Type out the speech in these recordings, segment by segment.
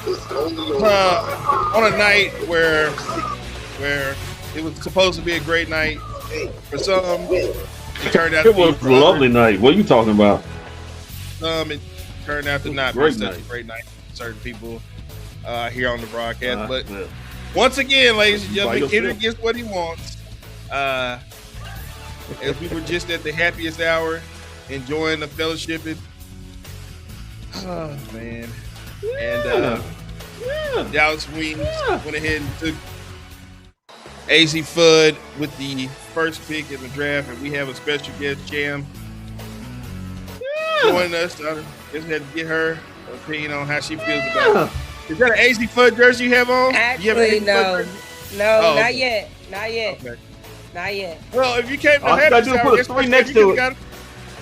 on a night where it was supposed to be a great night for some, it turned out it was a lovely night. What are you talking about? It turned out to not be such a great night for certain people here on the broadcast. But once again, ladies and gentlemen, Kendrick gets what he wants. As we were just at the happiest hour, enjoying the fellowshipping. Oh man! And Dallas Wings went ahead and took AZ Fudd with the first pick in the draft, and we have a special guest, Jam, joining us. I just had to get her opinion on how she feels about it. Is that an AZ Fudd jersey you have on? Actually, no, not yet. Okay. Not yet. Well, if you came to happy hour, put a 3 next to it.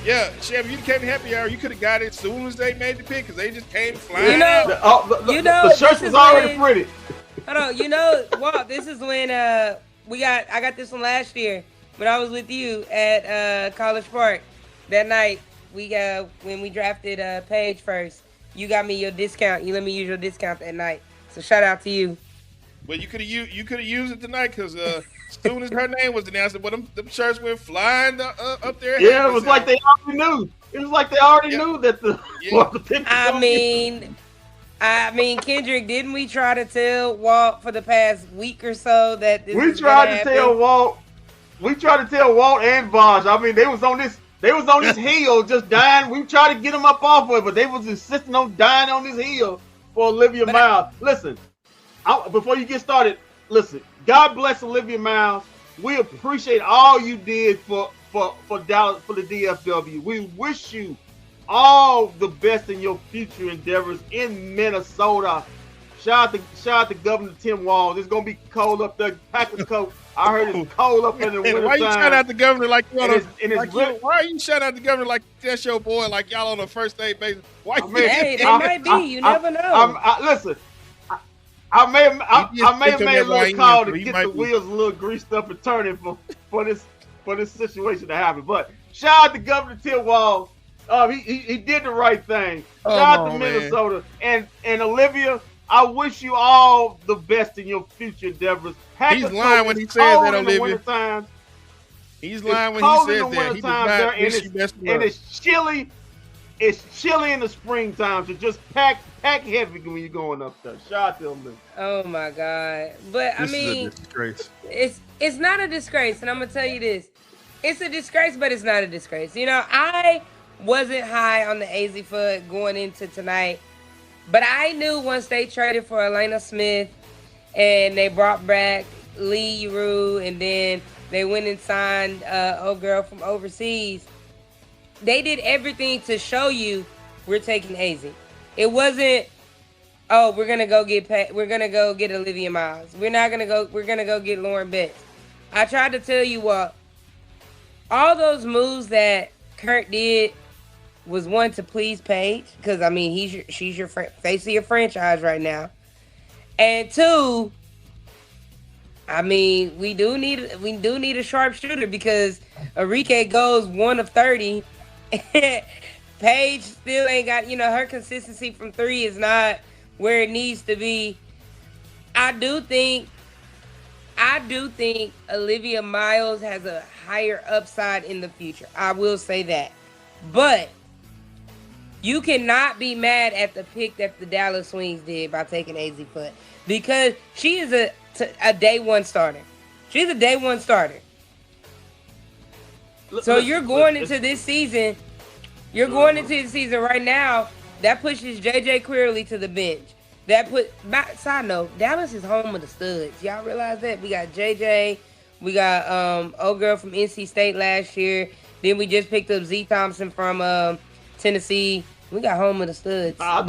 Yeah, Chef, if you came to happy hour, you could have got it as soon as they made the pick because they just came flying. The shirt was already printed. Hold on, Walt, this is when I got this one last year when I was with you at College Park. That night when we drafted Paige first, you got me your discount. You let me use your discount that night. So shout out to you. Well, you could have used it tonight because as soon as her name was announced, them shirts went flying up there. Yeah, it was like they already knew. It was like they already knew that the pick. I mean, Kendrick, didn't we try to tell Walt for the past week or so that this we tried to tell Walt? We tried to tell Walt and Vaj. I mean, they was on this hill just dying. We tried to get them up off of it, but they was insisting on dying on this hill for Olivia Miles. Listen. Before you get started, listen. God bless Olivia Miles. We appreciate all you did for Dallas, for the DFW. We wish you all the best in your future endeavors in Minnesota. Shout out to Governor Tim Walz. It's gonna be cold up there. Pack a coat. I heard it's cold up in the winter. Why you shout out the governor like you on why are you shout out the governor like that's your boy, like y'all on a first date basis? Why? They might be. You never know. Listen. I may have made a little call to get the wheels a little greased up and turning for this situation to happen. But shout out to Governor Tim Walz. He did the right thing. Shout out to Minnesota and Olivia. I wish you all the best in your future endeavors. He's lying when he says that, Olivia. He's lying when he says that. He does not wish you best of luck. And it's chilly. It's chilly in the springtime, so just pack heavy when you're going up there. Shout out to them. Oh my God! But this is a disgrace. It's not a disgrace, and I'm gonna tell you this: it's a disgrace, but it's not a disgrace. You know, I wasn't high on the AZ Fudd going into tonight, but I knew once they traded for Elena Smith and they brought back Lee Rue, and then they went and signed old girl from overseas. They did everything to show you we're taking AZ. It wasn't, oh, we're gonna go get Olivia Miles. We're gonna go get Lauren Betts. I tried to tell you what, all those moves that Kurt did was one to please Paige, because I mean she's your face of your franchise right now, and two, I mean we do need a sharpshooter because Enrique goes 1 of 30. Paige still ain't got, her consistency from 3 is not where it needs to be. I do think Olivia Miles has a higher upside in the future. I will say that. But you cannot be mad at the pick that the Dallas Wings did by taking AZ Fudd, because she is a day one starter. She's a day one starter. So you're going into this season. You're going into the season right now. That pushes JJ Queerly to the bench. Side note, Dallas is home of the studs. Y'all realize that? We got JJ. We got old girl from NC State last year. Then we just picked up Z Thompson from Tennessee. We got home of the studs. I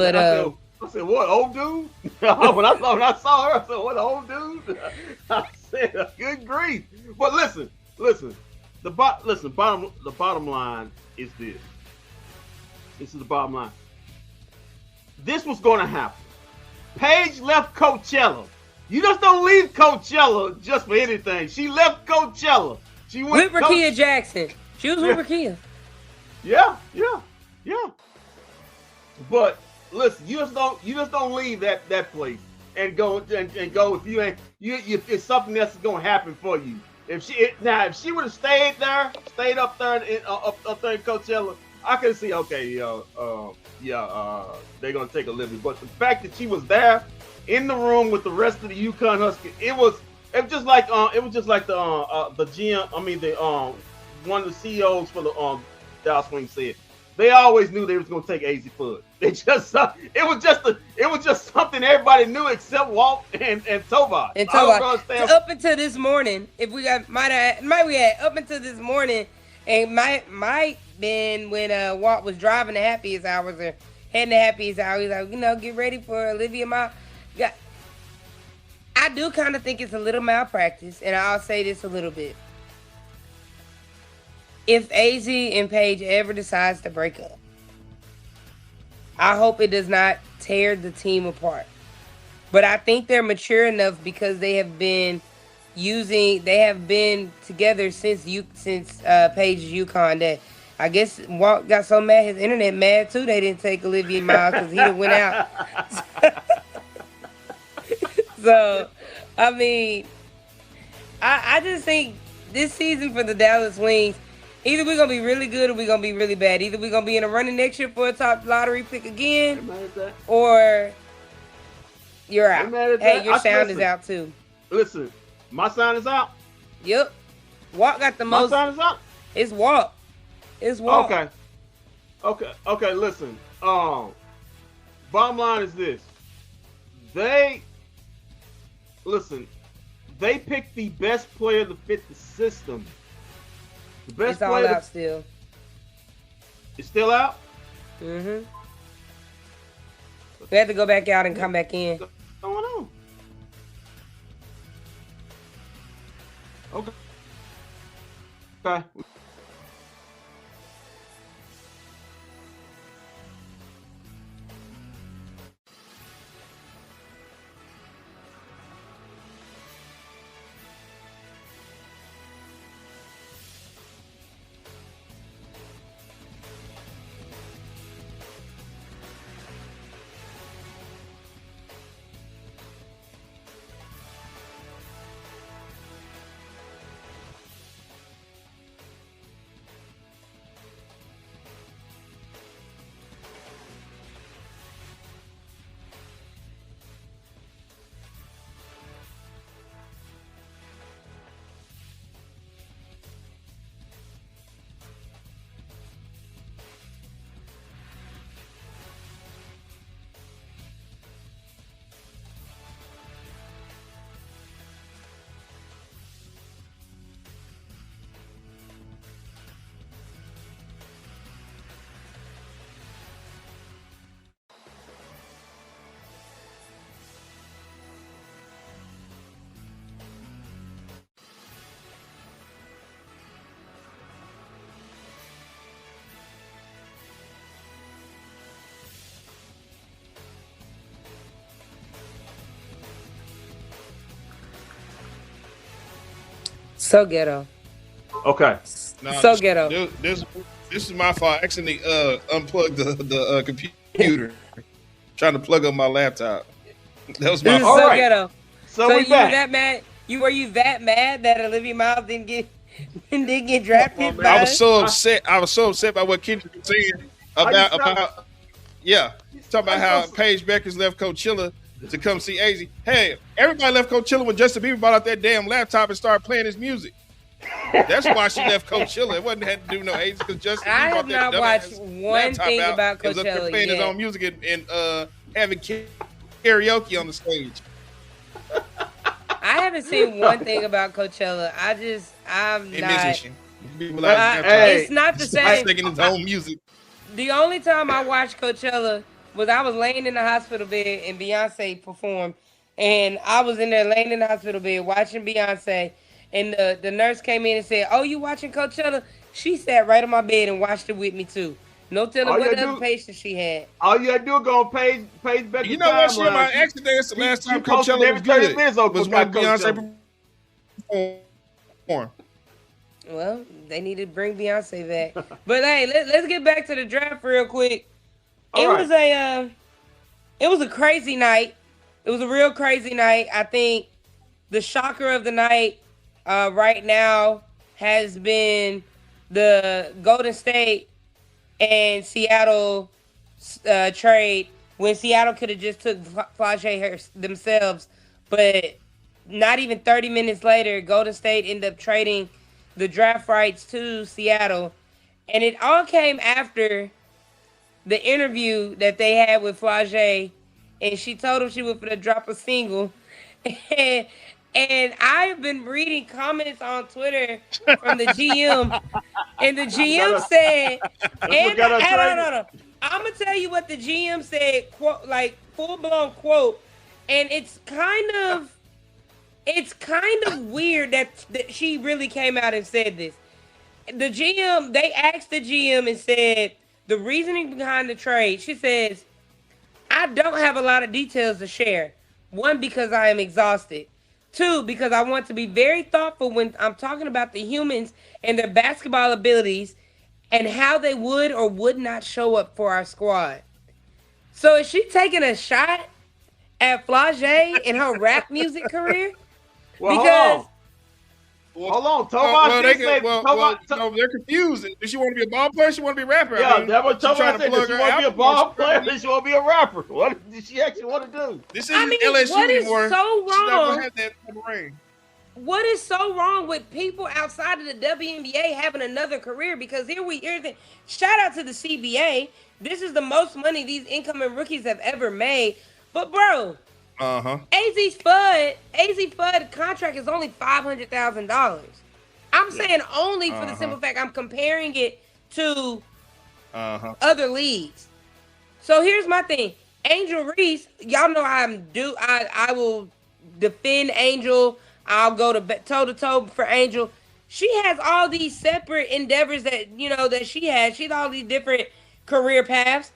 said, what, old dude? when I saw her, I said, what, old dude? I said, good grief. But listen. The bottom line is this. This is the bottom line. This was going to happen. Paige left Coachella. You just don't leave Coachella just for anything. She left Coachella. She went with Rakia Jackson. She was with Rakia. Yeah. But listen, you just don't leave that place and go if you ain't if it's something that's gonna happen for you. If she would have stayed up there up there in Coachella, I could see they're gonna take a living. But the fact that she was there in the room with the rest of the UConn Huskies, it was just like the GM. I mean one of the CEOs for the Dallas Wings said they always knew they was gonna take AZ Fudd. They just it was just something everybody knew except Walt and Tovar. And Tovar. Up until this morning, if we got up until this morning, and might been when Walt was driving the happiest hours or heading the happiest hours. He's like, get ready for Olivia Miles. Yeah, I do kind of think it's a little malpractice, and I'll say this a little bit. If AZ and Paige ever decides to break up, I hope it does not tear the team apart. But I think they're mature enough because they have been together since Paige's UConn that I guess Walt got so mad, his internet mad too, they didn't take Olivia Miles because he went out. So, I mean, I just think this season for the Dallas Wings, either we're going to be really good or we're going to be really bad. Either we're going to be in a running next year for a top lottery pick again, or you're out. Hey, your sound is out too. Listen, my sound is out? Yep. Walt got the most. My sound is out? It's Walt. It's Walt. Okay, listen. Bottom line is this. They picked the best player to fit the system. The best it's all out still. It's still out? Mm-hmm. We had to go back out and come back in. What's going on? Okay. So ghetto. Okay. So ghetto. This is my fault. I accidentally unplugged the computer. Trying to plug up my laptop. That was my fault. So ghetto. So we you back. were that mad? Were you that mad that Olivia Miles didn't get drafted? I was so upset. I was so upset by what Kendrick was saying about talking about how Paige Beckers left Coachella to come see AZ. Hey, everybody left Coachella when Justin Bieber bought out that damn laptop and started playing his music. That's why she left Coachella. It wasn't had to do no AZ because Justin Bieber bought that not watched one thing about Coachella. He was up there playing his own music and having karaoke on the stage. I haven't seen one thing about Coachella. I'm not. It's not the same. Singing his own music. The only time I watched Coachella was I was laying in the hospital bed and Beyonce performed, and I was in there laying in the hospital bed watching Beyonce, and the nurse came in and said, "Oh, you watching Coachella?" She sat right on my bed and watched it with me too. No telling what other patients she had. All you had to do is go on Paige Beckers. You know what? Shit, my accident. That's the last time Coachella was good. Was when Beyonce performed. Well, they need to bring Beyonce back. But hey, let's get back to the draft real quick. It was It was a crazy night. It was a real crazy night. I think the shocker of the night right now has been the Golden State and Seattle trade, when Seattle could have just took Flage themselves, but not even 30 minutes later, Golden State ended up trading the draft rights to Seattle, and it all came after the interview that they had with Flage, and she told him she was going to drop a single. And, and I've been reading comments on Twitter from the GM, and the GM said, no. I'm gonna tell you what the GM said, quote, like full blown quote, and it's kind of weird that she really came out and said this. The GM, they asked the GM and said the reasoning behind the trade. She says, I don't have a lot of details to share. One, because I am exhausted. Two, because I want to be very thoughtful when I'm talking about the humans and their basketball abilities and how they would or would not show up for our squad. So is she taking a shot at Flage in her rap music career? Well, because hold on. Tomas they're confused. Does she want to be a ball player? She want to be a rapper? Yeah, that's what Tomas said. Does she want to be a ball player? Does she want to be a rapper? What does she actually want to do? This isn't LSU what is anymore. So wrong? She's not gonna have that type of ring. What is so wrong with people outside of the WNBA having another career? Because here's the shout out to the CBA. This is the most money these incoming rookies have ever made. But bro, AZ Fudd contract is only $500,000. I'm saying only for the simple fact I'm comparing it to other leagues. So here's my thing. Angel Reese, y'all know I will defend Angel. I'll go to toe-to-toe for Angel. She has all these separate endeavors that, that she has. She's all these different career paths.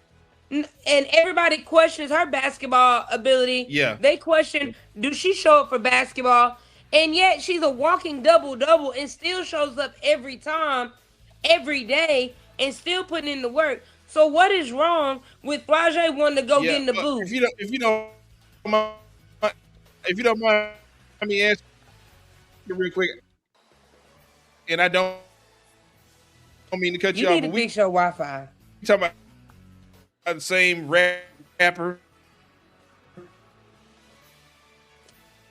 And everybody questions her basketball ability. Yeah. They question, do she show up for basketball? And yet she's a walking double-double and still shows up every time, every day, and still putting in the work. So what is wrong with Flage wanting to go get in the booth? If you don't mind me asking real quick, and I don't mean to cut you off. You need to fix your Wi-Fi. You talking about the same rapper?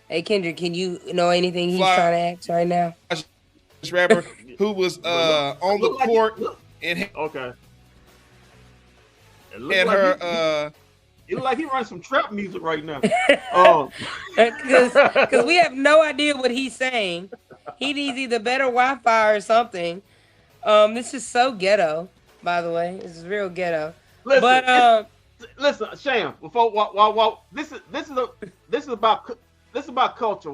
Hey Kendrick, can you know anything he's trying to ask right now? This rapper who was on the court and okay, and her. It look like he runs some trap music right now. Because we have no idea what he's saying. He needs either better Wi-Fi or something. This is so ghetto, by the way. This is real ghetto. Listen, Sham. Before this is about culture.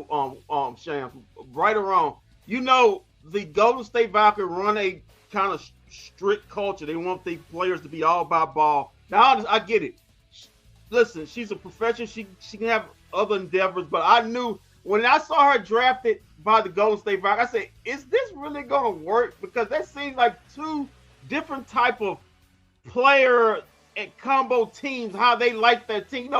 Sham, right or wrong. The Golden State Valkyries run a kind of strict culture. They want the players to be all about ball. Now I get it. Listen, she's a professional. She can have other endeavors, but I knew when I saw her drafted by the Golden State Valkyries, I said, "Is this really going to work?" Because that seems like two different type of player and combo teams. How they like their team.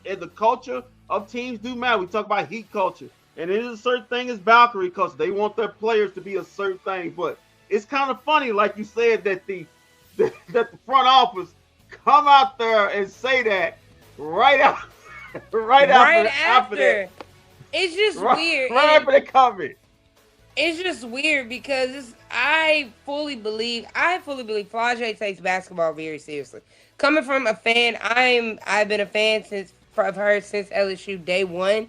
And the culture of teams do matter. We talk about heat culture, and it is a certain thing as Valkyrie culture. They want their players to be a certain thing, but it's kind of funny, like you said, that the front office come out there and say that right after that. It's just weird. Right after they comment. It's just weird because I fully believe Flage takes basketball very seriously. Coming from a fan, I've been a fan of her since LSU day one,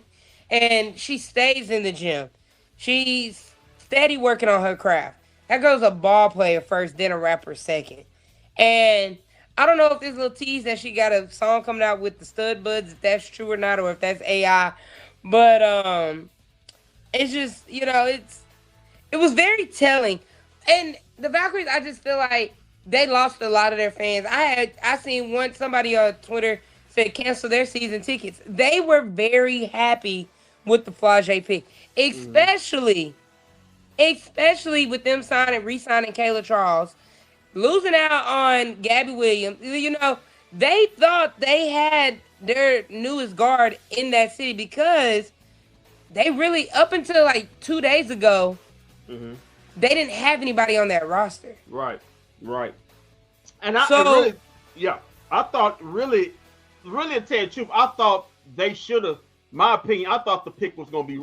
and she stays in the gym. She's steady working on her craft. That goes a ball player first, then a rapper second. And I don't know if this little tease that she got a song coming out with the Stud Buds, if that's true or not, or if that's AI. But it's just, it was very telling. And the Valkyries, I just feel like they lost a lot of their fans. I seen somebody on Twitter said cancel their season tickets. They were very happy with the Flage pick, especially with them re-signing Kayla Charles. Losing out on Gabby Williams, they thought they had their newest guard in that city because they really, up until like 2 days ago, they didn't have anybody on that roster. Right. And I thought really to tell you the truth, I thought they should have. My opinion, I thought the pick was gonna be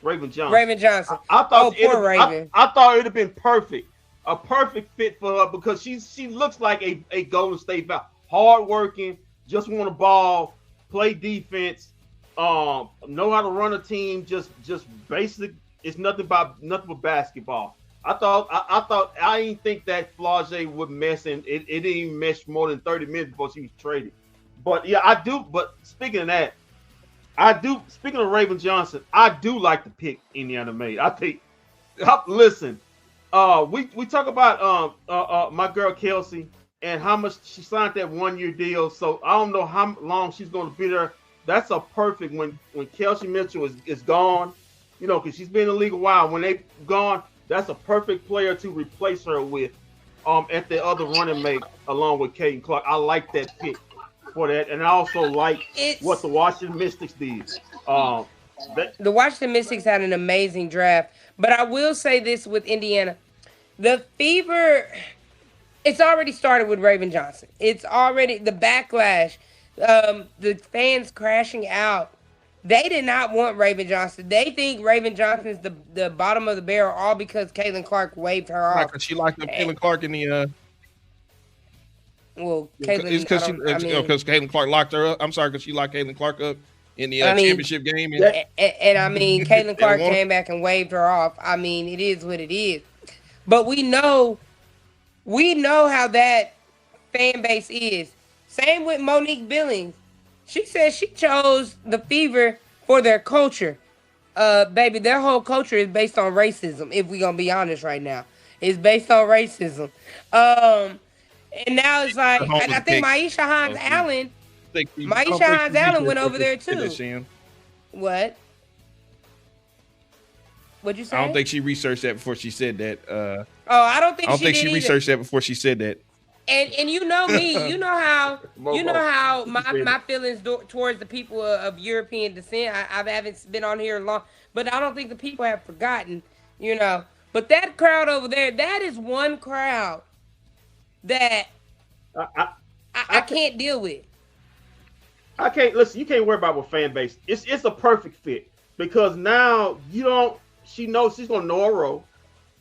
Raven Johnson. Raven Johnson. I thought poor Raven. I thought it would have been perfect, a perfect fit for her because she looks like a Golden State Val, hardworking, just want a ball, play defense, know how to run a team, just basic. It's nothing but basketball. I didn't think that Flage would mess, and it didn't even mesh more than 30 minutes before she was traded. But yeah, I do. But speaking of that, Speaking of Raven Johnson, I do like the pick Indiana made. I think. Listen, we talk about my girl Kelsey and how much she signed that 1-year deal. So I don't know how long she's going to be there. That's a perfect when Kelsey Mitchell is gone. You know, because she's been in the league a while. When they've gone, that's a perfect player to replace her with. At the other running mate along with Caden Clark. I like that pick for that, and I also like what the Washington Mystics did. The Washington Mystics had an amazing draft, but I will say this with Indiana, the fever. It's already started with Raven Johnson. It's already the backlash, the fans crashing out. They did not want Raven Johnson. They think Raven Johnson is the bottom of the barrel all because Caitlin Clark waved her off. Right, she liked Caitlin Clark in the. Well, Caitlin, because Caitlin Clark locked her up. I'm sorry, because she locked Caitlin Clark up in the championship game. And I mean, Caitlin Clark came back and waved her off. I mean, it is what it is. But we know how that fan base is. Same with Monique Billings. She said she chose the Fever for their culture. Baby, their whole culture is based on racism, if we're going to be honest right now. It's based on racism. And now it's like, I think Maisha Hines-Allen went over there too. What? What'd you say? I don't think she researched that before she said that. I don't think she researched that before she said that. And you know me, you know how my feelings towards the people of European descent. I haven't been on here long, but I don't think the people have forgotten, you know. But that crowd over there, that is one crowd that I can't deal with. I can't listen. You can't worry about what fan base. It's a perfect fit because now she knows she's gonna know her role.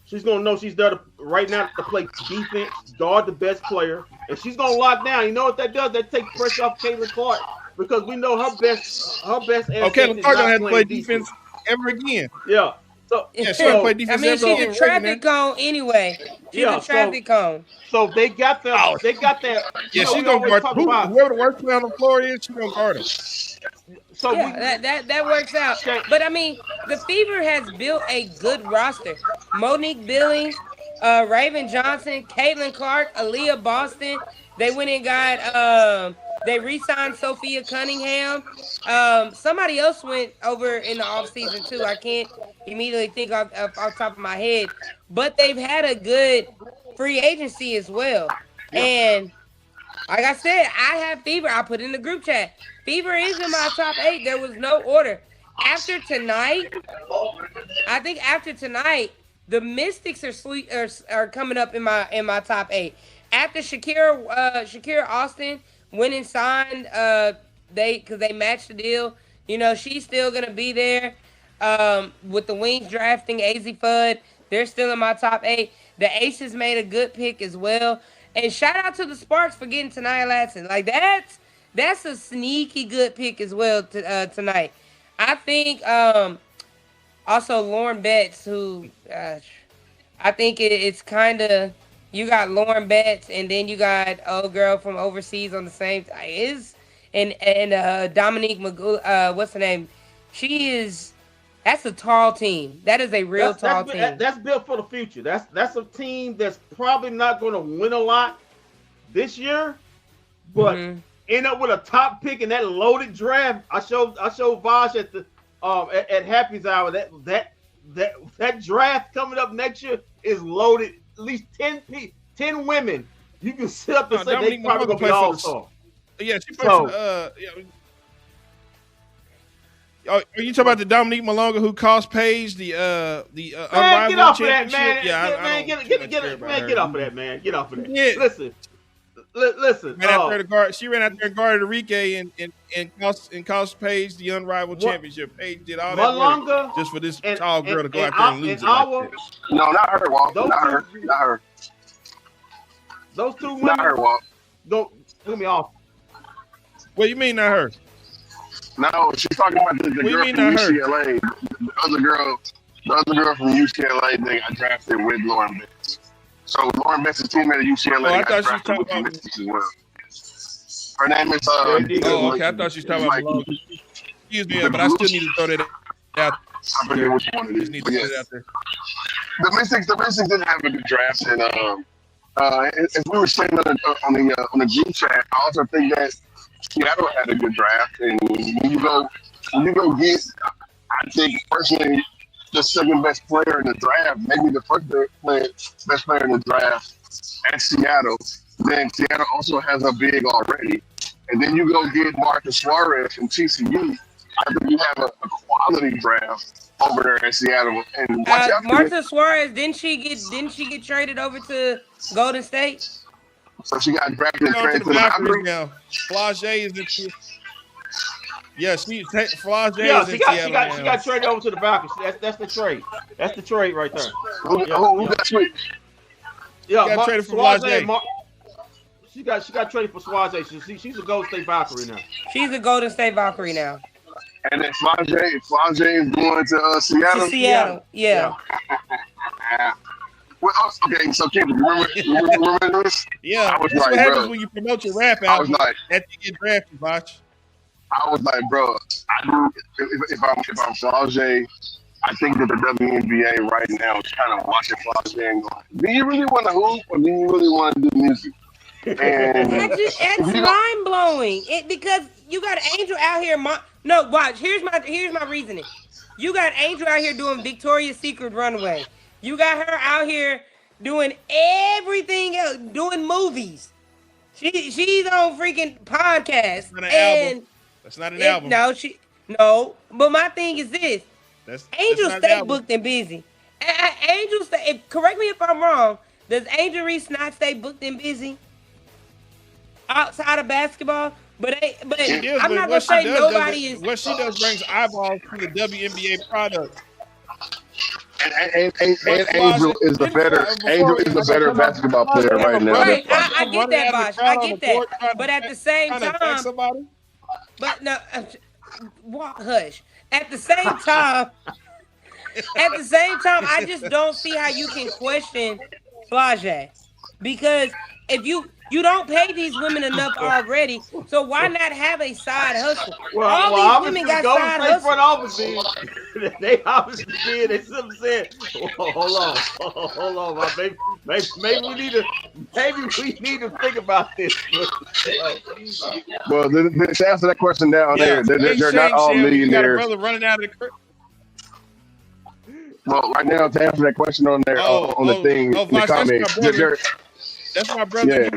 She's gonna know she's there right now to play defense, guard the best player, and she's gonna lock down. You know what that does? That takes pressure off Caitlin Clark because we know her best. Okay, Clark don't have to play defense ever again. Yeah. So she don't play defense. I mean, she's a traffic cone anyway. She's a traffic cone. So they got that. They got that. Yeah, she's gonna guard whoever the worst player on the floor is. She's gonna guard him. So that works out. But I mean, the Fever has built a good roster. Monique Billings, Raven Johnson, Caitlin Clark, Aaliyah Boston. They went and got they re-signed Sophia Cunningham. Somebody else went over in the offseason too. I can't immediately think off top of my head. But they've had a good free agency as well. And like I said, I have Fever. I put in the group chat. Fever is in my top 8. There was no order. After tonight, the Mystics are coming up in my top 8. After Shakira Austin went and signed, because they matched the deal. You know, she's still gonna be there. With the Wings drafting AZ Fudd, they're still in my top 8. The Aces made a good pick as well. And shout out to the Sparks for getting Tania Latson. Like that's a sneaky good pick as well tonight. I think also Lauren Betts, who I think it's kind of, you got Lauren Betts and then you got old girl from overseas on the same and Dominique Magoo, what's her name? That's a tall team. That is a real tall team. That's built for the future. That's a team that's probably not going to win a lot this year, but end up with a top pick in that loaded draft. I showed Vosh at the at Happy's Hour that draft coming up next year is loaded. At least 10 10 women, you can sit up and say Dominique they probably gonna be all-star. Yeah, she plays for Are you talking about the Dominique Malonga who cost Paige the unrivaled championship? Man, get off of that, man. Get off of that. Yeah. Listen. She ran out there and guarded Enrique and cost Paige the unrivaled championship. Paige did all that work just for this tall girl to go out there and lose it. No, not her, Walt. Not her. Those two women. Not her, Walt. Don't put me off. What do you mean not her? No, she's talking about the girl from UCLA. The other girl from UCLA that got drafted with Lauren Betts. So Lauren Betts' teammate at UCLA got drafted with the Mystics as well. Her name is okay. I thought she was talking about Malone. Excuse me, but I still need to throw that out. I forget which one it is. Need to get it out there. The Mystics didn't have a good draft, and as we were saying on the group chat, I also think that Seattle had a good draft, and when you go get, I think personally, the second best player in the draft, maybe the first best player in the draft at Seattle. Then Seattle also has a big already, and then you go get Marcus Suarez from TCU. I think you have a quality draft over there in Seattle. And Martha Suarez, didn't she get traded over to Golden State? So she got drafted and traded to the Valkyries now. Flage is in. Yeah, Flage is in Seattle. She got traded over to the Valkyries. That's the trade. That's the trade right there. Who got traded? Yeah, got traded for Flage. She got traded for Suarez. She's a Golden State Valkyrie now. She's a Golden State Valkyrie now. And then Flage is going to Seattle. To Seattle, yeah. Well, okay, so Kendrick, remember this? Yeah, that's what happens when you promote your rap album after you get drafted, Botch. I was like, bro, if I'm Flage, I think that the WNBA right now is kind of watching Flage and going, do you really want to hoop or do you really want to do music? And it's mind blowing. Because you got Angel out here. No, watch. Here's my reasoning. You got Angel out here doing Victoria's Secret runway. You got her out here doing everything else, doing movies. She's on freaking podcasts. That's not an album. No. But my thing is this: Angel stay booked and busy. Angel stay. Correct me if I'm wrong. Does Angel Reese not stay booked and busy outside of basketball? But I'm not gonna say nobody is. What she does brings eyeballs to the WNBA product. And Angel is the better basketball player right now. Right, I get that, Bosh. I get that. But at the same time, but no, hush. At the same time, I just don't see how you can question Flage, because if you don't pay these women enough already, so why not have a side hustle? All these women got side hustles. Front office did. They obviously did. They said, hold on, my baby. Maybe we need to think about this. Well, to answer that question down there, they're not all millionaires. You got a brother running out of the crib. Well, right now, to answer that question on there, on the thing, the comments, that's my brother.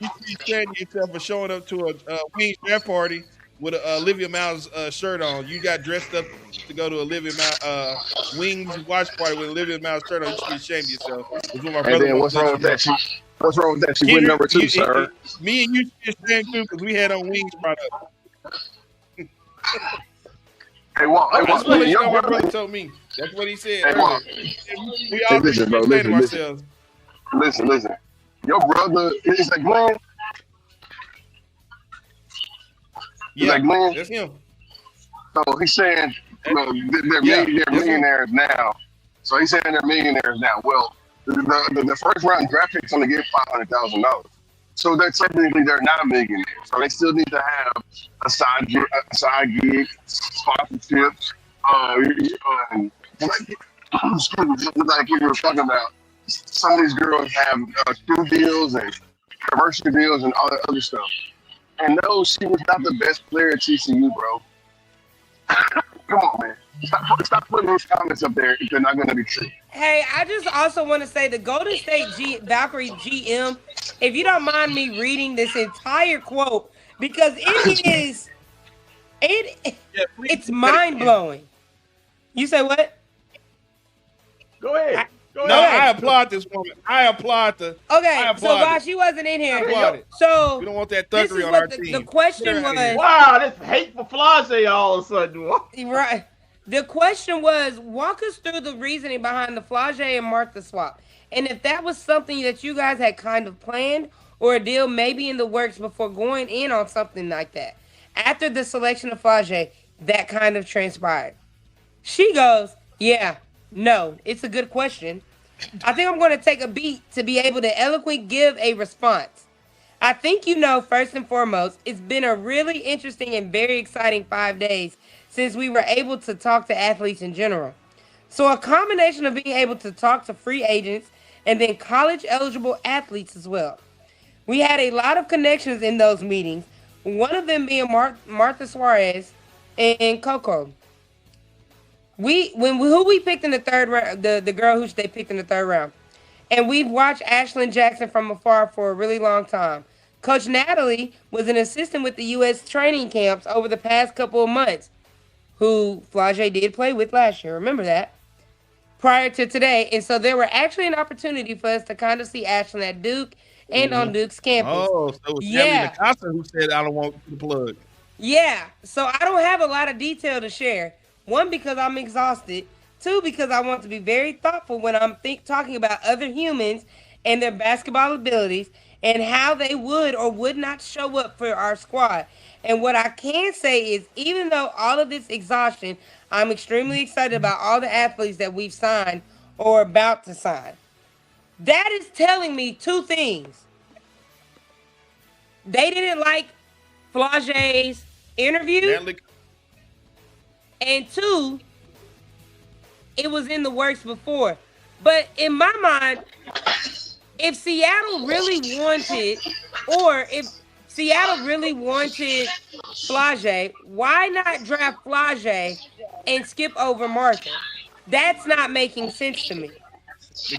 You keep standing yourself for showing up to a Wings draft party with a Olivia Miles shirt on. You got dressed up to go to Olivia Miles Wings watch party with Olivia Miles shirt on. You should be ashamed of yourself. And then what's wrong with that? What's wrong with that? She went number 2, sir. Me and you should be ashamed too, because we had on Wings product. Hey, Walt. That's what my brother told me. That's what he said. Hey, Walt. We all listen, bro. Listen. Your brother is that Glenn? Yeah, Glenn? That's him. So he's saying they're millionaires now. So he's saying they're millionaires now. Well, the first round draft pick's only get $500,000. So technically they're not millionaires. So they still need to have a side gig, sponsorships. Like we were talking about. Some of these girls have shoe deals and commercial deals and all that other stuff. And no, she was not the best player at TCU, bro. Come on, man. Stop putting those comments up there if they're not going to be true. Hey, I just also want to say the Golden State Valkyrie GM, if you don't mind me reading this entire quote, because it's mind blowing. You say what? Go ahead. I applaud this woman. I applaud the. Okay, so while she wasn't in here, so we don't want that thuggery on our team. The question was, wow, this hateful Flage all of a sudden. Right. The question was, walk us through the reasoning behind the Flage and Martha swap, and if that was something that you guys had kind of planned or a deal maybe in the works before going in on something like that. After the selection of Flage, that kind of transpired. She goes, yeah, no, it's a good question. I think I'm going to take a beat to be able to eloquently give a response. I think first and foremost, it's been a really interesting and very exciting 5 days since we were able to talk to athletes in general. So a combination of being able to talk to free agents and then college-eligible athletes as well. We had a lot of connections in those meetings, one of them being Martha Suarez and Coco. Who we picked in the third round, the girl who they picked in the third round. And we've watched Ashlyn Jackson from afar for a really long time. Coach Natalie was an assistant with the U.S. training camps over the past couple of months, who Flage did play with last year. Remember that? Prior to today. And so there were actually an opportunity for us to kind of see Ashlyn at Duke and on Duke's campus. Oh, so it was Natalie Nacasa who said, I don't want the plug. Yeah. So I don't have a lot of detail to share. One, because I'm exhausted. Two, because I want to be very thoughtful when I'm talking about other humans and their basketball abilities and how they would or would not show up for our squad. And what I can say is, even though all of this exhaustion, I'm extremely excited about all the athletes that we've signed or about to sign. That is telling me two things. They didn't like Flage's interview. And two, it was in the works before. But in my mind, if Seattle really wanted, or if Seattle really wanted Flage, why not draft Flage and skip over Martha? That's not making sense to me.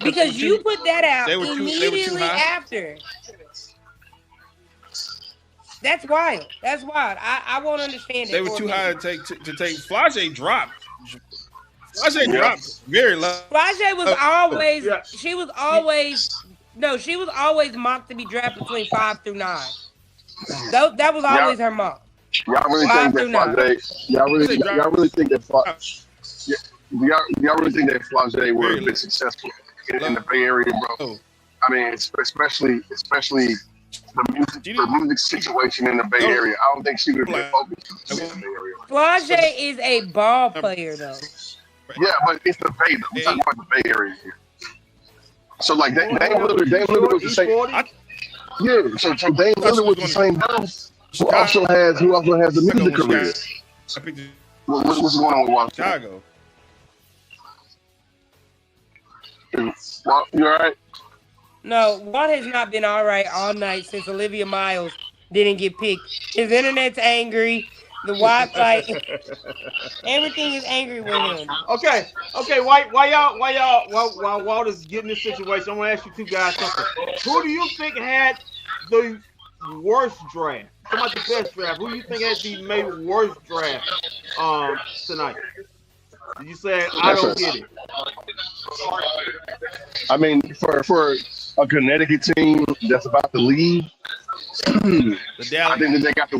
Because you put that out immediately after. That's wild. That's wild. I won't understand it. They were too high to take. Flage dropped. Flage dropped very low. Flage was always. She was always. No, she was always mocked to be drafted between 5 through 9. That was always her mock. Y'all really think that Flage? Y'all really think that Flage? Y'all really think that Flage would have been successful in the Bay Area, bro? I mean, especially the music situation in the Bay Area. I don't think she would have been focused in the Bay Area. Flage is a ball player, though. Yeah, but it's the Bay. We're talking about the Bay Area here. So, like, Dame Lillard was the same. Yeah, so Dame Lillard was the same guy who also has the music career. What's going on with Washington? You all right? No, Walt has not been all right all night since Olivia Miles didn't get picked. His internet's angry. The Wi-Fi, everything is angry with him. Okay. While Walt is getting this situation, I want to ask you two guys something. Who do you think had the worst draft? Come out the best draft. Who do you think had the maybe worst draft tonight? You said I don't get it. I mean, for a Connecticut team that's about to leave, I think that they got the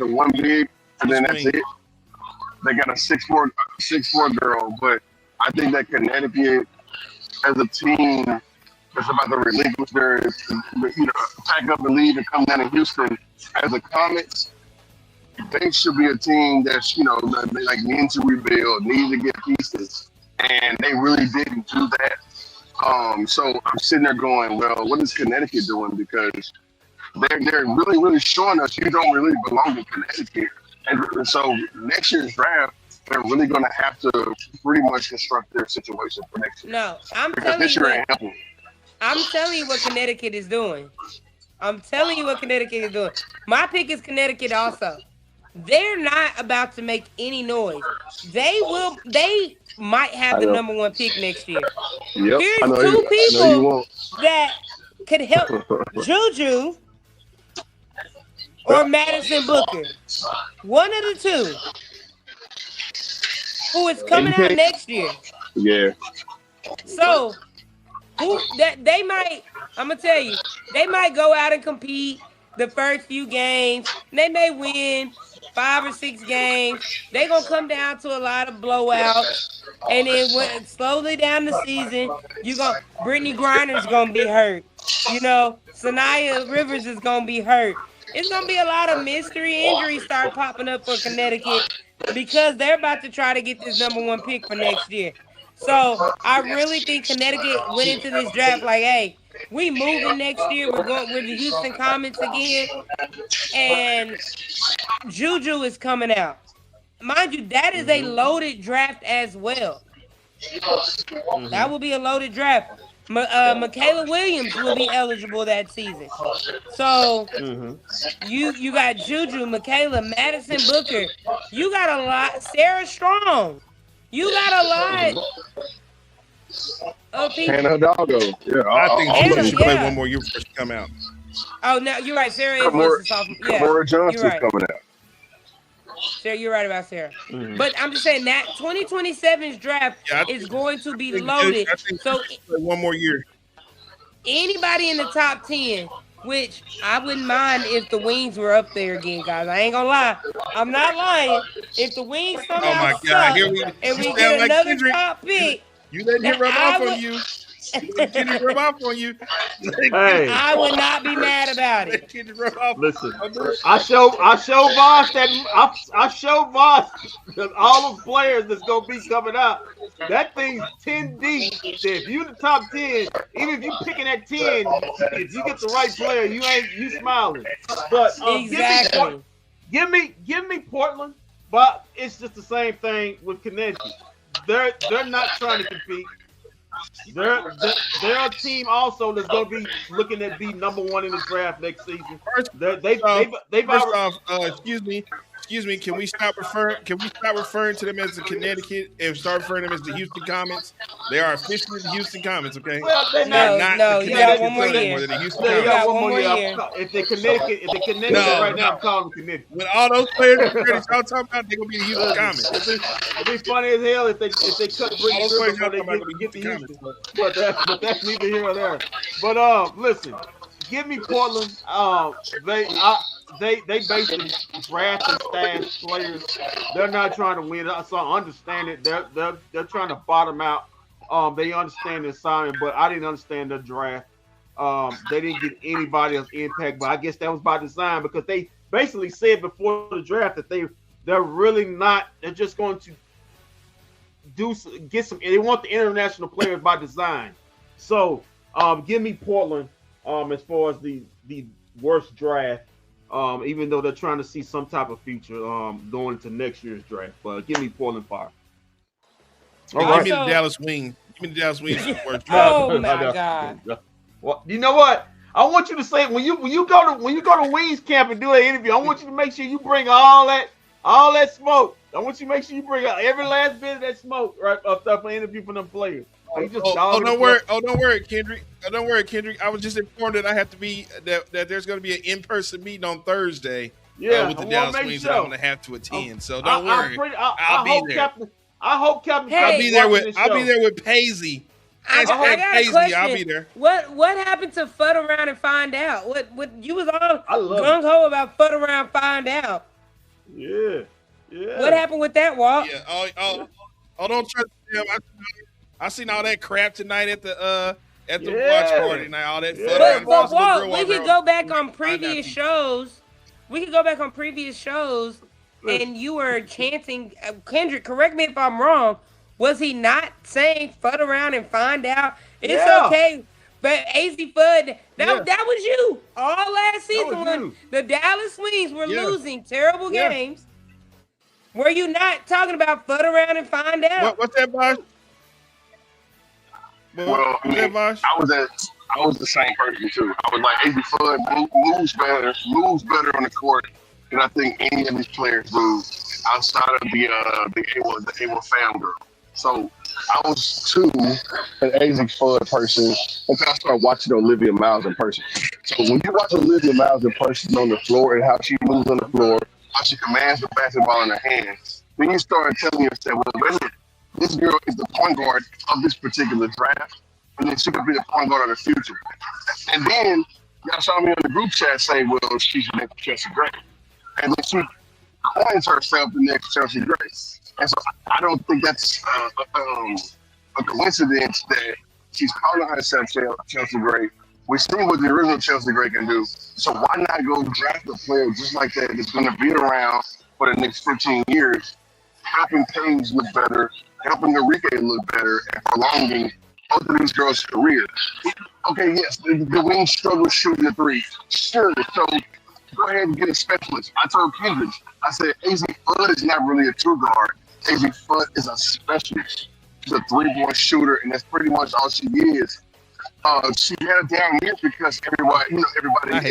one big, and then that's it. They got a 6'4" girl, but I think that Connecticut as a team that's about to relinquish their, pack up and leave and come down to Houston as a Comets. They should be a team that's, like needs to rebuild, needs to get pieces, and they really didn't do that. So I'm sitting there going, well, what is Connecticut doing? Because they're really, really showing us you don't really belong in Connecticut. And so next year's draft, they're really going to have to pretty much construct their situation for next year. No, I'm telling you what Connecticut is doing. My pick is Connecticut also. they're not about to make any noise. They might have the number 1 pick next year. Yep. Here's two people that could help Juju or Madison Booker. One of the two. Who is coming out next year. Yeah. So they might, I'm gonna tell you, they might go out and compete the first few games. They may win 5 or 6 games. They're gonna come down to a lot of blowouts. And then slowly down the season, Brittany Griner's gonna be hurt. Sanaya Rivers is gonna be hurt. It's gonna be a lot of mystery injuries start popping up for Connecticut because they're about to try to get this number 1 pick for next year. So I really think Connecticut went into this draft like, hey, we moving next year. We're the Houston Comets again, and Juju is coming out. Mind you, that is a loaded draft as well. That will be a loaded draft. Michaela Williams will be eligible that season. So you got Juju, Michaela, Madison Booker. You got a lot. Sarah Strong. You got a lot of people. Hannah Hidalgo. Yeah, I think Juju should play one more year before she come out. Oh, no, you're right. Sarah is a sophomore. Yeah, Kamora Johnson's right. coming out. Sarah, you're right about Sarah. But I'm just saying that 2027's draft is going to be loaded. So one more year. Anybody in the top 10, which I wouldn't mind if the Wings were up there again, guys. I ain't gonna lie. I'm not lying. If the Wings somehow suck and we get another top pick, you letting him rub off on you. Rub off on you. Hey, I would not be mad about it. Listen, I show Voss that I show Voss that all the players that's gonna be coming out. That thing's 10 deep. If you the top 10, even if you picking at 10, if you get the right player, you smiling. But exactly. Give me Portland, but it's just the same thing with Connecticut. They're not trying to compete. They're a team also that's going to be looking at be number 1 in the draft next season. Excuse me. Can we stop referring to them as the Connecticut and start referring to them as the Houston Comets? They are officially the Houston Comets, okay? Well, no, you got one more year. You got one more year. If they're Connecticut right now, I'm calling them Connecticut. With all those players y'all talking about, they're gonna be the Houston Comets. It'd be funny as hell if they cut Brittany Griffin before they get to Houston. But that's neither here nor there. But listen, give me Portland. They basically draft and stash players. They're not trying to win. So I understand it. They're trying to bottom out. They understand the assignment, but I didn't understand the draft. They didn't get anybody else impact, but I guess that was by design because they basically said before the draft that they're really not. They're just going to get some. They want the international players by design. So give me Portland as far as the worst draft. Even though they're trying to see some type of future going into next year's draft. But give me Portland Fire. All right. Give me the Dallas Wings. Give me the Dallas Wings. Oh my God. Well, you know what? I want you to say when you go to Wings camp and do an interview, I want you to make sure you bring all that smoke. I want you to make sure you bring out every last bit of that smoke right up for interview for them players. Don't worry, Kendrick. Don't worry, Kendrick. I was just informed that I have to be that there's going to be an in-person meeting on Thursday. With the Dallas Wings that I'm going to have to attend. So don't worry. I'll be there. I hope Captain. I'll be there with Paisley. I got a question. I'll be there. What happened to Fud Around and Find Out? What you was all gung ho about Fud Around Find Out? Yeah. What happened with that, Walt? Yeah. Don't trust them. I seen all that crap tonight at the watch party tonight. All that fun. But Walt, we could go back on previous shows. And you were chanting, Kendrick. Correct me if I'm wrong. Was he not saying "Fud Around and Find Out"? It's okay, but AZ Fud. That was you all last season when the Dallas Wings were losing terrible games. Were you not talking about "Fud Around and Find Out"? What's that, Bosh? Well, I was the same person too. I was like, AZ Fud moves better on the court than I think any of these players do outside of the A1 fam girl. So I was too an AZ Fudd person until I started watching Olivia Miles in person. So when you watch Olivia Miles in person on the floor and how she moves on the floor, how she commands the basketball in her hands, then you start telling yourself, well, wait a minute, this girl is the point guard of this particular draft, and then she could be the point guard of the future. And then y'all saw me on the group chat say, well, she's the next Chelsea Gray. And then she coins herself the next Chelsea Gray. And so I don't think that's a coincidence that she's calling herself Chelsea Gray. We've seen what the original Chelsea Gray can do. So why not go draft a player just like that that's going to be around for the next 15 years, helping Paige look better, helping Enrique look better, and prolonging both of these girls' careers. Okay, yes, the Wings struggle shooting the three. Sure, so go ahead and get a specialist. I told Kendrick, I said, AZ Fudd is not really a true guard. AZ Fudd is a specialist. She's a three-point shooter, and that's pretty much all she is. She had a down year because everybody in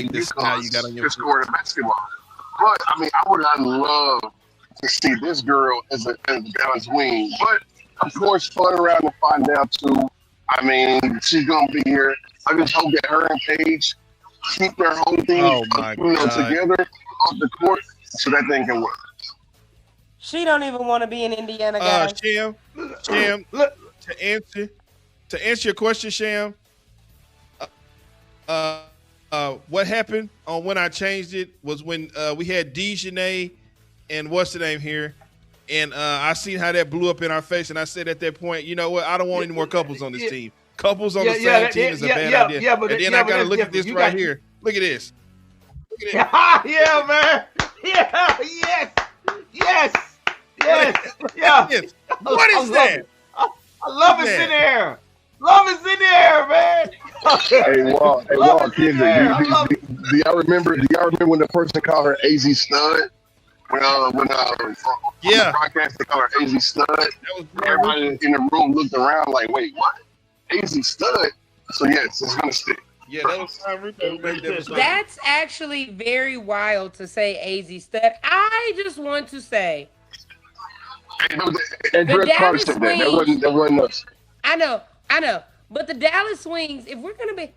UConn just scored a basketball. But, I mean, I would have loved to see this girl as a Dallas Wing. But, of course, fun around to find out, too. I mean, she's going to be here. I just hope that her and Paige keep their whole thing together off the court so that thing can work. She don't even want to be in Indiana, guys. Sham, to answer your question, Sham, what happened on when I changed it was when we had Dejanay and what's the name here, and I seen how that blew up in our face, and I said at that point, you know what, I don't want any more couples on this team. Couples on the same team is a bad idea. And then I got to look at this right here. Look at this. Yeah, man. Yeah, yes. What is that? I love it in there. Love is in there, man. Hey, Walt, kids, do y'all remember when the person called her AZ Stud? When the broadcast they called her AZ Stud, everybody in the room looked around like, wait, what? AZ Stud? So yes, it's gonna stick. Yeah, that was That's actually very wild to say AZ Stud. I just want to say and the Dallas said that wasn't us. I know. But the Dallas Wings, if we're gonna be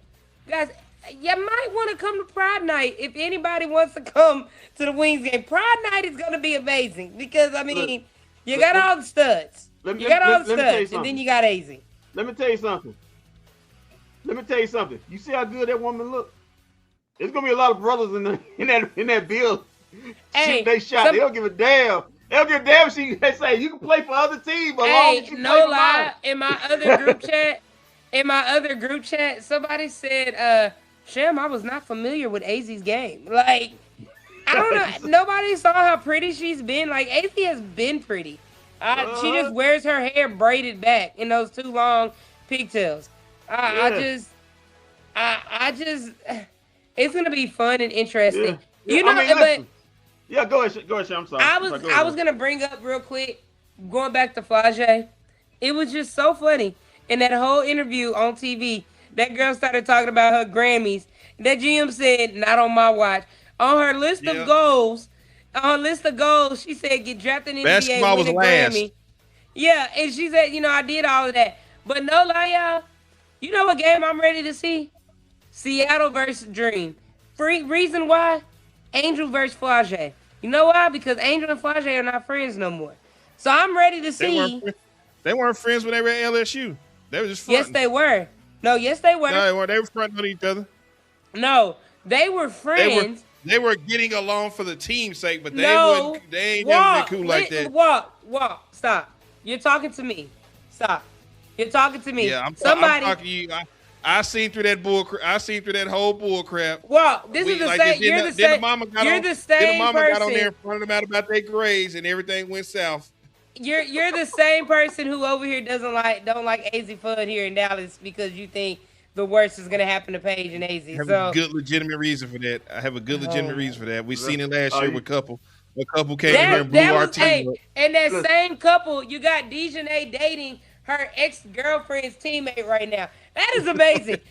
guys, you might want to come to Pride Night if anybody wants to come to the Wings game. Pride Night is gonna be amazing because I mean you got all the studs. You got all the studs, and then you got AZ. Let me tell you something. You see how good that woman look? There's gonna be a lot of brothers in that bill. Hey, they shot. They don't give a damn. They don't give a damn. They say you can play for other teams, but no lie. In my other group chat, somebody said, "Shem, I was not familiar with AZ's game. Like, I don't know. Nobody saw how pretty she's been. Like, AZ has been pretty. She just wears her hair braided back in those two long pigtails. I just, it's gonna be fun and interesting. Yeah. You know, but yeah, go ahead, Shem. I'm sorry. I was gonna bring up real quick, going back to Flage. It was just so funny in that whole interview on TV. That girl started talking about her Grammys. That GM said, "Not on my watch." On her list of goals, she said, "Get drafted in the NBA, win a Grammy." Yeah, and she said, I did all of that. But no lie, y'all. You know what game I'm ready to see? Seattle versus Dream. Reason why? Angel versus Flage. You know why? Because Angel and Flage are not friends no more. So I'm ready to see. They weren't friends when they were at LSU. They were just fronting. Yes, they were. No, yes, they were. No, they weren't. They were fronting on each other. No, they were friends. They were getting along for the team's sake, but they ain't never been cool like that. Walk. Stop. You're talking to me. Stop. You're talking to me. Yeah, I'm talking to you. I seen through that bull. I seen through that whole bull crap. Well, this is the same. You're the same. You're the same person. The mama got on there and pointed them out about their grades, and everything went south. You're the same person who over here don't like AZ Fudd here in Dallas because you think the worst is gonna happen to Paige and AZ. I have a good legitimate reason for that. We seen it last year with couple. A couple came in here and blew our team. And that same couple, you got Dejanay dating her ex-girlfriend's teammate right now. That is amazing.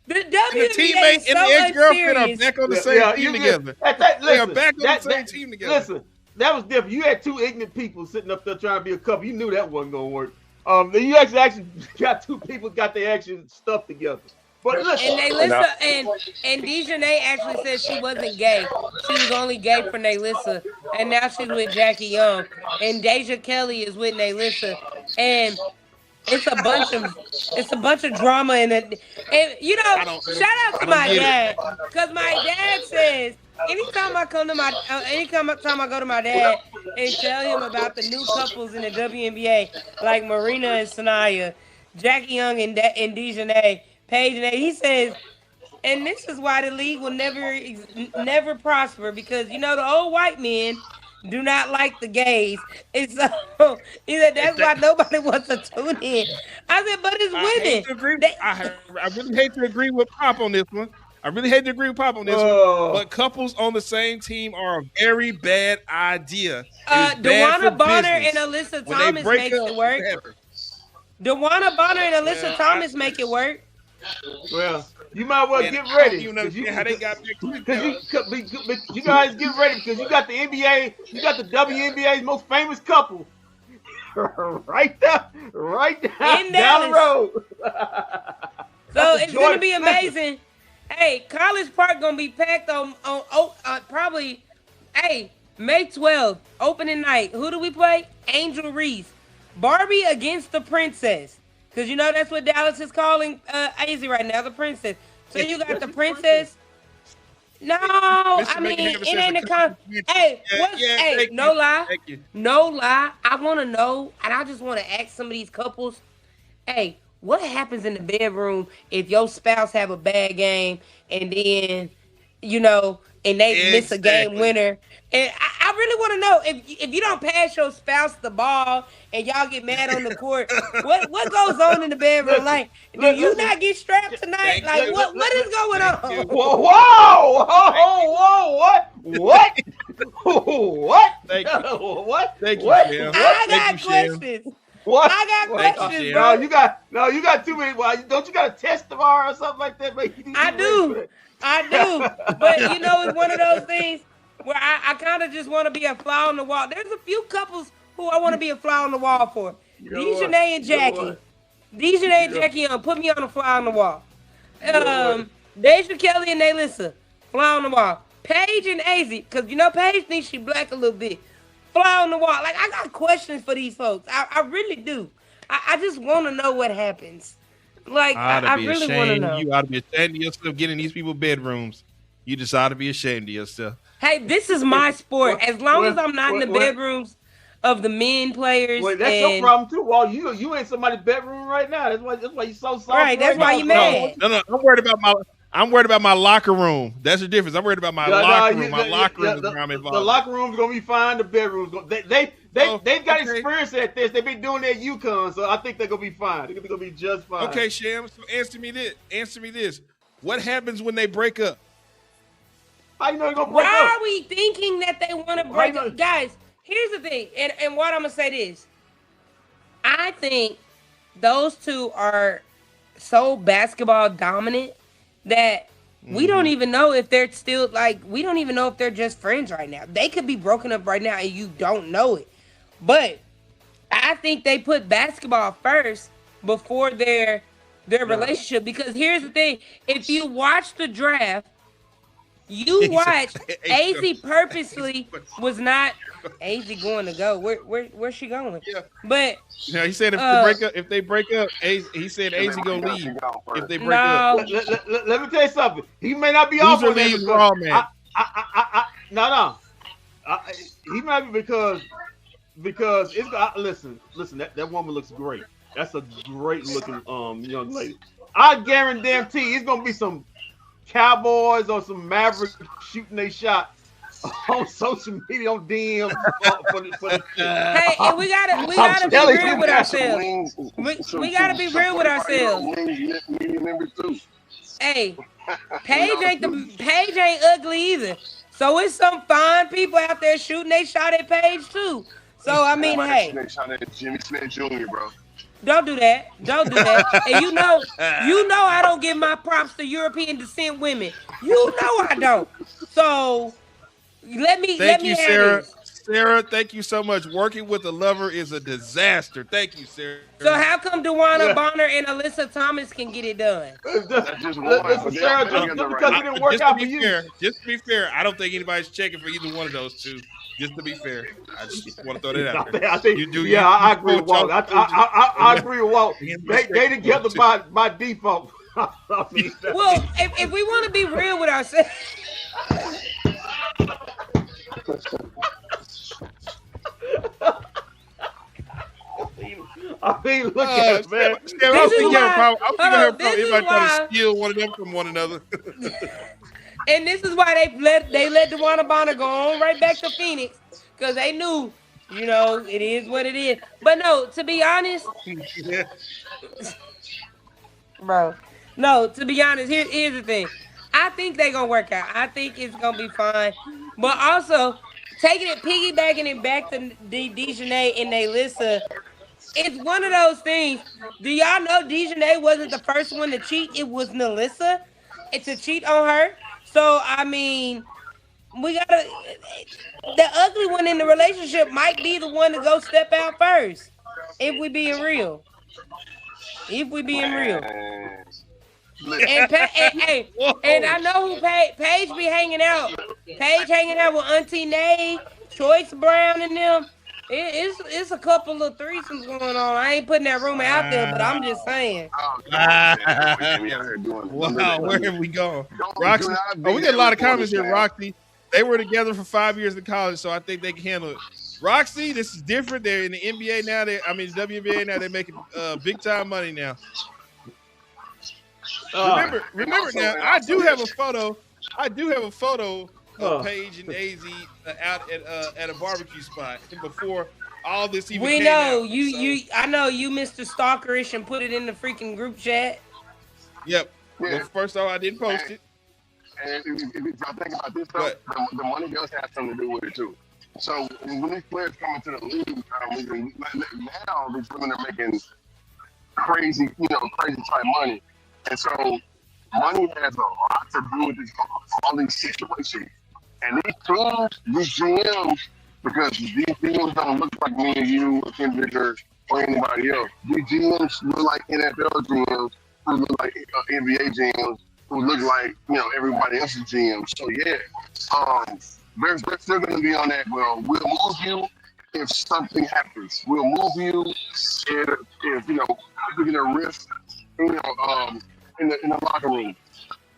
The And the WNBA is teammate and so the ex-girlfriend are unserious. back on the same team together. They are back on the same team together. Listen, that was different. You had two ignorant people sitting up there trying to be a couple. You knew that wasn't gonna work. You actually got two people got their action stuff together. But listen, And Naylissa and Dejanay actually said she wasn't gay. She was only gay for Naylissa, and now she's with Jackie Young. And Deja Kelly is with Naylissa, and it's a bunch of drama in it. And shout out to my dad, because my dad says anytime I go to my dad and tell him about the new couples in the WNBA, like Marina and Sanaya, Jackie Young and Dejanay, Paige and he says, and this is why the league will never prosper, because the old white men do not like the gays. And so he said that's why nobody wants to tune in. I said, but it's women. I really hate to agree with Pop on this one. But couples on the same team are a very bad idea. DeWanna Bonner and Alyssa Thomas makes it work. DeWanna Bonner and Alyssa Thomas make it work. Well, you might well get ready. You know how they got you guys get ready, because you got the NBA, you got the WNBA's most famous couple right down the road. So it's gonna be amazing. Hey, College Park gonna be packed on probably May 12th, opening night. Who do we play? Angel Reese. Barbie against the Princess. Because that's what Dallas is calling AZ right now, the Princess. So you got the Princess. No, I mean, it ain't a con. Hey, no lie. No lie. I want to know, and I just want to ask some of these couples, hey, what happens in the bedroom if your spouse have a bad game and then, and they miss a game winner? And I really want to know, if you don't pass your spouse the ball and y'all get mad on the court, what goes on in the bedroom? Like, do you not get strapped tonight? Like, what is going on? Whoa! What? Thank you. What? Thank you, Sham. I got questions. What? I got questions, bro. You got too many. Don't you got a test tomorrow or something like that? I do. But it's one of those things where I kind of just want to be a fly on the wall. There's a few couples who I want to be a fly on the wall for. Dejanay and Jackie. Dejanay and Jackie Young, put me on a fly on the wall. Deja Kelly and Naylissa, fly on the wall. Paige and AZ, because Paige thinks she black a little bit. Fly on the wall. Like, I got questions for these folks. I really do. I just want to know what happens. Like, I really want to know. You ought to be ashamed of yourself getting in these people's bedrooms. You just ought to be ashamed of yourself. Hey, this is my sport. As long as I'm not in the bedrooms of the men players. Wait, that's your problem too. Well, you in somebody's bedroom right now. That's why you so soft. Right, that's why you mad. No, I'm worried about my locker room. That's the difference. I'm worried about my locker room. My locker room is where I'm involved. The locker room's gonna be fine. The bedroom's they've got experience at this. They've been doing that at UConn, so I think they're gonna be fine. They're gonna be just fine. Okay, Sham. So answer me this. What happens when they break up? How you know they're gonna break up? Why are we thinking that they want to break up? Guys, here's the thing, and what I'm gonna say is, I think those two are so basketball dominant that we don't even know if they're still, we don't even know if they're just friends right now. They could be broken up right now and you don't know it. But I think they put basketball first before their relationship, because here's the thing. If you watch the draft, you watch AZ purposely was not AZ going to go. Where's she going? Yeah. But he said if they break up, he said AZ gonna leave if they break up. Let me tell you something. He may not be off on that. No. He might be because it's listen. That woman looks great. That's a great looking young lady. I guarantee it's gonna be some Cowboys or some Mavericks shooting their shots on social media, on DM. Hey, and we gotta be real with ourselves. We gotta be real with ourselves. Hey, Paige ain't ugly either. So it's some fine people out there shooting they shot at Paige too. So I mean, hey. They shot at Jimmy Smith Jr., bro. Don't do that. Don't do that. And you know I don't give my props to European descent women. You know I don't. So let me Thank you, have Sarah. this. Sarah, thank you so much. Working with a lover is a disaster. Thank you, Sarah. So how come Dewana Yeah. Bonner and Alyssa Thomas can get it done? That's just one. But they Sarah, all just together because right it now. didn't work Just out to for be you. fair, I don't think anybody's checking for either one of those two. Just to be fair, I just want to throw that out there. I think, You do. I agree with Walt. I agree with Walt. They together by default. I mean, Well, if we want to be real with ourselves. I mean, look at it, man. Sarah, I don't think you have a problem. I don't think you have a problem. This is Everybody trying why- to steal one of them from one another. And this is why they let Dewana Bonner go on right back to Phoenix, because they knew, it is what it is. But no, to be honest, bro. No, to be honest, here's the thing. I think they're gonna work out. I think it's gonna be fine. But also, piggybacking it back to Dejanay and Alyssa, it's one of those things. Do y'all know Dejanay wasn't the first one to cheat? It was Nalissa to cheat on her. So I mean, we gotta. The ugly one in the relationship might be the one to go step out first. If we being real. If we being real. And I know who Paige be hanging out. Paige hanging out with Auntie Nay, Choice Brown, and them. It's a couple of threesomes going on. I ain't putting that rumor out there, but I'm just saying. Wow, where have we gone? Roxy, we got a lot of comments here, Roxy. They were together for 5 years in college, so I think they can handle it. Roxy, this is different. They're in the NBA now. The WNBA now. They're making big time money now. Remember now. I do have a photo of Paige and AZ out at a barbecue spot before all this even came out. I know you Mr. Stalkerish and put it in the freaking group chat. Yep. Yeah. Well, first off, I didn't post it. And if y'all think about this, though, the money does have something to do with it too. So when these players come into the league, now these women are making crazy type money, and so money has a lot to do with all these situations. And these teams, these GMs, because these GMs don't look like me and you, or Kendrick, or anybody else. These GMs look like NFL GMs, who look like NBA GMs, who look like everybody else's GMs. So yeah, they're still going to be on that. Well, we'll move you if something happens. We'll move you if you get a risk, in the locker room.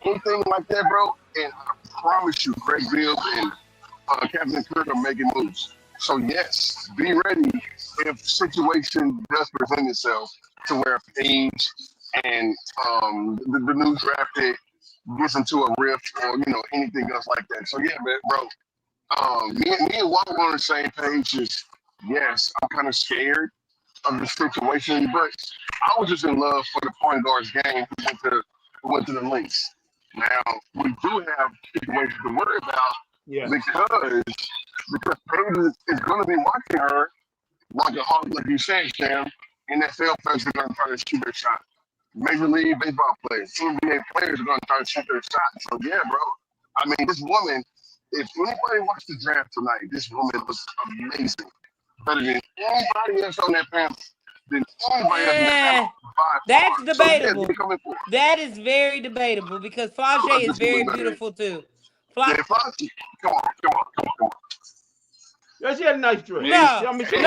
Anything like that, bro. And I promise you, Greg Bill and Captain Kirk are making moves. So yes, be ready if situation does present itself to where Paige and the new draft pick gets into a rift or anything else like that. So yeah, man, bro. Me and Walt on the same page. Is yes, I'm kind of scared of the situation, but I was just in love for the point guard's game who went to the Lynx. Now we do have situations to worry about because Paige is going to be watching her like a hawk, like you said, Sam. NFL players are going to try to shoot their shot. Major League Baseball players, NBA players are going to try to shoot their shot. So yeah, bro. I mean, this woman. If anybody watched the draft tonight, this woman looks amazing. Better than anybody else on that panel. Than anybody else on that panel. That's debatable. So, that is very debatable because Flau'jae is very beautiful too. Flau'jae, come on. Yeah, she had a nice dress. No. You looking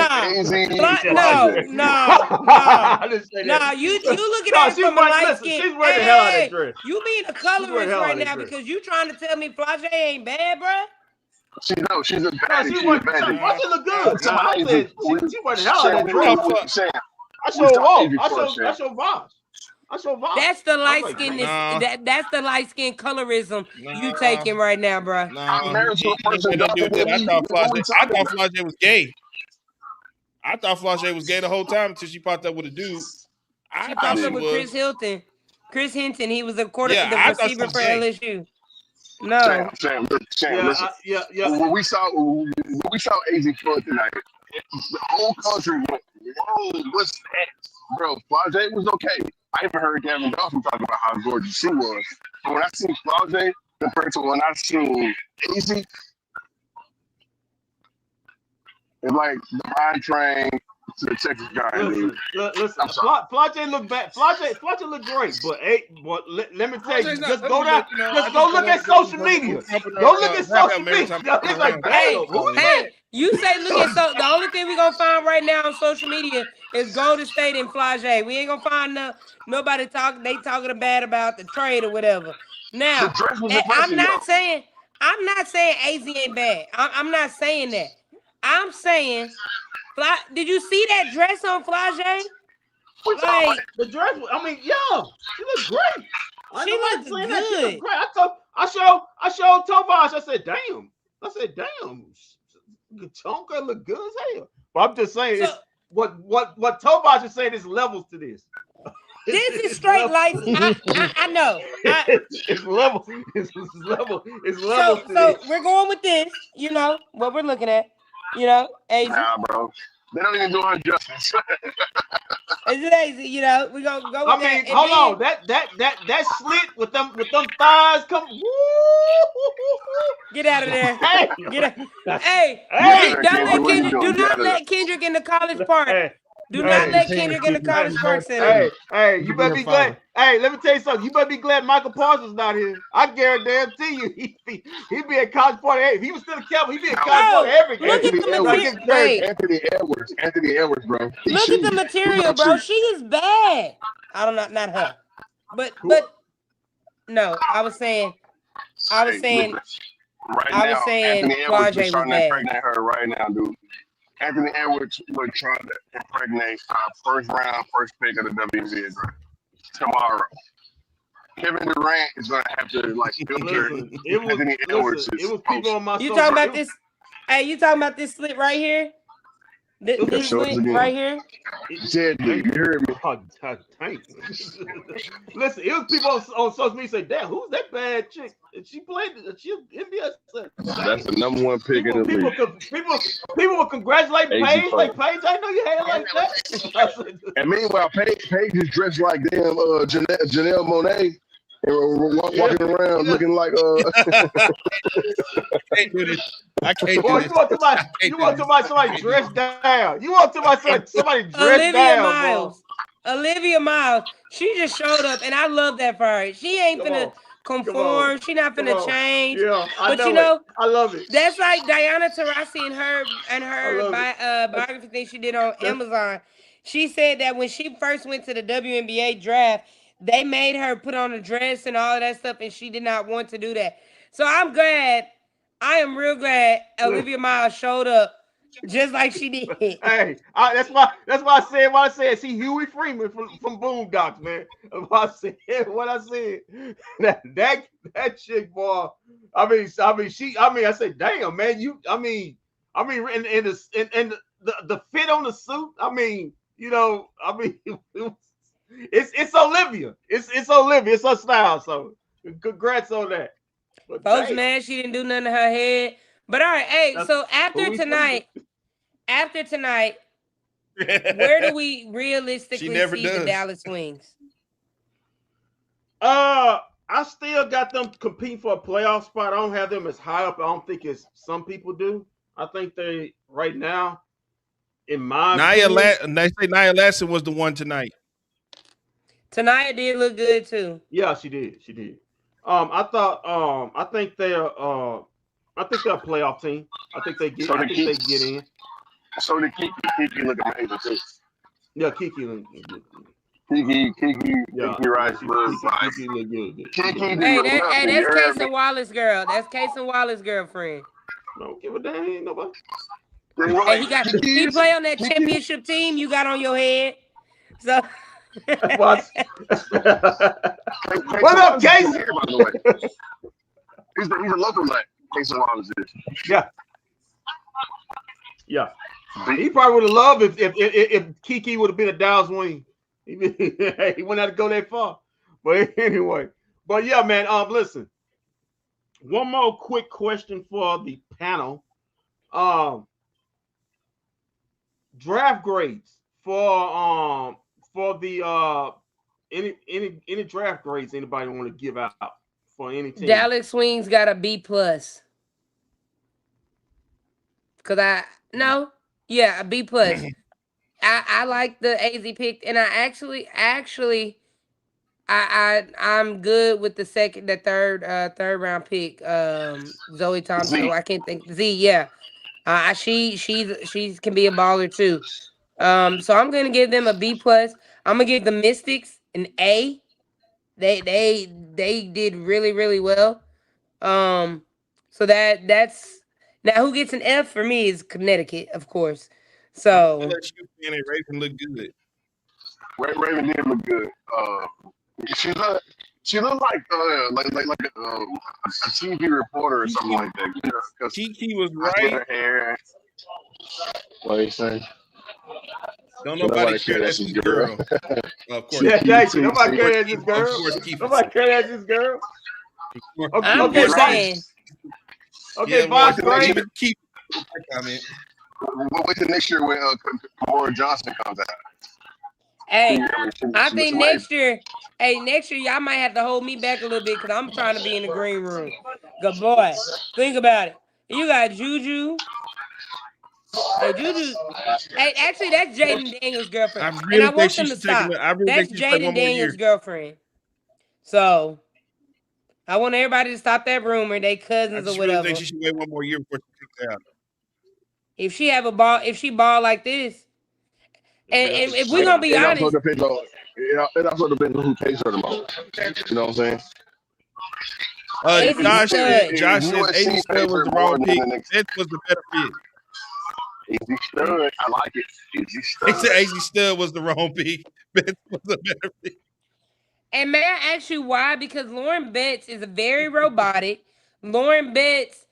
at it from a light skin. She's wearing the hell out of that dress. You being a colorist right now because you trying to tell me Flau'jae ain't bad, bro? She's a baddie. She look good. She wearing the hell out of that dress. I show Vosh. That's the light skin. That's the light skin colorism you taking right now, bro. I thought Flau'jae was gay. I thought Flau'jae was gay the whole time until she popped up with a dude. She popped up with Chris Hinton. He was the receiver for LSU. No. Sam, listen. When we saw AZ Floyd tonight, the whole country went, "Whoa, what's that?" bro, Flau'jae was okay. I even heard Gavin Dawson talk about how gorgeous she was. But when I seen Flau'jae compared to when I seen AZ, it's like the mine train to the Texas guy. Listen. Flau'jae look bad. Flau'jae look great, but let me tell you, just go down, just go look at social media. Go look at social media. It's like, damn, hey, you say look at the only thing we're gonna find right now on social media is Golden State and Flau'jae. We ain't gonna find nobody talking bad about the trade or whatever. Now, I'm not saying AZ ain't bad. I'm not saying that. I'm saying, did you see that dress on Flau'jae? Like the dress. I mean, yeah, she looked great. She looked good. She looked great. I showed Tovash. I said, damn. Tonka look good as hell. But I'm just saying, what Tovash is saying is levels to this. This is straight lights. I know. It's level. It's level. So we're going with this. You know what we're looking at. You know, AZ. Nah, bro. They don't even do her justice. Is it AZ? You know, we gonna go with that. I mean, hold on. That slit with them thighs come. Get out of there. Get out. Hey, do not let Kendrick in the College Park. Do not let Kendrick in the College Park Center. Hey, you better be glad. Hey, let me tell you something. You better be glad Michael Parsons not here. I guarantee you, he'd be at College Park. If he was still a Cowboy, he'd be at College Park every day. Look at the material. Anthony Edwards, bro. Look at the material, bro. She is bad. I don't know, not her, but no. I was saying. Right now, Anthony Edwards is trying to impregnate her right now, dude. Anthony Edwards was trying to impregnate first pick of the WNBA draft tomorrow. Kevin Durant is going to have to filter Anthony Edwards. It was people on my. You talking about this? Hey, you talking about this slit right here? This slit right here? You heard me. Listen, it was people on social media say, "Damn, who's that bad chick? She played. She NBA." That's the number one pick in the league. People will congratulate Paige. Like Paige, I know you had like that. And meanwhile, Paige is dressed like damn Janelle Monáe. And we're walking around looking like I can't do this. You want somebody dressed down. You want somebody dressed down. Olivia Miles. She just showed up, and I love that for her. She ain't finna conform. She not finna change. Yeah, I love it. That's like Diana Taurasi and her biography thing she did on Amazon. She said that when she first went to the WNBA draft, they made her put on a dress and all of that stuff, and she did not want to do that. So I'm glad. I am real glad Olivia Miles showed up just like she did. Hey, that's why I said see Huey Freeman from Boondocks, man. What I said. That chick, boy. I said, damn, man. And the fit on the suit. It's Olivia. It's Olivia. It's her style. So congrats on that. Folks, man, she didn't do nothing to her head. But all right, hey, so after tonight, where do we realistically see the Dallas Wings? I still got them competing for a playoff spot. I don't have them as high up. I don't think as some people do. I think they right now, in my opinion, they say Nia Lassen was the one tonight. Tonight did look good too. Yeah, she did. I think they're a playoff team. I think they get in. So the Kiki look amazing too. Yeah, Kiki look good. Kiki, right? Kiki look good. Hey, that's Casey Wallace's girl. That's Casey Wallace's girlfriend. Don't give a damn, ain't nobody. Hey, he play on that championship team you got on your head. So. What up, Casey? By the way, he's a local man. Casey Wallace is. Yeah. He probably would have loved if Kiki would have been a Dallas Wing. He wouldn't have to go that far. But anyway, yeah, man. Listen. One more quick question for the panel. Draft grades for for the any draft grades anybody want to give out for any team? Dallas Wings got a B plus. Cause a B plus. I like the AZ pick, and I actually I'm good with the third round pick. Zoe Thompson. Z. I can't think Z. Yeah, she can be a baller too. So I'm gonna give them a B plus. I'm gonna give the Mystics an A. They did really really well. So that's now who gets an F for me is Connecticut, of course. So LSU fan and Raven look good. Raven did look good. She looked like a TV reporter or something like that. You know, Kiki was right. Her hair. What are you saying? Don't nobody care that's his girl. Of course. Yeah, thank you. Nobody care that's his girl. Nobody care that's his girl. I'm just saying. Okay, boss, great. Keep comment. We'll wait till next year when Kamora Johnson comes out. Hey, I think next year, y'all might have to hold me back a little bit because I'm trying to be in the green room. Good boy. Think about it. You got Juju. Hey, Juju. Hey, actually, that's Jaden Daniels' girlfriend. And I want them to stop. That's Jaden Daniels' girlfriend. So, I want everybody to stop that rumor. They cousins or whatever. I think she should wait one more year before she kicks out. If she ball like this, and if we're gonna be honest, it also depends on who pays her the most. You know what I'm saying? Josh says AZ Stud was the wrong pick. That was the better pick. AZ Stud, I like it. He said AZ Stud was the wrong pick. That was the better pick. And may I ask you why? Because Lauren Betts is very robotic. Lauren Betts,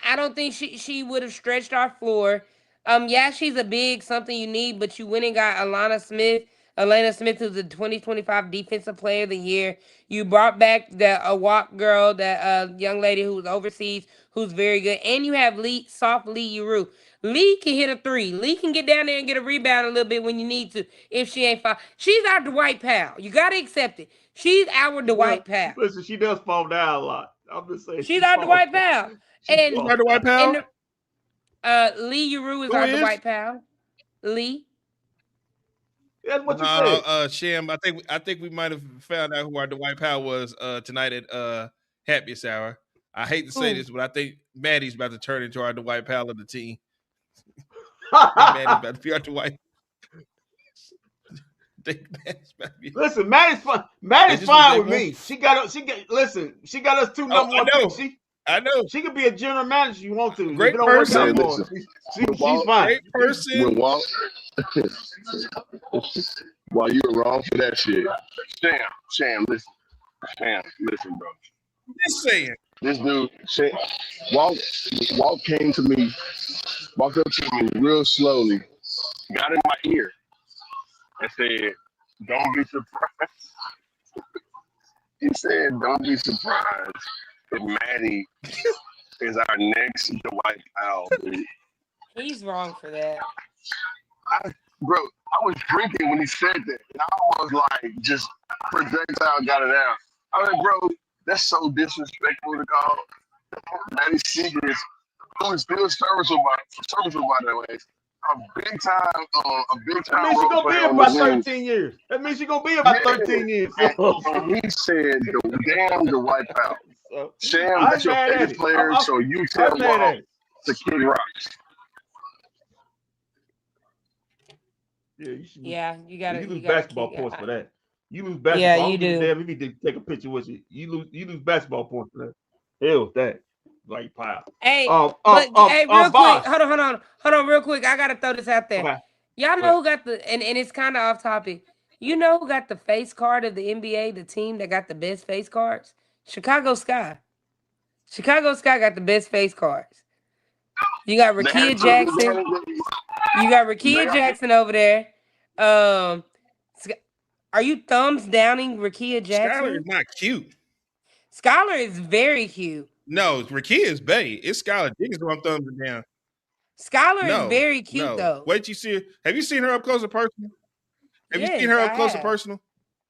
I don't think she would have stretched our floor. Yeah, she's a big something you need, but you went and got Elena Smith, who's the 2025 Defensive Player of the Year. You brought back the walk girl, that young lady who was overseas, who's very good, and you have soft Lee Uru. Lee can hit a three. Lee can get down there and get a rebound a little bit when you need to. If she ain't foul, she's our Dwight Powell. You gotta accept it. She's our Dwight Powell. Listen, she does fall down a lot. I'm just saying. She's our Dwight Powell. And our Dwight Powell. Lee Uru is our Dwight Powell. Lee. That's what you said. Sham, I think we might have found out who our Dwight Powell was tonight at Happy Hour. I hate to say this, but I think Maddie's about to turn into our Dwight Powell of the team. Maddie's about to be our Dwight. Listen, Maddie's fine. Maddie's fine with me. She got us 2 number one picks. I know. She could be a general manager if you want to. Great person. She's fine. Great person. While you were wrong for that shit. Sham, listen. Listen, bro. Just saying. This dude, Walt came to me, walked up to me real slowly, got in my ear, and said, "Don't be surprised." He said, "Don't be surprised if Maddie is our next Dwight Powell." He's wrong for that. Bro, I was drinking when he said that, and I was like, just projectile got it out. I was like, bro, that's so disrespectful to call Maddie Seegers, who is still serviceable by the way. A big time. That means she's gonna be about 13 years. That means she's gonna be about 13 years. And he said, "Damn the White Powell." Sham, that's your favorite player, so you tell Walt to kick rocks. Yeah, you got to. You lose basketball points for that. You lose basketball. Yeah, you do. Damn, you need to take a picture with you. You lose basketball points for that. Hell with that. Like Powell. Hey, real quick. Hold on, real quick. I gotta throw this out there. Okay. Y'all know who got and it's kind of off topic. You know who got the face card of the NBA? The team that got the best face cards? Chicago Sky. Chicago Sky got the best face cards. You got Rakia Jackson. You got Rakia Jackson over there. Are you thumbs downing Rakia Jackson? Skylar is not cute. Skylar is very cute. No, Rakia is bae. It's Skylar Diggins who I'm thumbs down. Skylar is very cute though. Wait, you see her? Have you seen her up close in person? Have you seen her up close and personal?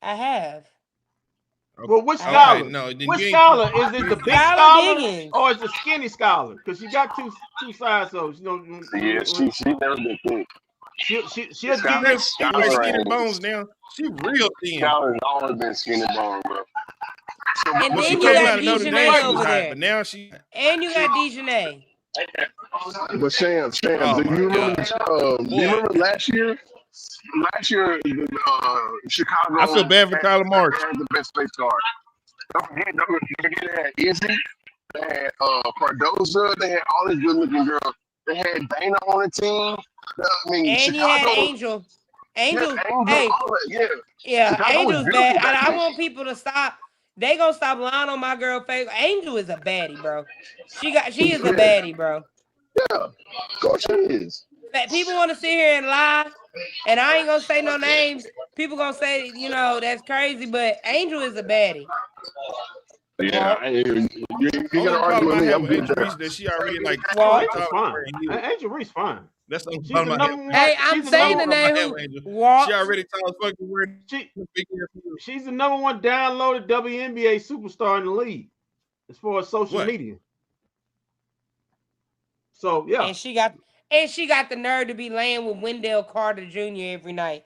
I have. Okay. Well, which scholar? Okay, no, which scholar? Is it the big scholar or is it the skinny scholar? Because she got two sides, so you know. Yeah, she never been thick. She'll skinny bones now. She real thin. Scholar's always been skinny bone, bro. And then you got Dejanay over there. But now she and you got Dejanay. But Sham, do you remember last year? Last year, Chicago. I feel bad for Tyler March. Had the best face card. Don't forget they had Izzy, they had Cardoza, they had all these good-looking girls. They had Dana on the team. I mean, and Chicago, you had Angel. Angel, hey, Chicago Angel's bad. I want people to stop. They gonna stop lying on my girl face. Angel is a baddie, bro. She is a baddie, bro. Yeah, of course she is. People want to sit here and lie, and I ain't gonna say no names. People gonna say, you know, that's crazy, but Angel is a baddie. Yeah, you gotta argue with me. I'm good that she already like. Well, Angel's fine. Angel Reese fine. That's the Hey, I'm saying the name. She already told fucking word. She's the number one downloaded WNBA superstar in the league as far as social media. So yeah, and she got the nerve to be laying with Wendell Carter Jr. every night.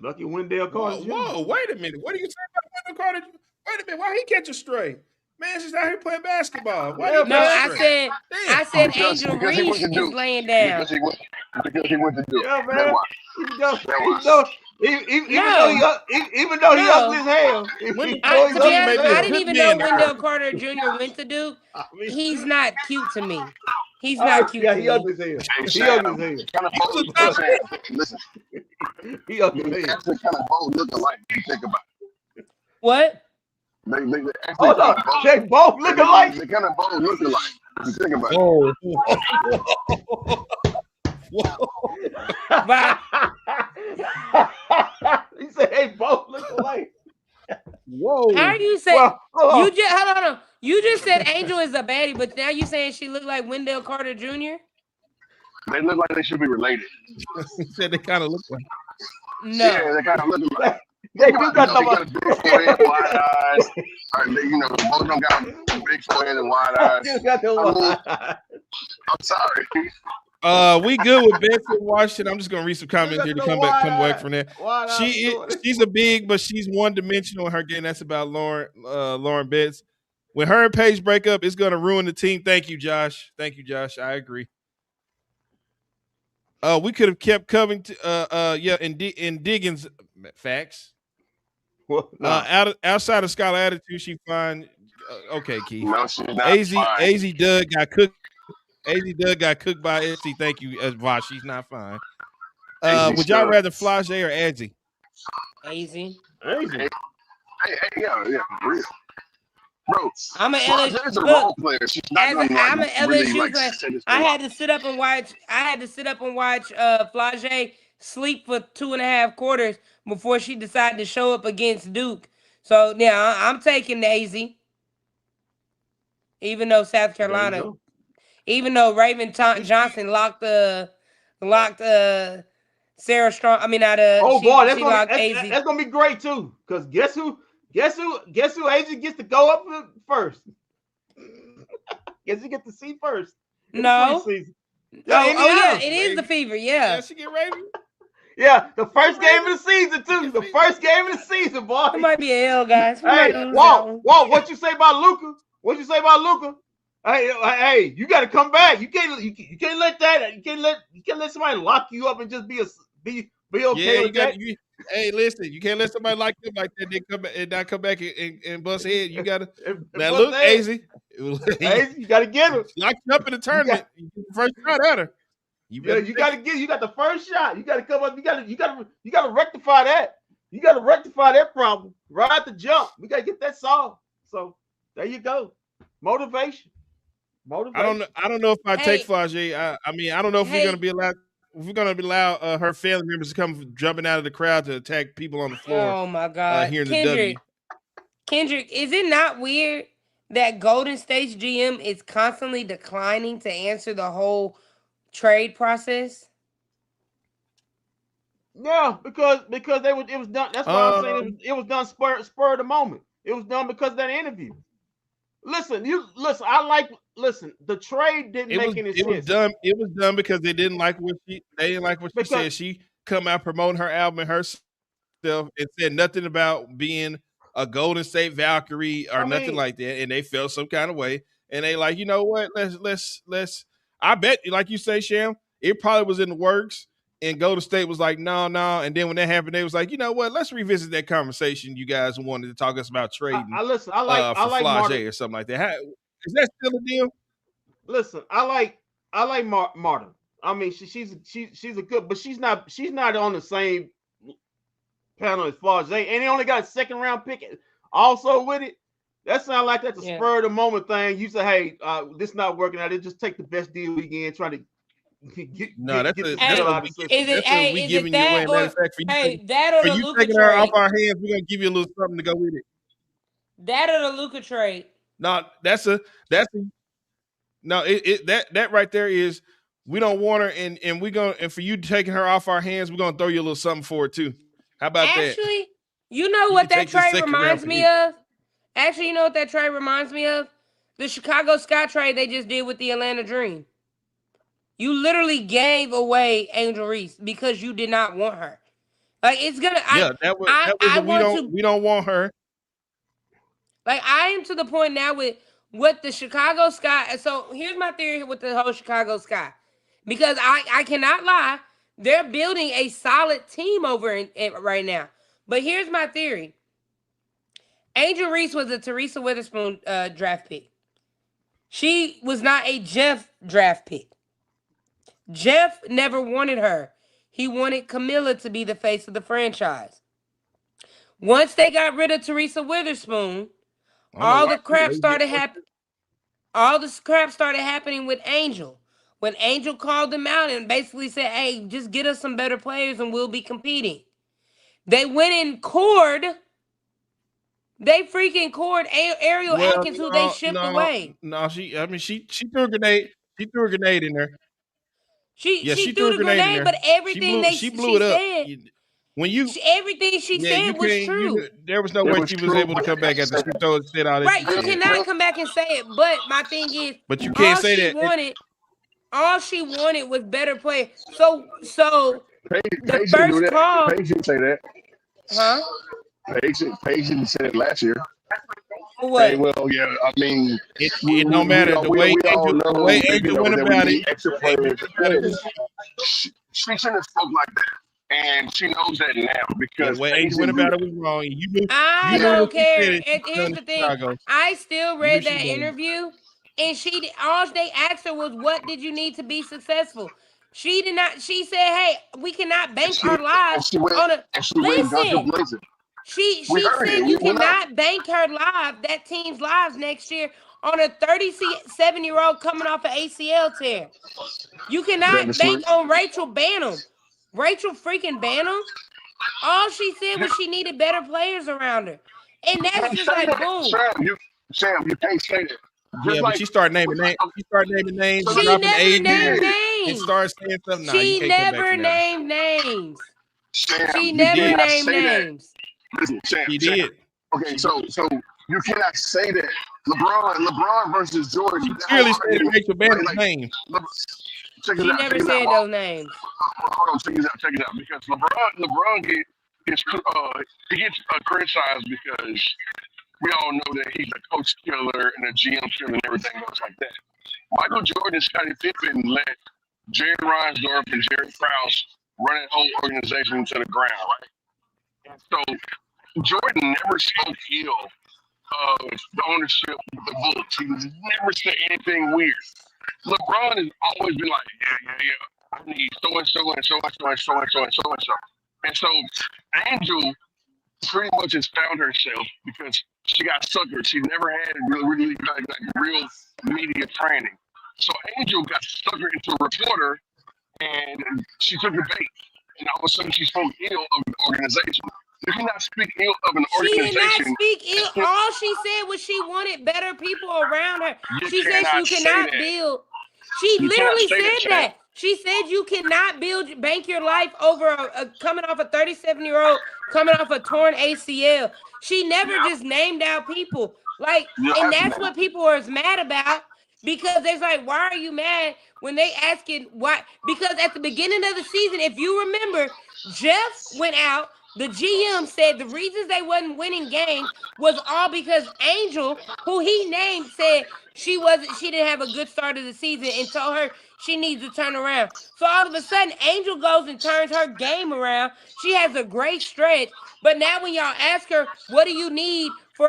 Lucky Wendell Carter Jr. Whoa, wait a minute. What are you saying about Wendell Carter Jr.? Wait a minute. Why he catch a stray? Man, she's out here playing basketball. I said Angel Reese is laying down. Because he went to do. Yeah, man. Even though he ugly as hell. I didn't even know Wendell Carter Jr. went to Duke. He's not cute to me. He's not cute. Yeah, he ugly as hell. He ugly as hell. Listen, he ugly as hell. Actually, kind of both look alike. If you think about it. What? They both look alike. They kind of both look alike. If you think about it. He said, "Hey, both look alike." Whoa! How do you say? You just hold on. You just said Angel is a baddie, but now you saying she looked like Wendell Carter Jr. They look like they should be related. He said they kind of look like. No. Yeah, they kind of look alike. They do got the big forehead, wide eyes. You know, both of them got big forehead and wide eyes. I'm sorry. We good with Betsy Washington. I'm just gonna read some comments here to come back from there. She's a big, but she's one dimensional in her game. That's about Lauren Betts. When her and Paige break up, it's gonna ruin the team. Thank you, Josh. I agree. We could have kept Covington. In Diggins facts. Outside of scholar attitude, she fine. Okay, Keith. No, AZ Doug got cooked. AZ Doug got cooked by SC. Thank you, Vosh. She's not fine. Would y'all rather Flage or Azzy? AZ. Hey, yeah, for real. Bro, I'm an LSU role player. She's not I'm an LSU player. I had to sit up and watch Flage sleep for 2.5 quarters before she decided to show up against Duke. So yeah, I'm taking the AZ. Even though South Carolina, even though Raven Johnson locked Sarah Strong. I mean, that's gonna be great too. Because guess who AZ gets to go up first? Guess he gets to see first. No. It is the Fever. Yeah. She get Raven. Yeah, the first game of the season too. The first game of the season, boy. It might be a L, guys. Hey, Walt, what you say about Luka? What you say about Luka? Hey, you got to come back. You can't let that. You can't let somebody lock you up and just be okay with that. Hey, listen, you can't let somebody lock you up like that. They come back and not come back and bust head. You got to now look, AZ. You got to get him. Locked you up in the tournament. You get the first shot at her. You got the first shot. You got to come up. You got to rectify that. You got to rectify that problem right at the jump. We got to get that solved. So there you go. Motivation. I don't know if I take Flage. I mean, I don't know if we're gonna be allowed. If we're gonna allow her family members to come jumping out of the crowd to attack people on the floor. Oh my God, here in the W. Kendrick, is it not weird that Golden State's GM is constantly declining to answer the whole trade process? Yeah, because it was done. That's why I'm saying it was done spur of the moment. It was done because of that interview. Listen. The trade didn't make any sense. It was done because they didn't like what she said. She come out promoting her album and herself and said nothing about being a Golden State Valkyrie or nothing like that, and they felt some kind of way. And they like, you know what? Let's. I bet, like you say, Sham, it probably was in the works. And Golden State was like, no. And then when that happened, they was like, you know what? Let's revisit that conversation you guys wanted to talk us about trading. I like Flage or something like that. Is that still a deal? Listen, I like Martin. I mean, she's a good, but she's not on the same panel as Flage. And they only got a second round pick also with it. That sounds like that's a spur of the moment thing. You say, hey, this not working out. They just take the best deal we can, try to that's we giving you away. Matter of fact, for you taking her off our hands, we're gonna give you a little something to go with it. That or the Luka trade. No, that right there is we don't want her, and for you taking her off our hands, we're gonna throw you a little something for it too. How about that? Actually, you know what that trade reminds me of? Actually, you know what that trade reminds me of? The Chicago Sky trade they just did with the Atlanta Dream. You literally gave away Angel Reese because you did not want her. Like it's gonna. We don't want her. Like I am to the point now with what the Chicago Sky. So here's my theory with the whole Chicago Sky, because I cannot lie, they're building a solid team over in right now. But here's my theory. Angel Reese was a Teresa Witherspoon draft pick. She was not a Jeff draft pick. Jeff never wanted her. He wanted Camilla to be the face of the franchise. Once they got rid of Teresa Witherspoon, all the crap started happening with Angel. When Angel called them out and basically said, hey, just get us some better players and we'll be competing. They went in cord. They freaking cored Ariel Atkins, who they shipped away. No, she threw a grenade. She threw a grenade in there. She threw the grenade, but everything she blew it up. Said, everything she said was true. There was no way she was able to come back after she said all this. Right, you cannot come back and say it. But my thing is, but you can't say that. All she wanted was better play. So the first call. Paige didn't say that. Huh? Paige didn't say it last year. What? Hey, well, yeah, I mean, it don't matter. The way Angel went about it. She shouldn't have spoke like that. And she knows that now because the way Angel went about it was wrong. I don't care. Here's the thing. I still read that interview, and all they asked her was, "What did you need to be successful?" She did not. She said, "Hey, we cannot bank our lives on a." Listen. She said you cannot bank her that team's lives next year on a 37-year-old coming off an ACL tear. You cannot bank on Rachel Banham. Rachel freaking Banham. All she said was she needed better players around her. And that's just like boom. Sam, you can't say that. Yeah, but she started naming names. She never named names. And started saying something. She never named names. She never named names. Listen, Sam, he did. Okay, so you cannot say that. LeBron versus Jordan. She clearly said Rachel Banham's name. She never said those names. Hold on, check it out. Because LeBron gets criticized because we all know that he's a coach killer and a GM killer and everything else like that. Michael Jordan and Scottie Pippen let Jerry Reinsdorf and Jerry Krause run that whole organization into the ground, right? And so Jordan never spoke ill of the ownership of the Bullets. He never said anything weird. LeBron has always been like, yeah. I need so-and-so and so-and-so and so-and-so and so-and-so. And so Angel pretty much has found herself because she got suckered. She never had really like real media training. So Angel got suckered into a reporter and she took the bait. And all of a sudden she spoke ill of the organization. You cannot speak ill of an organization. She did not speak ill. All she said was she wanted better people around her. She said you cannot build. She literally said that. She said you cannot bank your life over coming off a 37-year-old coming off a torn ACL. She never just named out people. Like, and that's what people are mad about, because it's like, why are you mad when they asking why? Because at the beginning of the season, if you remember, Jeff went out. The GM said the reasons they wasn't winning games was all because Angel, who he named, said she didn't have a good start of the season and told her she needs to turn around. So all of a sudden, Angel goes and turns her game around. She has a great stretch. But now when y'all ask her, what do you need for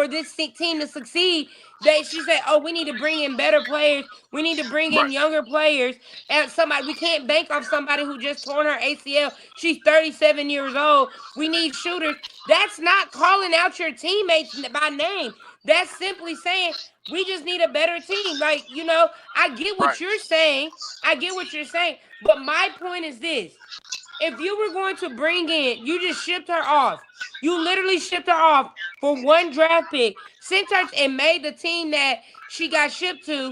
this team to succeed, she said, oh, we need to bring in better players. We need to bring in younger players. And we can't bank off somebody who just torn her ACL. She's 37 years old. We need shooters. That's not calling out your teammates by name. That's simply saying, we just need a better team. Like, I get what you're saying. But my point is this. If you were going to bring in, you just shipped her off. You literally shipped her off for one draft pick, sent her and made the team that she got shipped to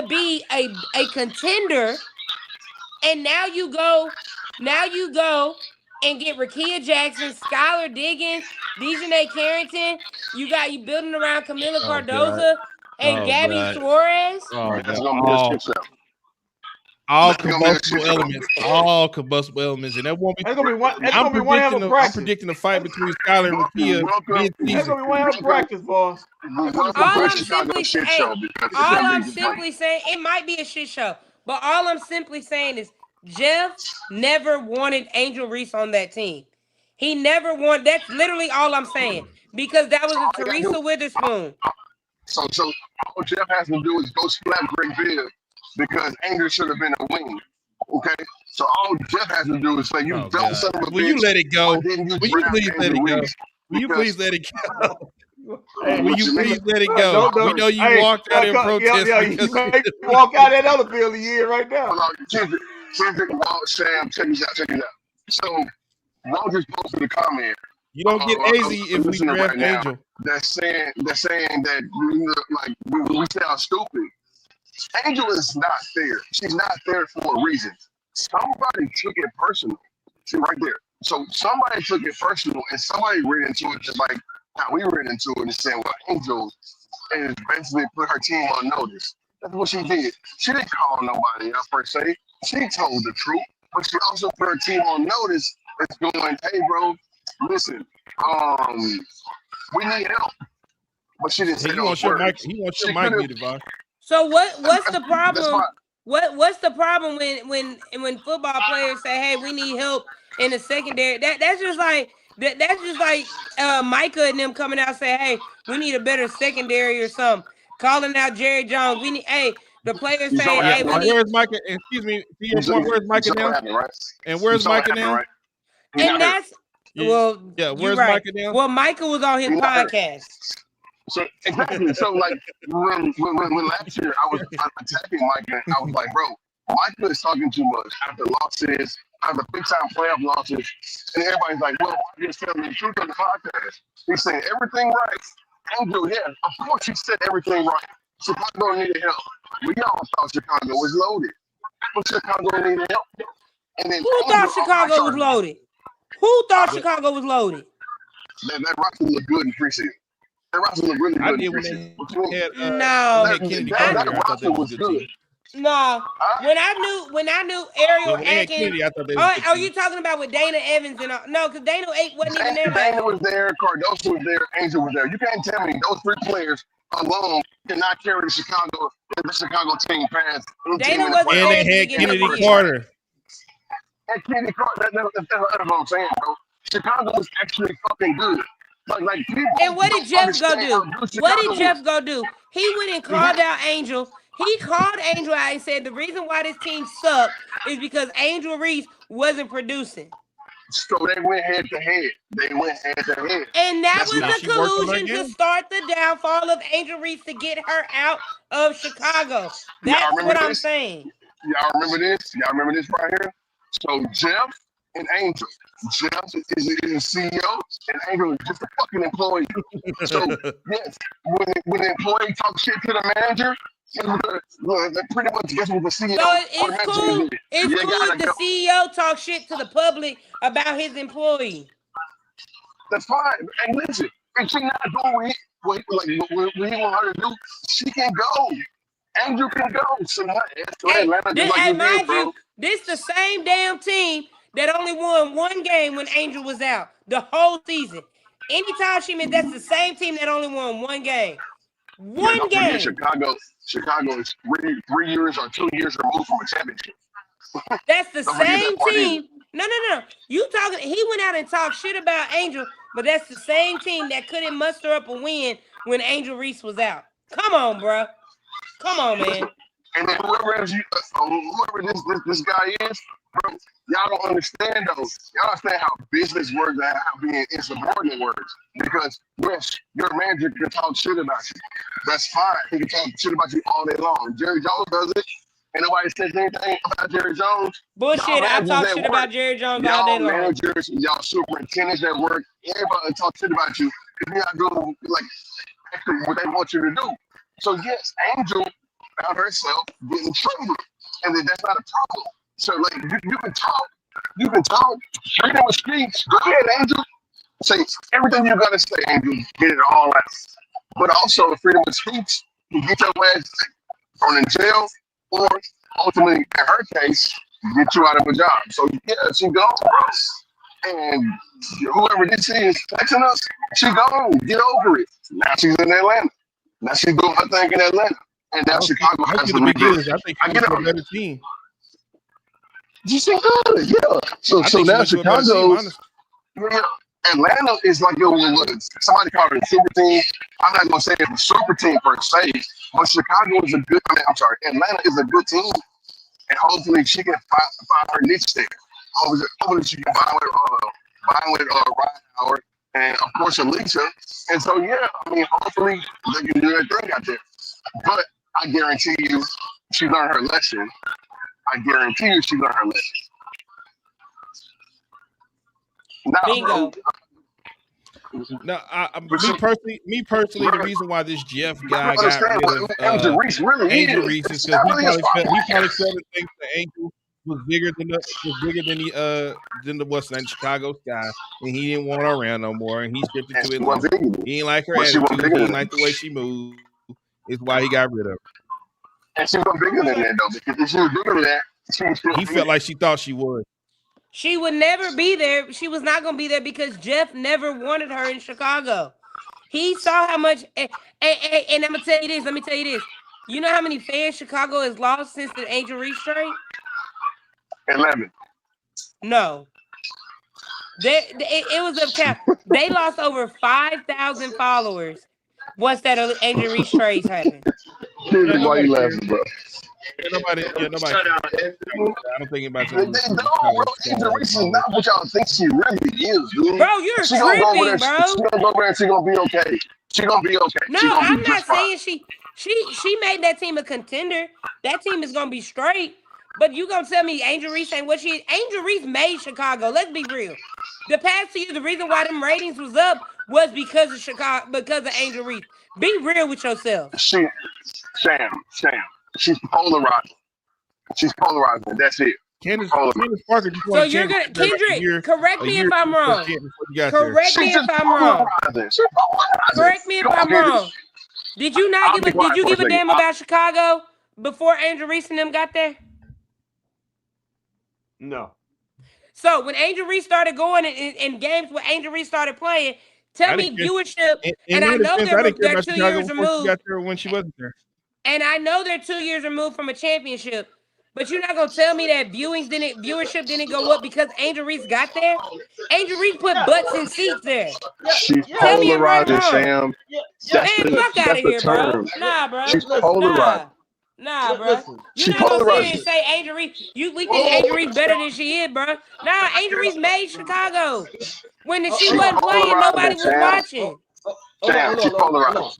be a contender. And now you go and get Rakia Jackson, Skylar Diggins, Dejanay Carrington. You building around Camila Cardoza and Gabby Suarez. That's gonna be a shit show. All combustible elements, and that won't be. That's gonna be one. That's gonna be one hell of practice. I'm predicting a fight between Skylar and Rakia. That's gonna be one hell of practice, boss. All I'm simply saying, it might be a shit show, but all I'm simply saying is Jeff never wanted Angel Reese on that team. He never wanted. That's literally all I'm saying, because that was a Teresa Witherspoon. So all Jeff has to do is go slap Greg Bibb, because Angel should have been a wing. Okay? So all Jeff has to do is say, you dumb son of a bitch. Will you let it go? Will you please let it go? Will you please let it go? Will you please let it go? We know you walked out in protest. You walk out that other building year right now. Sam, check it out. So Walt just posted a comment. You don't get easy if we draft Angel. That's saying that we sound stupid. Angel is not there. She's not there for a reason. Somebody took it personal. See right there. So somebody took it personal, and somebody read into it just like how we read into it and saying, well, Angel is basically put her team on notice. That's what she did. She didn't call nobody out per se. She told the truth, but she also put her team on notice. It's going, hey, bro, listen, we need help. But she didn't say those words. He wants your mic muted, Devon. So what's the problem? What's the problem when football players say, "Hey, we need help in the secondary"? That's just like Micah and them coming out and say, "Hey, we need a better secondary or something." Calling out Jerry Jones. We need the players saying, "Hey, where's Micah?" Excuse me. Where's Micah now? And where's Micah now? And that's where's Micah now? Well, Micah was on his podcast. So exactly. So like when last year I was attacking Micah, I was like, bro, Micah is talking too much after losses, after big time playoff losses, and everybody's like, well, why just telling me the truth on the podcast? He's saying everything right. Angel, yeah, of course he said everything right. Chicago needed help. We all thought Chicago was loaded, but Chicago needed help. And then who thought Chicago was loaded? Who thought Chicago was loaded? That roster looked good in preseason. That roster looked really good in preseason. That roster was good. No, when I knew Ariel Atkins. Oh, you talking about with Dana Evans and all? No, because Dana wasn't even there. Dana was there, Cardoso was there, Angel was there. You can't tell me those three players alone cannot carry the Chicago team past. Dana wasn't there. And they had Kennedy Carter. And Kennedy Carter, that's what I'm saying, bro. Chicago was actually fucking good. And what did Jeff go do? What did Jeff go do? He went and called out Angel. He called Angel out and said the reason why this team sucked is because Angel Reese wasn't producing. So they went head to head. And that was the collusion to start the downfall of Angel Reese to get her out of Chicago. That's what I'm saying. Y'all remember this right here? So Jeff and Angel. Jeff is a CEO, and Angel is just a fucking employee. So yes, when the employee talks shit to the manager, Pretty much guess what the CEO. So it's cool. It's cool if the CEO talks shit to the public about his employee. That's fine. And listen, if she's not doing what he want her to do, she can go. Angel can go. So mind you, this the same damn team that only won one game when Angel was out the whole season. Anytime she made, that's the same team that only won one game. One game. Chicago is 3 years or 2 years removed from a championship. That's the same team. No. You talking? He went out and talked shit about Angel, but that's the same team that couldn't muster up a win when Angel Reese was out. Come on, bro. Come on, man. And then whoever this guy is, bro, y'all don't understand those. Y'all understand how business works and how being insubordinate works. Because yes, your manager can talk shit about you. That's fine. He can talk shit about you all day long. Jerry Jones does it. And nobody says anything about Jerry Jones. Bullshit. I talk shit about Jerry Jones all day long. Y'all managers, y'all superintendents at work, everybody talk shit about you if you're not doing actually what they want you to do. So yes, Angel found herself getting traded, and then that's not a problem. So you can talk, freedom of speech. Go ahead, Angel. Say everything you gotta say, Angel. Get it all out. But also, freedom of speech, you get your ass thrown in jail, or ultimately, in her case, get you out of a job. So yeah, she goes, and whoever this is texting us, she gone. Get over it. Now she's in Atlanta. Now she's doing her thing in Atlanta. And now Chicago has the beginnings. I think she's a better team. You see good, yeah. So now Chicago, Atlanta is like somebody called it a super team. I'm not gonna say it's a super team per se, but Chicago is a good. Atlanta is a good team, and hopefully she can find her niche there. Hopefully she can find with Ryan Howard and of course Alicia. And so yeah, hopefully they can do their thing out there. But I guarantee you, she learned her lesson. Bingo. No, me personally, the reason why this Jeff guy got rid of Angel Reese is because he probably felt the thing that Angel was bigger than the what's name Chicago Sky, and he didn't want her around no more, and he stripped it to it. He didn't like her attitude. He didn't like the way she moved. Is why he got rid of her. And she was bigger than that, though. Because if she was bigger than that, she was still he felt like she thought she would. She would never be there. She was not going to be there because Jeff never wanted her in Chicago. He saw how much, and I'm going to tell you this. Let me tell you this. You know how many fans Chicago has lost since the Angel Reese trade? 11. No. It was a count. They lost over 5,000 followers once that Angel Reese trade happened. Why you laughing, bro? Nobody. I don't think about that. Angel Reese is not what y'all think she really is, dude. Bro, you're tripping, bro. She's gonna go over there and she's gonna be okay. She's gonna be okay. No, I'm not saying she made that team a contender. That team is gonna be straight. But you gonna tell me Angel Reese ain't what she is? Angel Reese made Chicago. Let's be real. The past 2 years, the reason why them ratings was up was because of Chicago, because of Angel Reese. Be real with yourself. Sam. She's polarizing. That's it. Candace Parker just so you're gonna Kendrick, correct me if I'm wrong. Correct me if I'm wrong. Correct me if I'm wrong. Did you give a damn about Chicago before Angel Reese and them got there? No. So when Angel Reese started going in games when Angel Reese started playing, tell me viewership. And I know they're 2 years removed. Got there when she wasn't there. And I know they're 2 years removed from a championship. But you're not gonna tell me that viewership didn't go up because Angel Reese got there? Angel Reese put butts in seats there. She's polarizing, Sam. Man, fuck out of here, bro. Nah, bro. She's polarizing. Nah, bro. You're not gonna sit here and say Angel Reese. We think Angel Reese better than she is, bro. Nah, Angel Reese made Chicago. When she wasn't playing, nobody was watching. Sam, she's polarizing.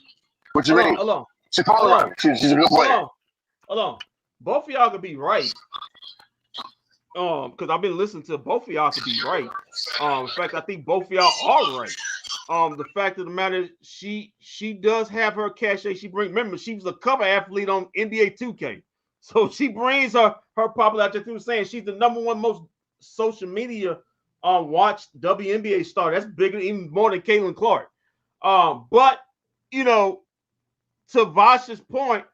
What you mean? Hold on. She's polarizing. She's a good player. Hold on. Both of y'all could be right. Because I've been listening to both of y'all could be right. In fact, I think both of y'all are right. The fact of the matter is she does have her cachet. Remember, she was a cover athlete on NBA 2K. So she brings her popularity. Through saying she's the number one most social media watched WNBA star. That's bigger, even more than Caitlin Clark. But to Vash's point,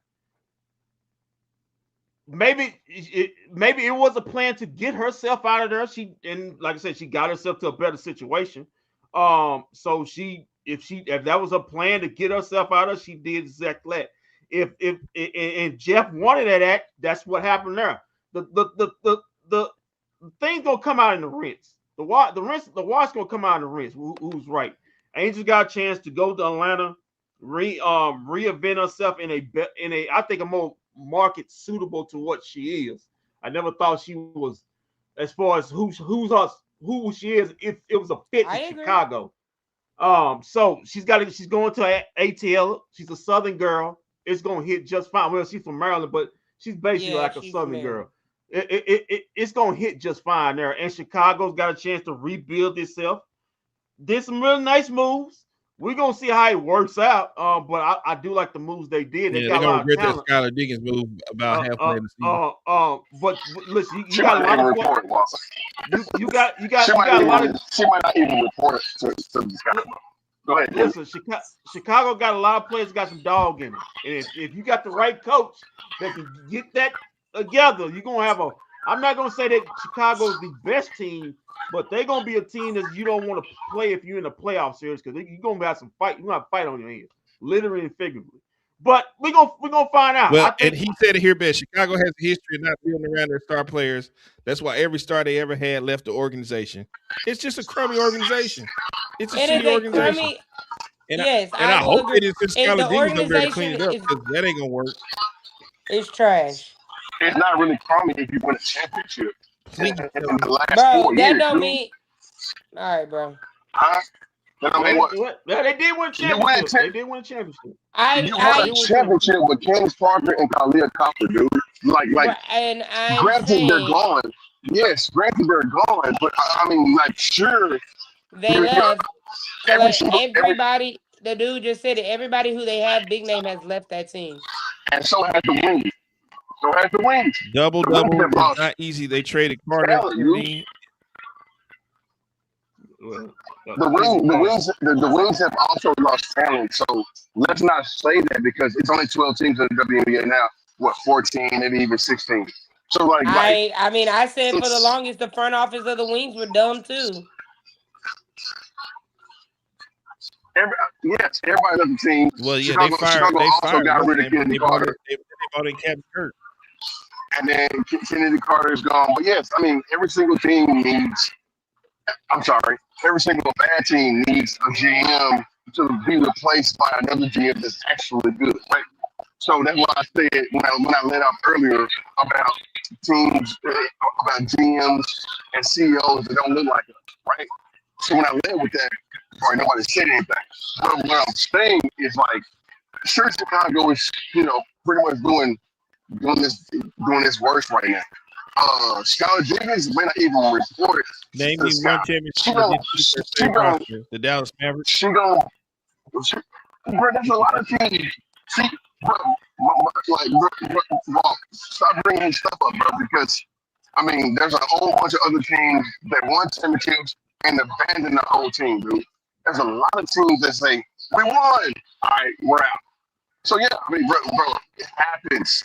maybe it was a plan to get herself out of there. And like I said, she got herself to a better situation. So if that was a plan to get herself out of, she did exactly that. If Jeff wanted that, that's what happened there. The thing's gonna come out in the rinse. The wash gonna come out in the rinse. Who's right? Angel got a chance to go to Atlanta, reinvent herself in a I think a more market suitable to what she is. I never thought she was, as far as who she is, if it was a fit in Chicago. So she's going to ATL. She's a Southern girl. It's gonna hit just fine. Well, she's from Maryland, but she's basically like a Southern girl. It's gonna hit just fine there. And Chicago's got a chance to rebuild itself. Did some really nice moves. We're gonna see how it works out. But I do like the moves they did. They got a lot of talent. That Skylar Diggins move about halfway in the season. But listen, you got a lot of report. You got a lot of. She might not even report it to Chicago. Go ahead. Listen, Chicago got a lot of players got some dog in it, and if you got the right coach that can get that together, you're gonna have a. I'm not gonna say that Chicago's the best team, but they're gonna be a team that you don't want to play if you're in a playoff series because you're gonna have some fight. You're gonna have a fight on your hands, literally and figuratively. But we're gonna find out. Well, and he said it here best. Chicago has a history of not building around their star players. That's why every star they ever had left the organization. It's just a crummy organization. It's a shitty organization. I hope it is just Skylar Diggins over there to clean it up because that ain't gonna work. It's trash. It's not really crummy if you win a championship. Please. In the last bro, 4 that years. Don't mean. All right, bro. That don't mean what? They did win a championship. They did win a championship. You won a championship with Candace Parker and Kalia Copper, dude. And granted, they're gone. Yes, granted, they're gone. But I mean, sure. They left. So everybody, the dude just said it. Everybody who they have big name has left that team. And so has the Wings. Double. It's not easy. They traded Carter. The Wings have also lost talent. So let's not say that because it's only 12 teams in the WNBA now. What, 14, maybe even 16. So I said for the longest the front office of the Wings were dumb too. Everybody on the team. Well, yeah, Chicago they got rid of Kennedy Carter. They bought in Captain Kirk. And then Kennedy Carter is gone. But yes, I mean, every single team needs. Every single bad team needs a GM to be replaced by another GM that's actually good, right? So that's what I said when I let off earlier about teams, about GMs and CEOs that don't look like us, right? So when I led with that, nobody said anything. But what I'm saying is sure, Chicago is pretty much doing this worse right now. Skylar Diggins may not even report. Name me one championship. The Dallas Mavericks. There's a lot of teams. Stop bringing stuff up, bro. Because I mean, there's a whole bunch of other teams that won championships and abandoned the whole team, dude. There's a lot of teams that say we won. All right, we're out. So yeah, I mean, bro, it happens.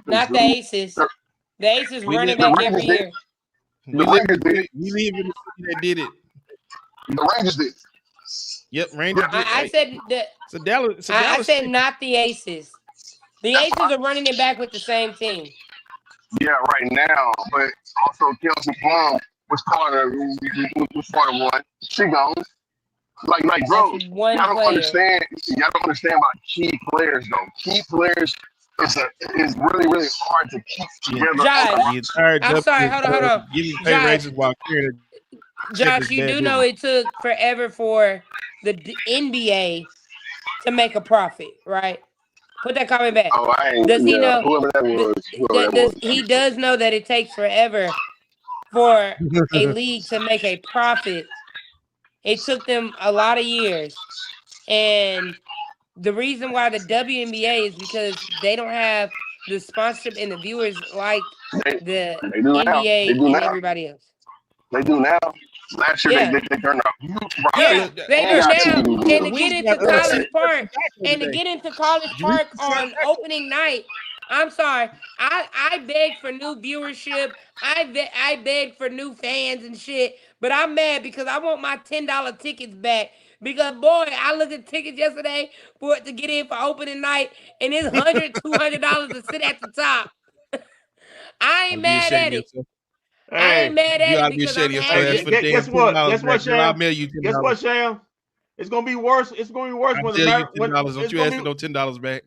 Not dude. The Aces. The Aces running back every year. We live in the city that did it. The Rangers did. Yep, Rangers did. I said that. I said not the Aces. The Aces are running it back with the same team. Yeah, right now. But also Kelsey Plum was part of one. She gone. Bro, y'all don't understand about key players though. Key players is really, really hard to keep together. Josh, I'm sorry, hold on. Josh, you do know it took forever for the NBA to make a profit, right? Put that comment back. Oh, does he know? Whoever that was. He does know that it takes forever for a league to make a profit It took them a lot of years. And the reason why the WNBA is because they don't have the sponsorship and the viewers like the They do now. They NBA do and now. everybody else. They do now. Last year they turned up. Yeah, they do now. And to get into College Park, on opening night, I'm sorry, I begged for new viewership. I begged for new fans and shit. But I'm mad because I want my $10 tickets back. Because boy, I looked at tickets yesterday for it to get in for opening night, and it's $100, $200 to sit at the top. I ain't mad at it. I ain't mad at it because I'm happy. Guess what? Guess what, Sham? I'll mail you $10. Guess what, Sham? It's gonna be worse. It's gonna be worse when the $10. Don't you ask for no $10 back.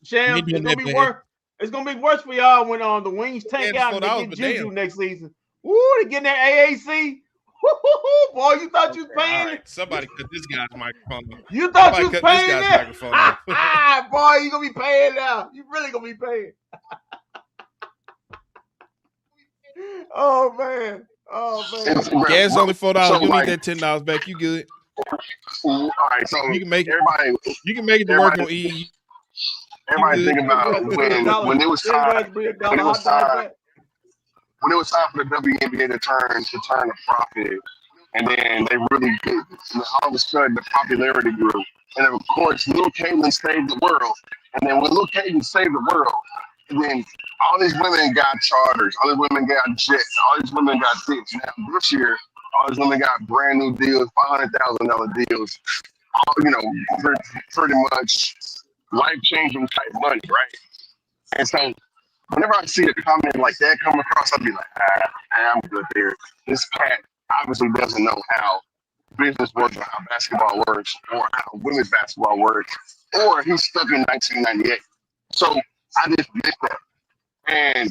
Sham, it's gonna be worse. It's gonna be worse for y'all when the Wings tank out and they get Juju next season. Woo, they getting that AAC. Woo, boy, you thought you was paying it. Somebody cut this guy's microphone off. You thought you was paying it. Boy, you gonna be paying now. You really gonna be paying. Oh man. Gas only $4. You need that $10 back. You good? All right, so you can make everybody. You can make it to work on E. Everybody think about when it was time. When it was time for the WNBA to turn a profit, and then they really did. And all of a sudden, the popularity grew, and then of course, Lil Caitlyn saved the world. And then when Lil Caitlyn saved the world, and then all these women got charters, all these women got jets, all these women got things. Now this year, all these women got brand new deals, $500,000 deals. All, pretty much life-changing type money, right? And so whenever I see a comment like that come across, I'll be like, I'm good there. This cat obviously doesn't know how business works or how basketball works or how women's basketball works, or he's stuck in 1998. So I just missed that. And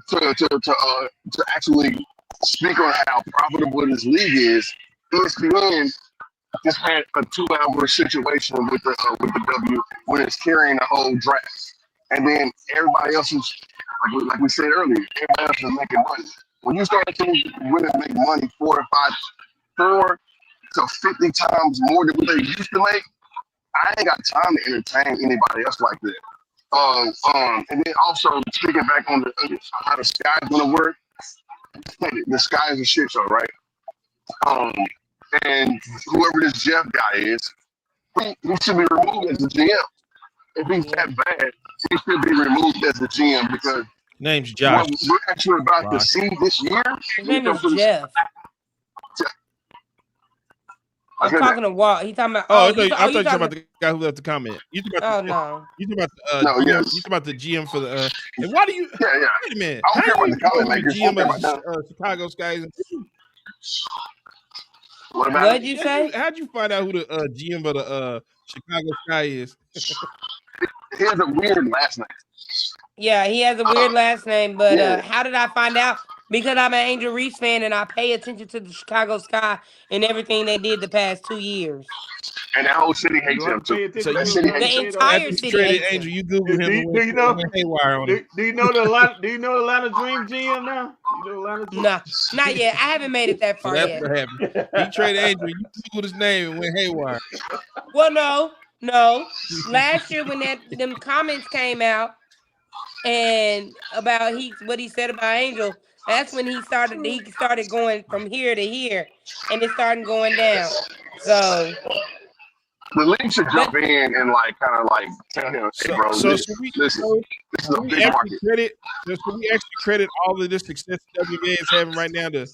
to actually speak on how profitable this league is, ESPN just had a 2-hour situation with the W when it's carrying the whole draft. And then everybody else is, like we said earlier, everybody else is making money. When you start seeing women make money 4 to 50 times more than what they used to make, I ain't got time to entertain anybody else like that. And then also speaking back on how the sky is gonna work, the sky is a shit show, right? And whoever this Jeff guy is, he should be removed as the GM. If he's that bad, he should be removed as the GM because name's Josh. What we're actually about to see this year. His name is Jeff. I'm talking to Walt. He talking about. I thought you were talking about the guy who left the comment. You talking about no. You talking about you talking about the GM for the. And why do you? Yeah. Wait a minute. I don't care about the comment makers. GM of Chicago Skies. What'd you say? How'd you find out who the GM of the Chicago Sky is? He has a weird last name. Yeah, he has a weird last name, but how did I find out? Because I'm an Angel Reese fan and I pay attention to the Chicago Sky and everything they did the past 2 years. And that whole city hates him too. So the entire city hates Angel, him. you Google him. Do you know? Haywire on it. Do you know the Atlanta Dream GM now? You know Atlanta Dream? Nah, not yet. I haven't made it that far That's yet. what happened. He traded Angel. You Googled his name and went haywire. Well, no. Last year when them comments came out and about what he said about Angel, that's when he started going from here to here, and it started going down. So the league should jump in and tell him, hey, bro, listen, this is a big market. Should we actually credit all of this success WNBA is having right now to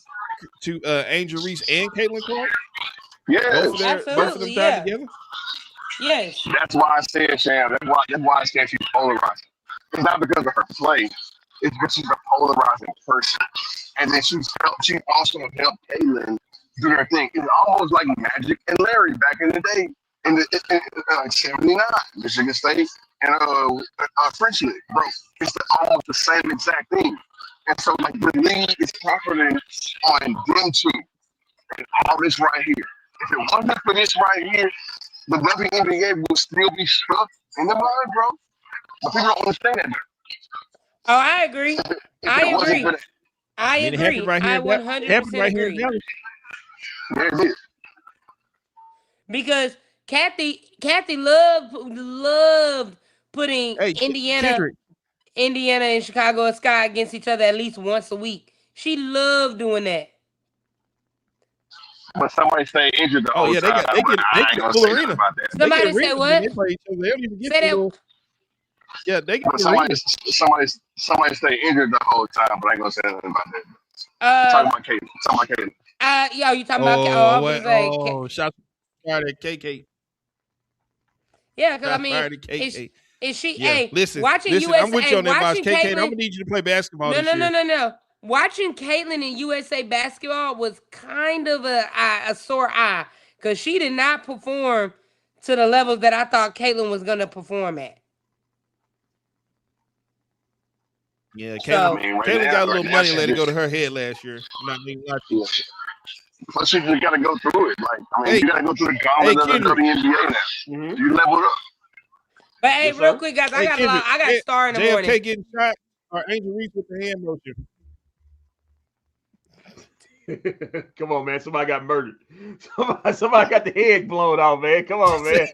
Angel Reese and Caitlin Clark? Yeah, both of them tied together. Yes. That's why I said, Sham. That's why I said she's polarizing. It's not because of her play. It's because she's a polarizing person. And then she also helped Caitlyn do her thing. It's almost like Magic and Larry back in the day, in 79, Michigan State and French League, bro. It's almost the same exact thing. And so the league is profiting on them two and all this right here. If it wasn't for this right here, the WNBA will still be stuck in the mud, bro. But people don't understand that. Oh, I agree. I agree. I 100% agree. There it is. because Kathy loved putting Indiana and Chicago Sky against each other at least once a week. She loved doing that. But somebody stay injured the whole time. They get full arena about that. Somebody say what? They play each other. They don't even get say that. Yeah, they get somebody stay injured the whole time, but I ain't gonna say anything about that. Talking about Caitlin. Yo, you talking about? Shots fired at KK. Yeah, because I mean, is she? Yeah. Hey, listen, USA. I'm with you on that, boss. KK, I'm gonna need you to play basketball. No. Watching Caitlin in USA basketball was kind of a sore eye because she did not perform to the levels that I thought Caitlin was gonna perform at. Yeah, Caitlin got a little money let it go to her head last year. Plus, she just got to go through it. You got to go through the gauntlet of the WNBA now. Mm-hmm. You level up. But hey, real quick, guys, I got Star in the morning. JFK getting shot or Angel Reese with the hand motion. Come on, man. Somebody got murdered. Somebody got the head blown off, man. Come on, man.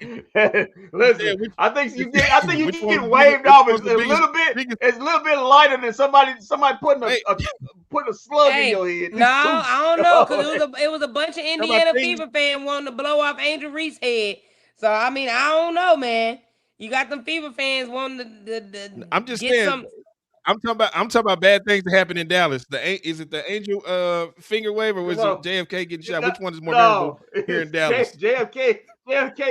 Listen, I think you get waved off. It's a little bit lighter than somebody putting a slug in your head. No, I don't know, because it was a bunch of Indiana Fever fans wanting to blow off Angel Reese's head. So I mean, I don't know, man. You got them Fever fans wanting to I'm just saying. I'm talking about bad things that happen in Dallas. Is it the Angel finger wave or was it JFK getting shot? Which one is more memorable here in Dallas? JFK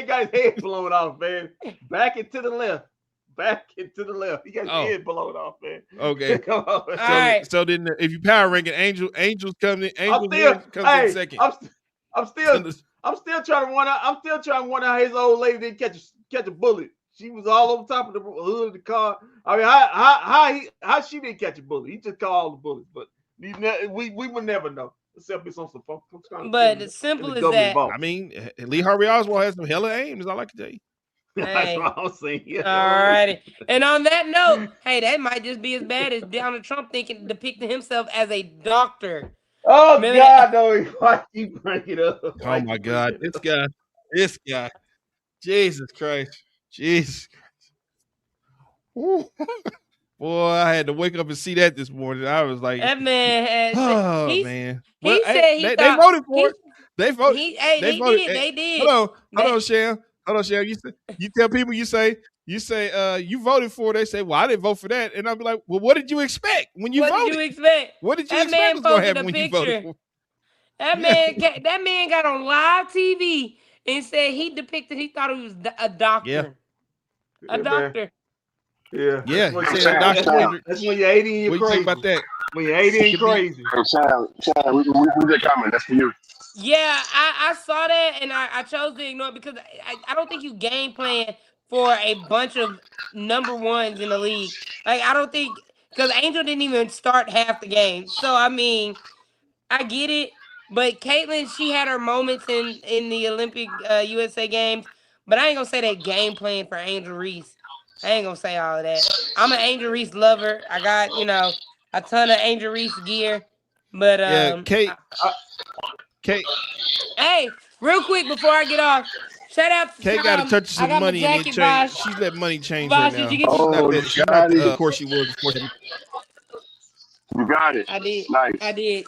got his head blown off, man. Back into the left. He got his head blown off, man. Okay. Come on. All right. So then, if you power ranking, Angels comes in. Comes in second. I'm still trying to wonder how his old lady didn't catch a bullet. She was all over top of the hood of the car. I mean, how she didn't catch a bullet? He just caught all the bullets, but we will never know. Except it's on some fun. But as simple as that. Vault. I mean, Lee Harvey Oswald has some hella aim. Is all I can tell you. That's what I'm saying. All righty. And on that note, hey, that might just be as bad as Donald Trump depicting himself as a doctor. Oh, God, no. Why you bring it up? Oh, my God. This guy. Jesus Christ. Jeez. Boy, I had to wake up and see that this morning. I was like, that man had man. He said they voted for it. They voted. They did. Hold on, Sham. You tell people you say you voted for it. They say, well, I didn't vote for that. And I'll be like, well, what did you expect when you voted? What did you expect? What did you expect was going to happen when you voted for it? That man got on live TV and said he thought he was a doctor. Yeah. A doctor. Yeah. Yeah. That's when you're 80 and you're crazy. What do you think about that? When you're 80 and crazy. Sean, we did comment. That's for you. Yeah, I saw that and I chose to ignore it because I don't think you game plan for a bunch of number ones in the league. Like, I don't think, because Angel didn't even start half the game. So, I mean, I get it. But Caitlin, she had her moments in the Olympic USA games. But I ain't going to say that game plan for Angel Reese. I ain't going to say all of that. I'm an Angel Reese lover. I got, a ton of Angel Reese gear. But, Kate. Hey, real quick before I get off, shout out to Kate got to touch some money and change. Bosh. She's let money change Bosh, her now. did you get She's not of course she was. You got it. I did. Nice. I did.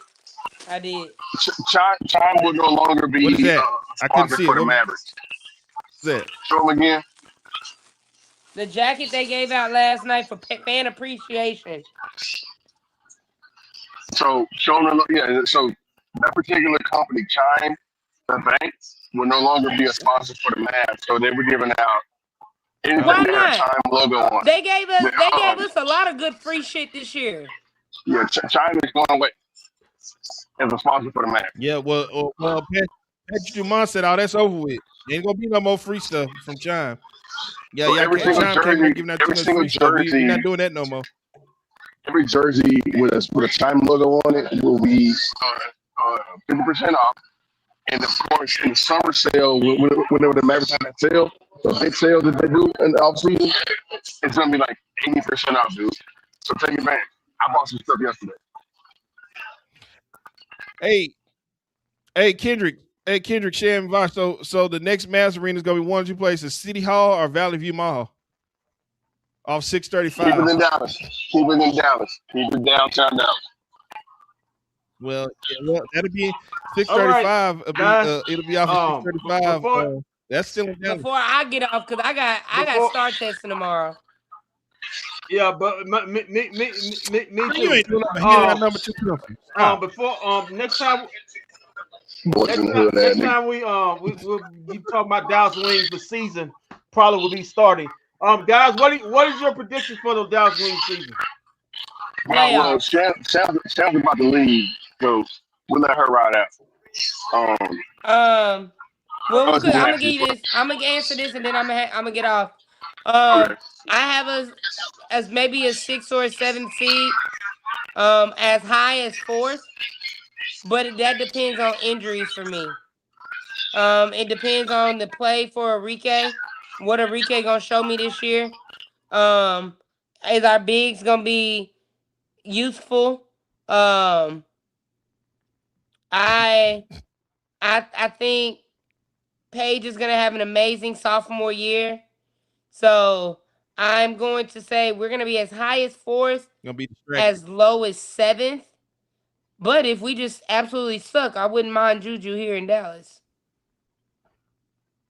Chime will no longer be what is that? I couldn't see for it. the Mavericks. What's that? Show them again. The jacket they gave out last night for fan appreciation. So that particular company, Chime, the bank, will no longer be a sponsor for the Mavs. So they were giving out anything that had a Chime logo on. They gave us a lot of good free shit this year. Yeah, Chime is going away as a sponsor for the Mavs. Yeah, well, Patrick Dumont said, that's over with. There ain't gonna be no more free stuff from Chime. Yeah, so every single jersey, giving out too much free stuff. We're not doing that no more. Every jersey with a Chime logo on it will be 50% off. And of course, in the summer sale, whenever the Mavericks have that sale, the big sale that they do in the off season, it's gonna be like 80% off, dude. So take advantage. I bought some stuff yesterday. Hey, Kendrick. Hey, Kendrick, Shan, Vosh. So the next Mavs arena is gonna be one of two places: City Hall or Valley View Mall. Off 635. Keep it in Dallas. Keep it in Dallas. Keep it downtown Dallas. Well, that'll be 635. Right, it'll be off of 635. That's still in Dallas. Before I get off, because I got star testing tomorrow. Yeah, but me too. You ain't doing that number 2 company. Before next time we'll be talking about Dallas Wings. The season probably will be starting. Guys, what is your prediction for the Dallas Wings season? Well, Sam's about to leave, so we'll let her ride out. Well, I'm gonna give you this. I'm gonna answer this, and then I'm gonna get off. I have as maybe a 6 or a 7 seed, as high as 4th, but that depends on injuries for me. It depends on the play for Enrique. What Enrique gonna show me this year? Is our bigs gonna be useful? I think Paige is gonna have an amazing sophomore year. So I'm going to say we're gonna be as high as 4th, as low as 7th. But if we just absolutely suck, I wouldn't mind Juju here in Dallas.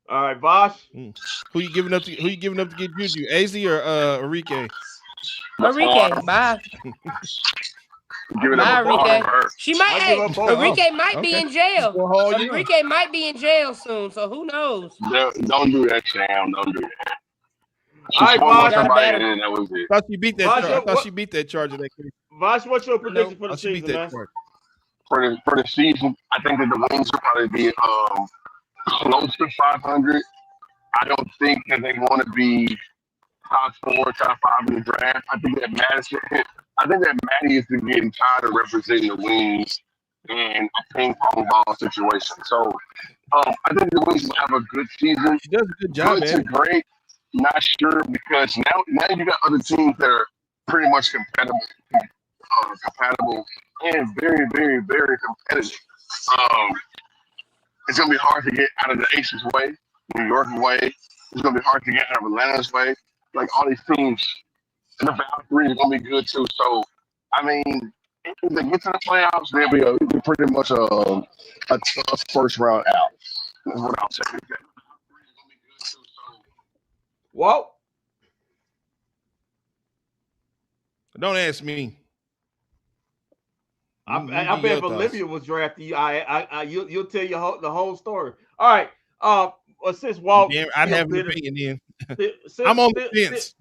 All right, Vosh. Who you giving up to get Juju? AZ or Enrique? Enrique, bye. Bye, Enrique. She might. Enrique might be in jail. Enrique might be in jail soon. So who knows? Don't do that, Sam. Don't do that. All right, Vosh. That was it. I thought she beat that. I thought she beat that charge of that case. Vosh, what's your prediction for the season, man? For the season, I think that the Wings will probably be close to 500. I don't think that they want to be top 4, top 5 in the draft. I think that Maddie is getting tired of representing the Wings in a ping pong ball situation. So I think the Wings will have a good season. She does a good job, man. Great. Not sure, because now you got other teams that are pretty much compatible and very, very, very competitive. It's gonna be hard to get out of the Aces way, New York way. It's gonna be hard to get out of Atlanta's way. Like all these teams, and the Valkyries are gonna be good too. So, I mean, if they get to the playoffs, they'll be pretty much a tough first round out. That's what I'll say. Well, don't ask me. I bet if Olivia was drafted, you'll tell the whole story. All right. Since Walt, I'd have an opinion then. I'm on the fence.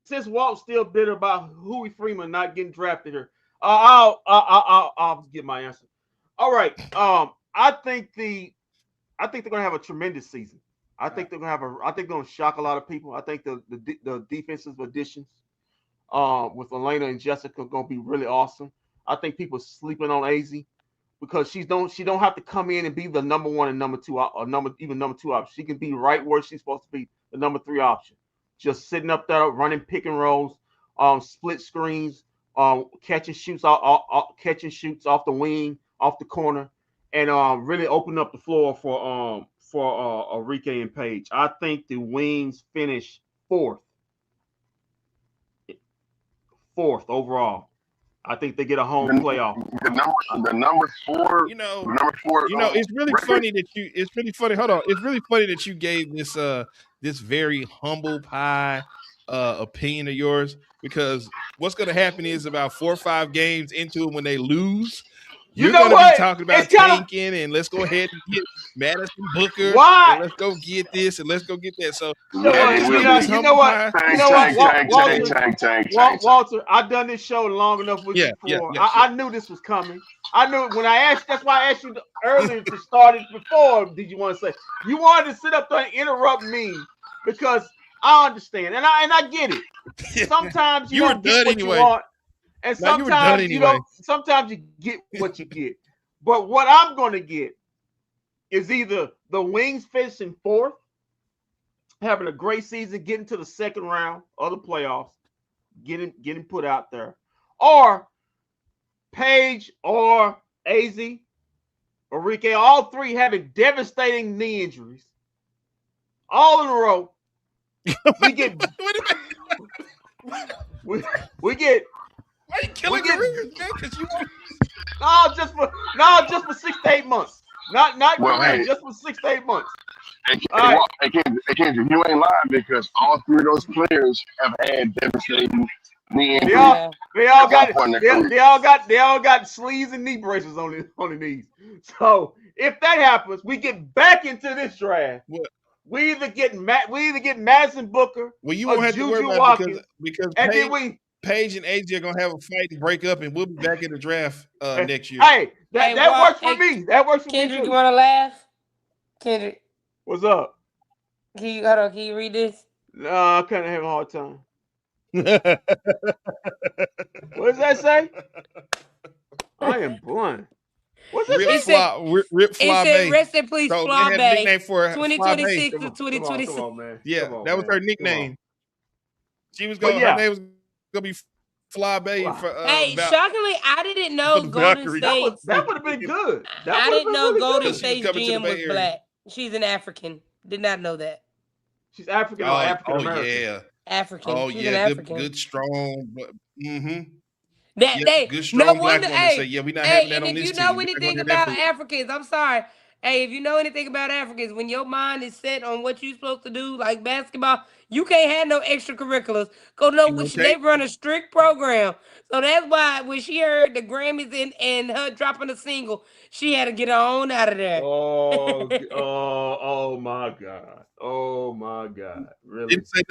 Since Walt's still bitter about Huey Freeman not getting drafted here, I'll get my answer. All right. I think they're gonna have a tremendous season. I think they're gonna shock a lot of people. I think the defensive additions with Elena and Jessica are gonna be really awesome. I think people are sleeping on AZ because she don't have to come in and be the number 1 and number 2 or number 2 option. She can be right where she's supposed to be, the number 3 option. Just sitting up there running pick and rolls, split screens, catching shoots off the wing, off the corner, and really open up the floor for Enrique and Paige. I think the Wings finish 4th overall. I think they get a home playoff. The number 4. It's really funny that you. It's really funny. Hold on. It's really funny that you gave this very humble pie opinion of yours, because what's going to happen is about 4 or 5 games into it, when they lose, you're going to be talking about tanking and let's go ahead and get Madison Booker. Why? And let's go get this and let's go get that. So you know what, Walter, I've done this show long enough with you before. I knew this was coming. I knew when I asked. That's why I asked you earlier to start it before. Did you want to say you wanted to sit up there and interrupt me? Because I understand and I get it. Sometimes you don't get what you want. And sometimes you don't. Sometimes you get what you get. But what I'm going to get is either the Wings finishing 4th, having a great season, getting to the second round of the playoffs, getting put out there, or Paige or AZ, Enrique, all three having devastating knee injuries. All in a row. We get we get why are you killing careers, man? Because you just for 6 to 8 months. Not careers, just for 6 to 8 months. Kendrick, you ain't lying because all three of those players have had devastating knee injuries. They all got sleeves and knee braces on the knees. So if that happens, we get back into this draft. What? We either get Madison Booker. Well, you won't have to worry about it because Paige and AJ are gonna have a fight and break up, and we'll be back in the draft next year. Hey, that works for me. That works for Kendrick, me. You want to laugh? Kendrick, what's up? Can you read this? No, I kind of have a hard time. What does that say? I am blind. What's this? Rip Fly Bay. Rest in peace, so Fly Bay. Nickname for 2026 to 2026. Come on, man. Yeah, that was her nickname. She was going. Her name was gonna be Fly Bay. For, hey, shockingly, I didn't know Golden State. That would have been good. I didn't know really Golden State's GM was black. She's an African. Did not know that. She's African or African American. Oh yeah, African. Oh She's yeah, an African. Good, strong. Good strong no black wonder, woman. Say, yeah, we not having that on this team. If you know anything about Africans, I'm sorry. Hey, if you know anything about Africans, when your mind is set on what you're supposed to do, like basketball, you can't have no extracurriculars. They run a strict program. So that's why when she heard the Grammys and her dropping a single, she had to get her own out of there. Oh my God. Oh my God. Really? Didn't say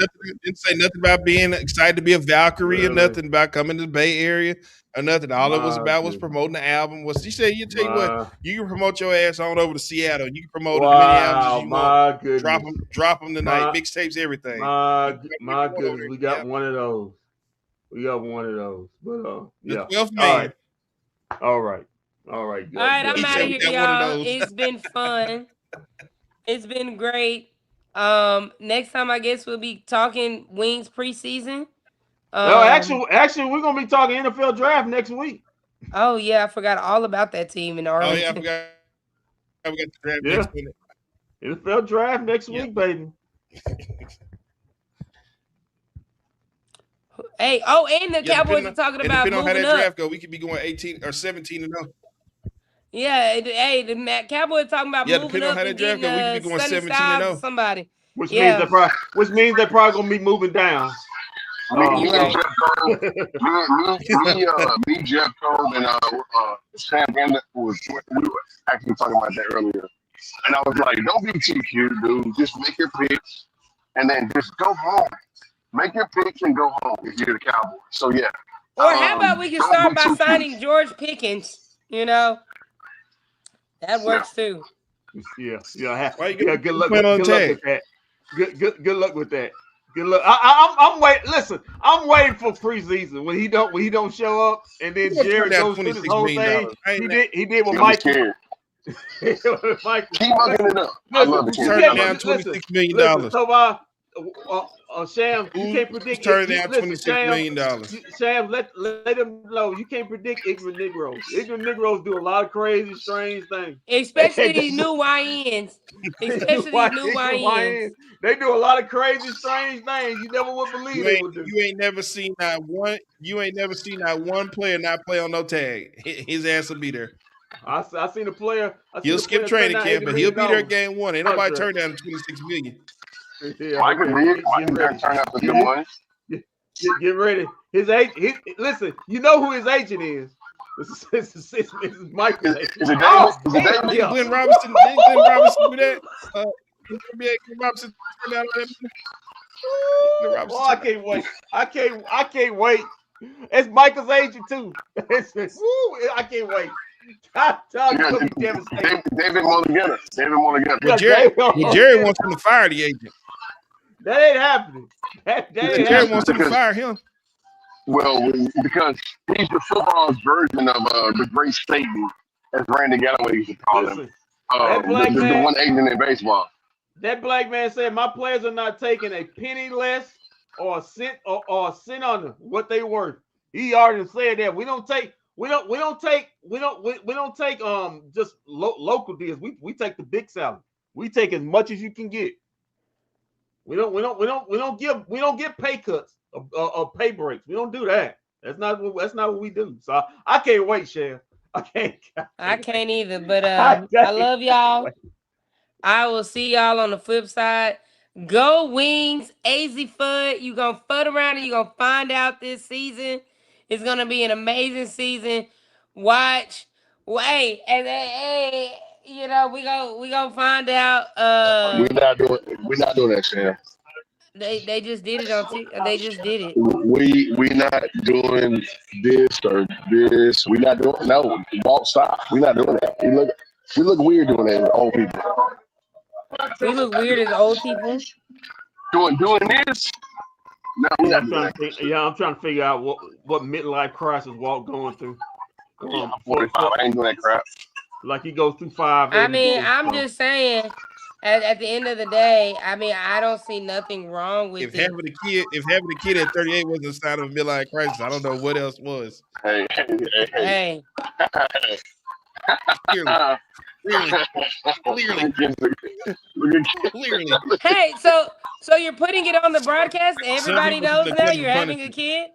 nothing about being excited to be a Valkyrie or nothing about coming to the Bay Area or nothing. All it was about was promoting the album. She said, you tell you what, you can promote your ass on over to Seattle. You can promote as many albums as you want. Goodness. Drop them tonight. Mixtapes, everything. My goodness, we got one of those. But yeah. 12th man. All right. Good. All right, I'm out of here, y'all. It's been fun. It's been great. Next time I guess we'll be talking Wings preseason. No, actually, we're gonna be talking NFL draft next week. Oh yeah, I forgot all about that team in Arlington. Oh yeah, I forgot. We got the draft next week. NFL draft next week, baby. Hey, and the Cowboys are talking about depending on how that up. draft go, we could be going 18 or 17-0. Yeah, the Cowboys talking about moving up and getting we could be going 17-0. Somebody. Which means they're probably gonna be moving down. Me, Jeff Cole, and Sam Gannett we were actually talking about that earlier. And I was like, don't be too cute, dude. Just make your picks and then just go home. Make your picks and go home if you're the Cowboys. So yeah. Or how about we can start by signing George Pickens? You know, that works too. Yeah. Good luck with that. Good luck with that. Good luck. I'm waiting. Listen, I'm waiting for preseason when he don't show up, and then Jerry goes through this whole thing. He did what Mike. Keep mugging it up. I love it. Turn down $26 million. Sam, you can't predict. Turn down $26 million. Sam, let them know you can't predict ignorant Negroes. Ignorant Negroes do a lot of crazy, strange things. Especially these new YNs. They do a lot of crazy, strange things. You never would believe they would do. You ain't never seen that one player not play on no tag. His ass will be there. I seen a player. He'll skip training camp, but he'll be there game one. Ain't nobody turn down $26 million. Yeah, I can turn out for good money. Get ready. Listen, you know who his agent is. It's Michael's agent. Is it David? Glenn Robinson? Didn't Glenn Robinson do that? Glenn Robinson turned down Oh, I can't wait. I can't wait. It's Michael's agent too. I can't wait. David Mulligan. Jerry wants him to fire the agent. That ain't happening. Jerry wants him to fire him. Well, because he's the football's version of the great Satan, as Randy Galloway used to call him. The one agent in baseball. That black man said, "My players are not taking a penny less or a cent or a cent under what they worth." He already said that we don't take We don't take just local deals. We take the big salary. We take as much as you can get. We don't give pay cuts or pay breaks. We don't do that. That's not what we do. So I can't wait, Chef. I can't either. But I love y'all. I will see y'all on the flip side. Go Wings, AZ Fudd. You're going to fud around and you're going to find out this season. It's going to be an amazing season. Watch. Wait, hey, you know, we gonna find out. We're not doing that, Sam. They just did it on they just did it. We not doing this or this. We not doing Walt, stop. We not doing that. We look weird doing that with old people. We look weird as old people. Doing this? No, I'm trying to figure out what midlife crisis Walt going through. I'm 45. I ain't doing that crap. Like he goes through 5. I mean, I'm just saying. At the end of the day, I mean, I don't see nothing wrong with if having a kid at 38 wasn't a sign of a midlife crisis, I don't know what else was. Hey. Clearly. Hey, so you're putting it on the broadcast? Everybody knows now you're having a kid?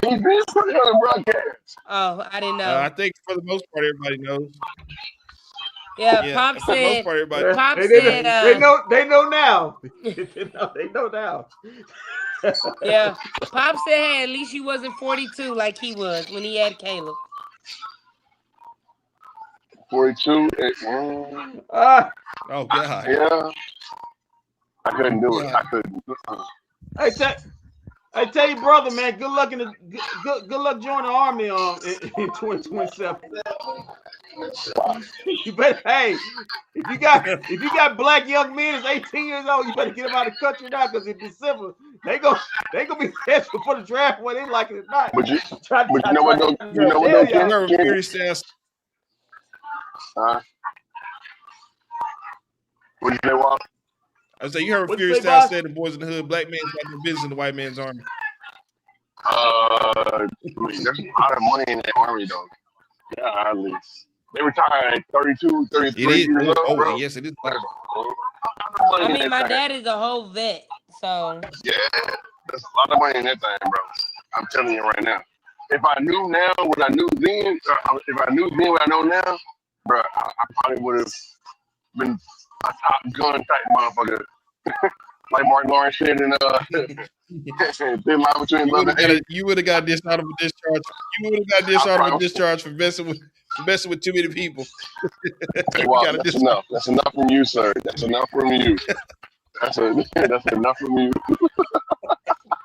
He's been putting it on the broadcast. Oh, I didn't know. I think for the most part, everybody knows. Yeah, Pop said. For the most part, everybody. Pop said. They know now. They know now. Yeah, Pop said, hey, at least you wasn't 42 like he was when he had Caleb. 42. Oh God. Yeah. I couldn't do it. I couldn't. I tell you, brother, man, good luck good luck joining the army in 2027. You better, hey, if you got black young men that's 18 years old, you better get them out of the country now, because in December they gonna be scheduled for the draft whether they like it or not. But you know what? What you say, Walt? I was like, you heard what Fury Styles said, the boys in the hood, black man's got no business in the white man's army. There's a lot of money in that army, though. Yeah, at least. They retire at 32, 33 years old. Oh, yes, it is. I mean, my dad is a whole vet, so. Yeah, there's a lot of money in that thing, bro. I'm telling you right now. If I knew now what I knew then, if I knew then what I know now, bro, I probably would have been a Top Gun type motherfucker. Like Martin Lawrence said in you would have got dishonorable discharge. You would have got dishonorable discharge for messing with too many people. Well, that's enough. That's enough from you, sir. That's enough from you. That's enough from you.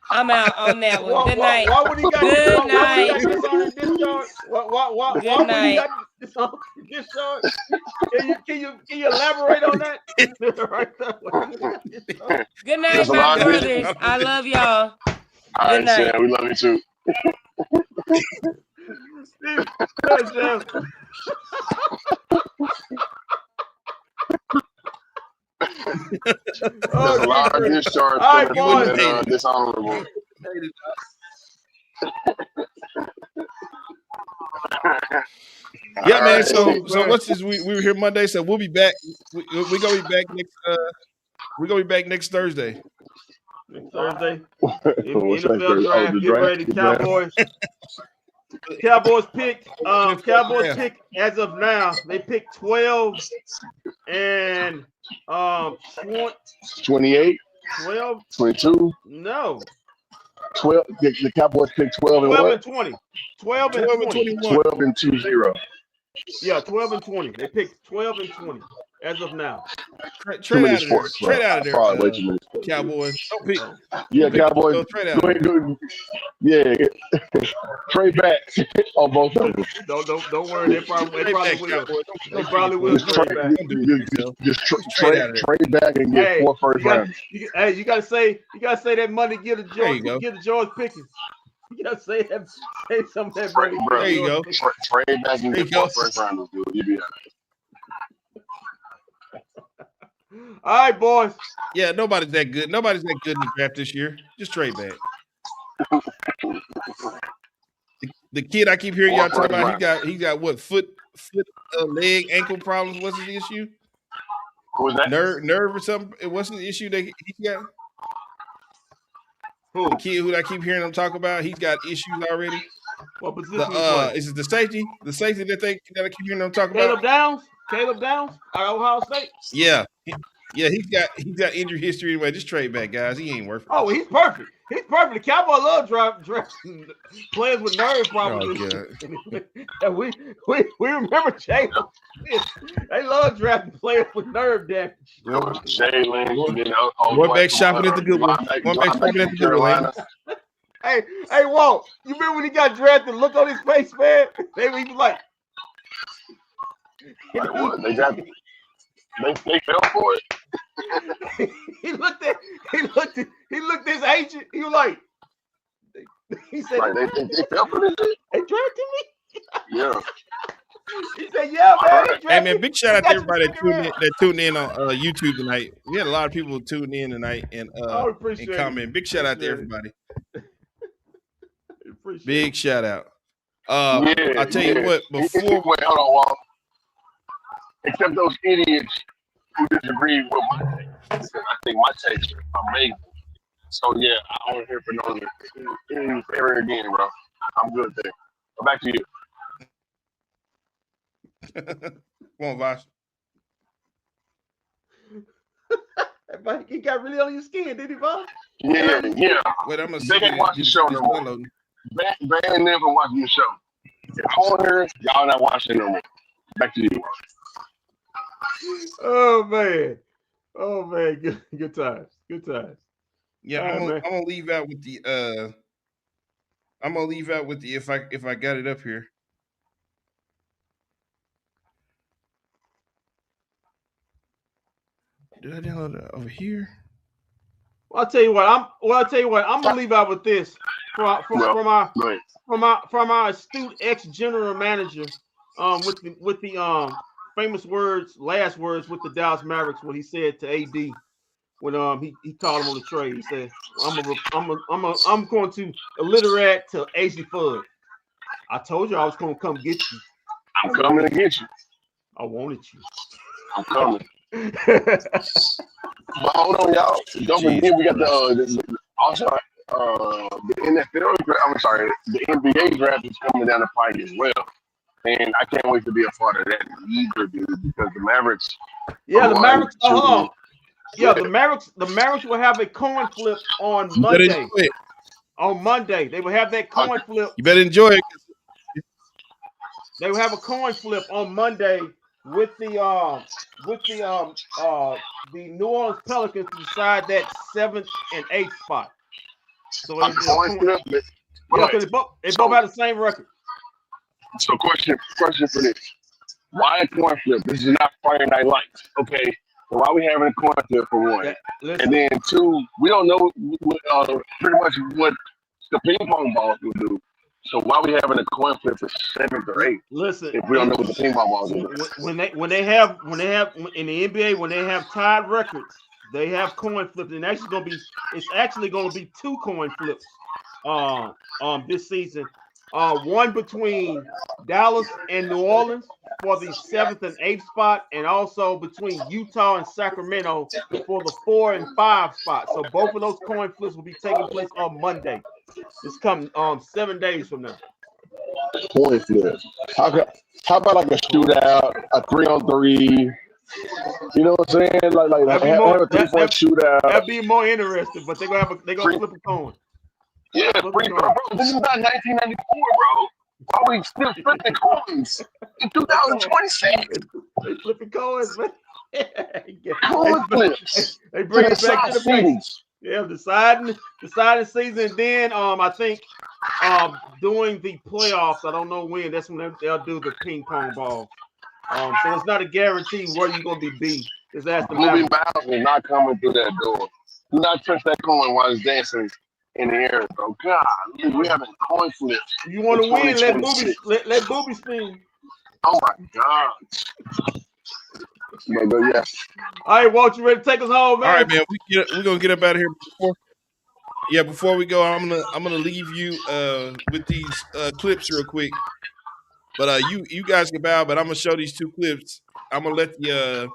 I'm out on that one. Good night. Why would he got Good night. Discharge? Why Good night. Discharge? Can you elaborate on that? Right there. Good night, my brothers. I love y'all. All right, Sam, we love you too. There's a lot of discharge for dishonorable. Yeah, man. So what's this? We were here Monday, so we'll be back. We're gonna be back next. We're gonna be back next Thursday. Thursday. NFL draft. Get ready, Cowboys. Cowboys pick. Cowboys pick as of now. They pick 12 and 28. 12. 22. No. 12. The Cowboys pick 12 and 12 and 20. 12 and 21. 12 and 20. Yeah, 12 and 20. They picked 12 and 20 as of now. Trade out of there. Cowboys. Don't pick. Yeah, Cowboys. Go ahead. Yeah. Trade back on both of them. Don't worry. They probably will. They probably will. Just trade back and get 4 first rounds. Hey, you gotta say that money give to George Pickens. You gotta say some of that money. There you go. Trade back and get 4 first rounders, dude. You'll be all right. All right, boys. Yeah, nobody's that good. Nobody's that good in the draft this year. Just trade back. The kid I keep hearing y'all talking about, he got what foot, leg, ankle problems. What's his issue? What was that? Nerve or something. What's the issue that he got? Who? The kid who I keep hearing them talk about, he's got issues already. What position? Is it the safety? The safety that I keep hearing them talk about? Caleb Downs at Ohio State. Yeah. Yeah, he's got injury history anyway. Just trade back, guys. He ain't worth it. Oh, he's perfect. He's perfect. The Cowboys love drafting players with nerve problems. And we remember Jalen. They love drafting players with nerve damage. Jalen. One back shopping at the good one. One back shopping at the good one. Hey, Walt, you remember when he got drafted? Look on his face, man. He was like what? They fell for it. he looked at his agent. He was like, he said, they fell for this shit. They drafted me. Yeah. He said, yeah, man. Hey, man, big shout out to everybody that tuned in on YouTube tonight. We had a lot of people tune in tonight and comment. Big shout out to everybody. Big shout out. I tell you what, before hold on, Walt. Except those idiots who disagree with my take. I think my takes are amazing. So yeah, I don't hear for no ever again, bro. I'm good there. Back to you. Come on, Vosh. He got really on your skin, did he, Vosh? Yeah. Wait, I'm gonna they can't watch the show no more. Ban them from watching the show. If I'm on here, y'all not watching no more. Back to you. Oh man, good times. Yeah, I'm gonna leave out with the if I got it up here. Did I download it over here? Well, I'll tell you what. I'm gonna leave out with this from our astute ex-general manager, with the famous last words with the Dallas Mavericks, what he said to AD when he called him on the trade. He said, I'm going to alliterate to AC Fudd. I told you I was going to come get you. I'm coming to get you. I wanted you. I'm coming. But hold on, y'all. Don't forget we got the NFL. I'm sorry, the NBA draft is coming down the pike as well. And I can't wait to be a part of that either, dude, because the Mavericks. Yeah, the Mavericks. The Mavericks will have a coin flip on Monday. On Monday, they will have that coin flip. You better enjoy it. They will have a coin flip on Monday with the New Orleans Pelicans to decide that 7th and 8th spot. So they both have the same record. So question for this. Why a coin flip? This is not Friday Night Lights. Okay. So why are we having a coin flip for one? And then two, we don't know pretty much what the ping pong balls will do. So why are we having a coin flip for 7th or 8th? Listen, if we don't know what the ping pong balls do. When they have in the NBA, when they have tied records, they have coin flips, and it's actually gonna be 2 coin flips this season. One between Dallas and New Orleans for the 7th and 8th spot, and also between Utah and Sacramento for the 4 and 5 spot. So both of those coin flips will be taking place on Monday. It's coming 7 days from now. Coin flip. How about like a shootout, a 3-on-3? You know what I'm saying? Like have a 3-point shootout. That'd be more interesting, but they're gonna flip a coin. Yeah, bro. This is not 1994, bro. Why are we still flipping coins in 2026? They flipping coins, man. Coin flips. They bring it back to the base. Yeah, deciding season. And then I think during the playoffs, I don't know when. That's when they'll do the ping pong ball. So it's not a guarantee where you're gonna be beat. Just ask the moving bounce is not coming through that door. Do not touch that coin while it's dancing in the air, bro. God, we having coin flips. You want to win? Let booby spin. Oh my God. Yeah. All right, Walt, you ready to take us home, man? All right, man. We're gonna get up out of here before. Yeah, before we go, I'm gonna leave you with these clips real quick. But you guys can bow, but I'm gonna show these two clips. I'm gonna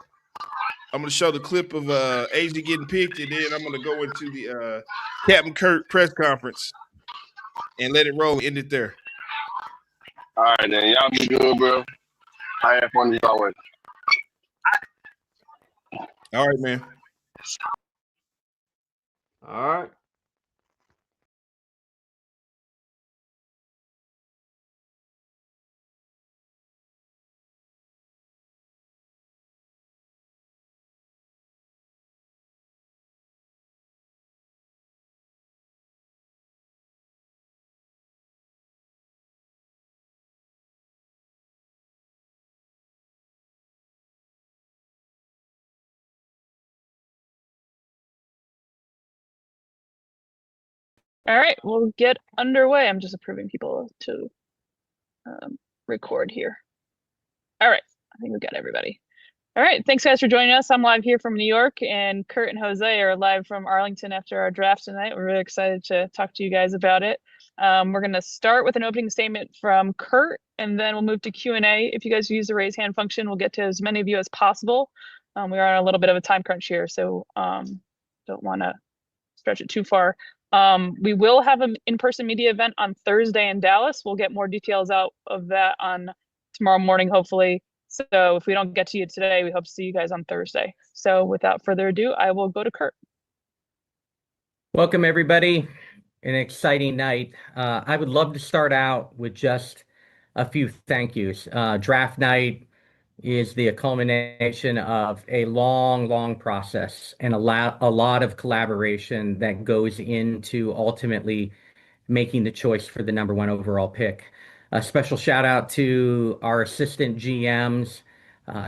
show the clip of AZ getting picked, and then I'm gonna go into the Captain Kurt press conference and let it roll. End it there. All right, then. Y'all be good, bro. I have fun as always. All right, man. All right. All right, we'll get underway. I'm just approving people to record here. All right, I think we've got everybody. All right, thanks guys for joining us. I'm live here from New York, and Kurt and Jose are live from Arlington after our draft tonight. We're really excited to talk to you guys about it. We're going to start with an opening statement from Kurt, and then we'll move to Q&A. If you guys use the raise hand function, we'll get to as many of you as possible. We are on a little bit of a time crunch here, so don't want to stretch it too far. We will have an in-person media event on Thursday in Dallas. We'll get more details out of that on tomorrow morning, hopefully. So if we don't get to you today, we hope to see you guys on Thursday. So without further ado, I will go to Kurt. Welcome, everybody. An exciting night. I would love to start out with just a few thank yous. Draft night is the culmination of a long process and a lot of collaboration that goes into ultimately making the choice for the number one overall pick. A special shout out to our assistant GMs,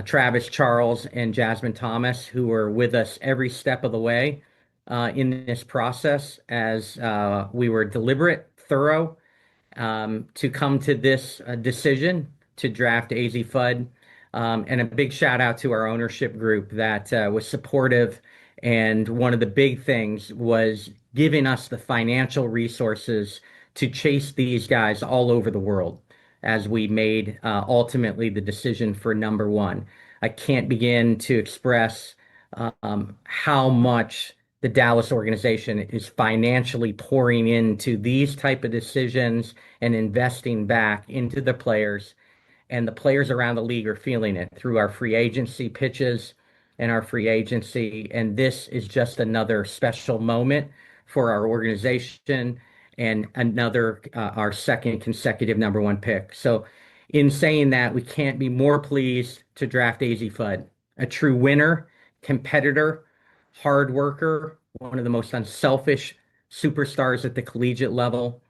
Travis Charles and Jasmine Thomas, who were with us every step of the way in this process as we were deliberate, thorough, to come to this decision to draft AZ Fudd. And a big shout out to our ownership group that was supportive. And one of the big things was giving us the financial resources to chase these guys all over the world as we made ultimately the decision for number one. I can't begin to express how much the Dallas organization is financially pouring into these type of decisions and investing back into the players, and the players around the league are feeling it through our free agency pitches and our free agency. And this is just another special moment for our organization and another our second consecutive number one pick. So in saying that, we can't be more pleased to draft AZ Fudd, a true winner, competitor, hard worker, one of the most unselfish superstars at the collegiate level,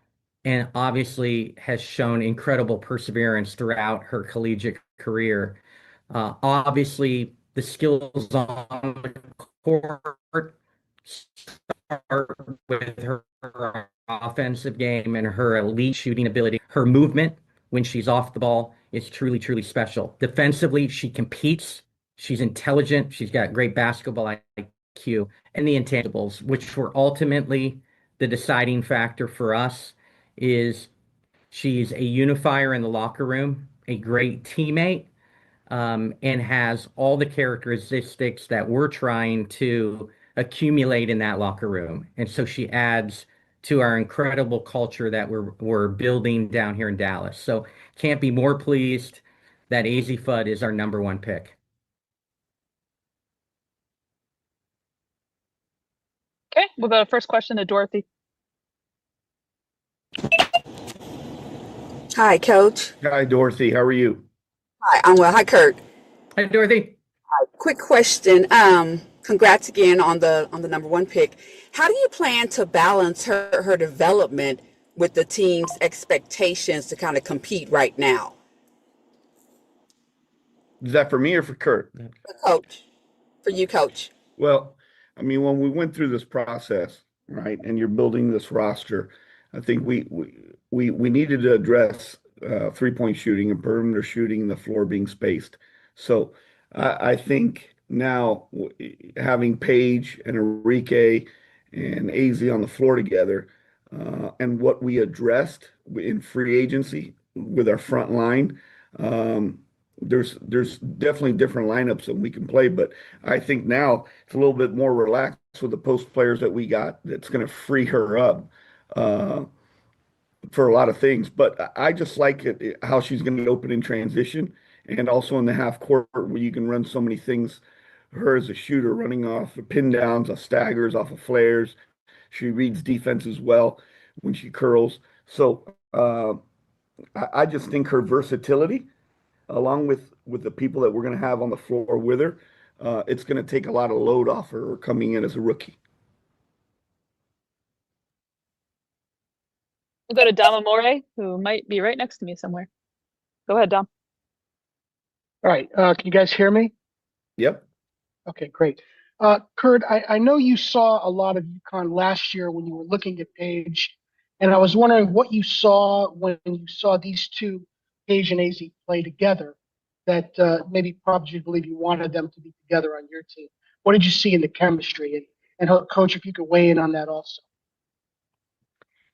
and obviously has shown incredible perseverance throughout her collegiate career. Obviously, the skills on the court start with her offensive game and her elite shooting ability. Her movement when she's off the ball is truly special. Defensively, she competes. She's intelligent. She's got great basketball IQ, and the intangibles, which were ultimately the deciding factor for us, is she's a unifier in the locker room, a great teammate, and has all the characteristics that we're trying to accumulate in that locker room. And so she adds to our incredible culture that we're building down here in Dallas. So can't be more pleased that AZ Fudd is our number one pick. Okay, we'll go to first question to Dorothy. Hi, Coach. Hi, Dorothy. How are you? Hi, I'm well. Hi, Kurt. Hi, Dorothy. Quick question. Congrats again on the number one pick. How do you plan to balance her development with the team's expectations to kind of compete right now? Is that for me or for Kurt? Coach, for you, Coach. Well, I mean, when we went through this process, right, and you're building this roster, I think we needed to address three-point shooting and perimeter shooting and the floor being spaced. So I think now having Paige and Enrique and AZ on the floor together, and what we addressed in free agency with our front line. There's definitely different lineups that we can play, but I think now it's a little bit more relaxed with the post players that we got. That's going to free her up for a lot of things. But I just like how she's going to open in transition, and also in the half court where you can run so many things. Her as a shooter, running off of pin downs, off staggers, off of flares. She reads defense as well when she curls. So I just think her versatility, along with the people that we're going to have on the floor with her, it's going to take a lot of load off her coming in as a rookie. We'll go to Dom Amore, who might be right next to me somewhere. Go ahead, Dom. All right. Can you guys hear me? Yep. Okay, great. Kurt, I know you saw a lot of UConn last year when you were looking at Paige, and I was wondering what you saw when you saw these two, Paige and AZ, play together that maybe prompted you to believe you wanted them to be together on your team. What did you see in the chemistry? And Coach, if you could weigh in on that also.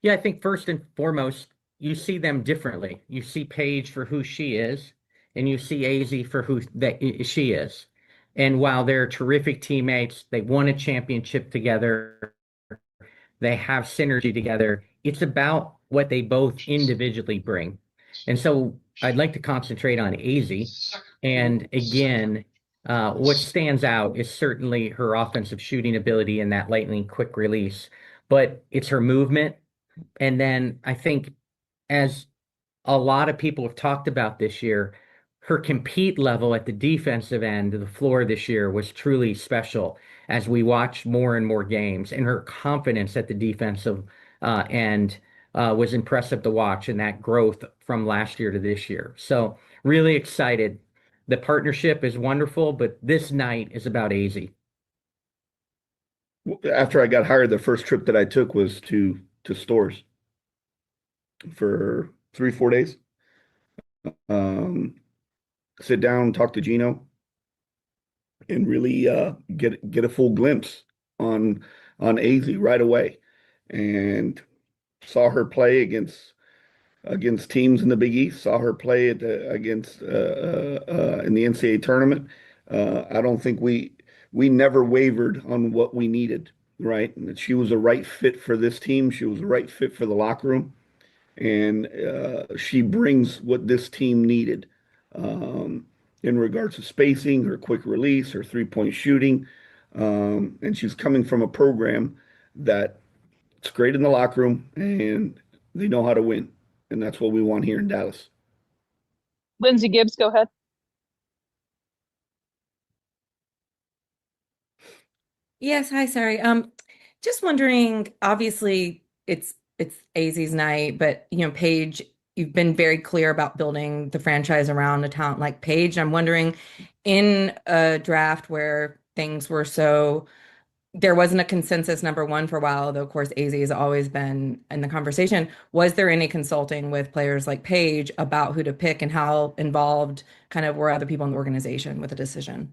Yeah, I think first and foremost, you see them differently. You see Paige for who she is, and you see AZ for who she is. And while they're terrific teammates, they won a championship together, they have synergy together. It's about what they both individually bring. And so I'd like to concentrate on AZ. And again, what stands out is certainly her offensive shooting ability and that lightning quick release, but it's her movement. And then I think, as a lot of people have talked about this year, her compete level at the defensive end of the floor this year was truly special as we watched more and more games, and her confidence at the defensive end was impressive to watch, and that growth from last year to this year. So really excited. The partnership is wonderful, but this night is about AZ. After I got hired, the first trip that I took was to stores for 3-4 days. Sit down, talk to Gino, and really get a full glimpse on AZ right away, and saw her play against teams in the Big East. Saw her play against in the NCAA tournament. I don't think we never wavered on what we needed. Right, and she was the right fit for this team. She was the right fit for the locker room, and she brings what this team needed in regards to spacing, her quick release, her three-point shooting, and she's coming from a program that it's great in the locker room, and they know how to win, and that's what we want here in Dallas. Lindsay Gibbs, go ahead. Yes, hi, sorry. Just wondering, obviously it's AZ's night, but Paige, you've been very clear about building the franchise around a talent like Paige. I'm wondering, in a draft where things were there wasn't a consensus number one for a while, though of course AZ has always been in the conversation. Was there any consulting with players like Paige about who to pick, and how involved kind of were other people in the organization with the decision?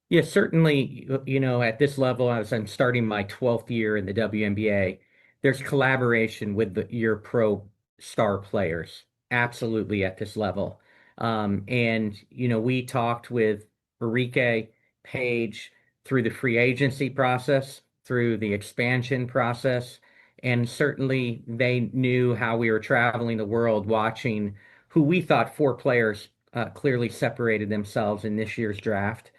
Yeah, certainly, at this level, as I'm starting my 12th year in the WNBA, there's collaboration with your pro star players, absolutely at this level. And, we talked with Enrique, Paige, through the free agency process, through the expansion process, and certainly they knew how we were traveling the world, watching who we thought four players clearly separated themselves in this year's draft,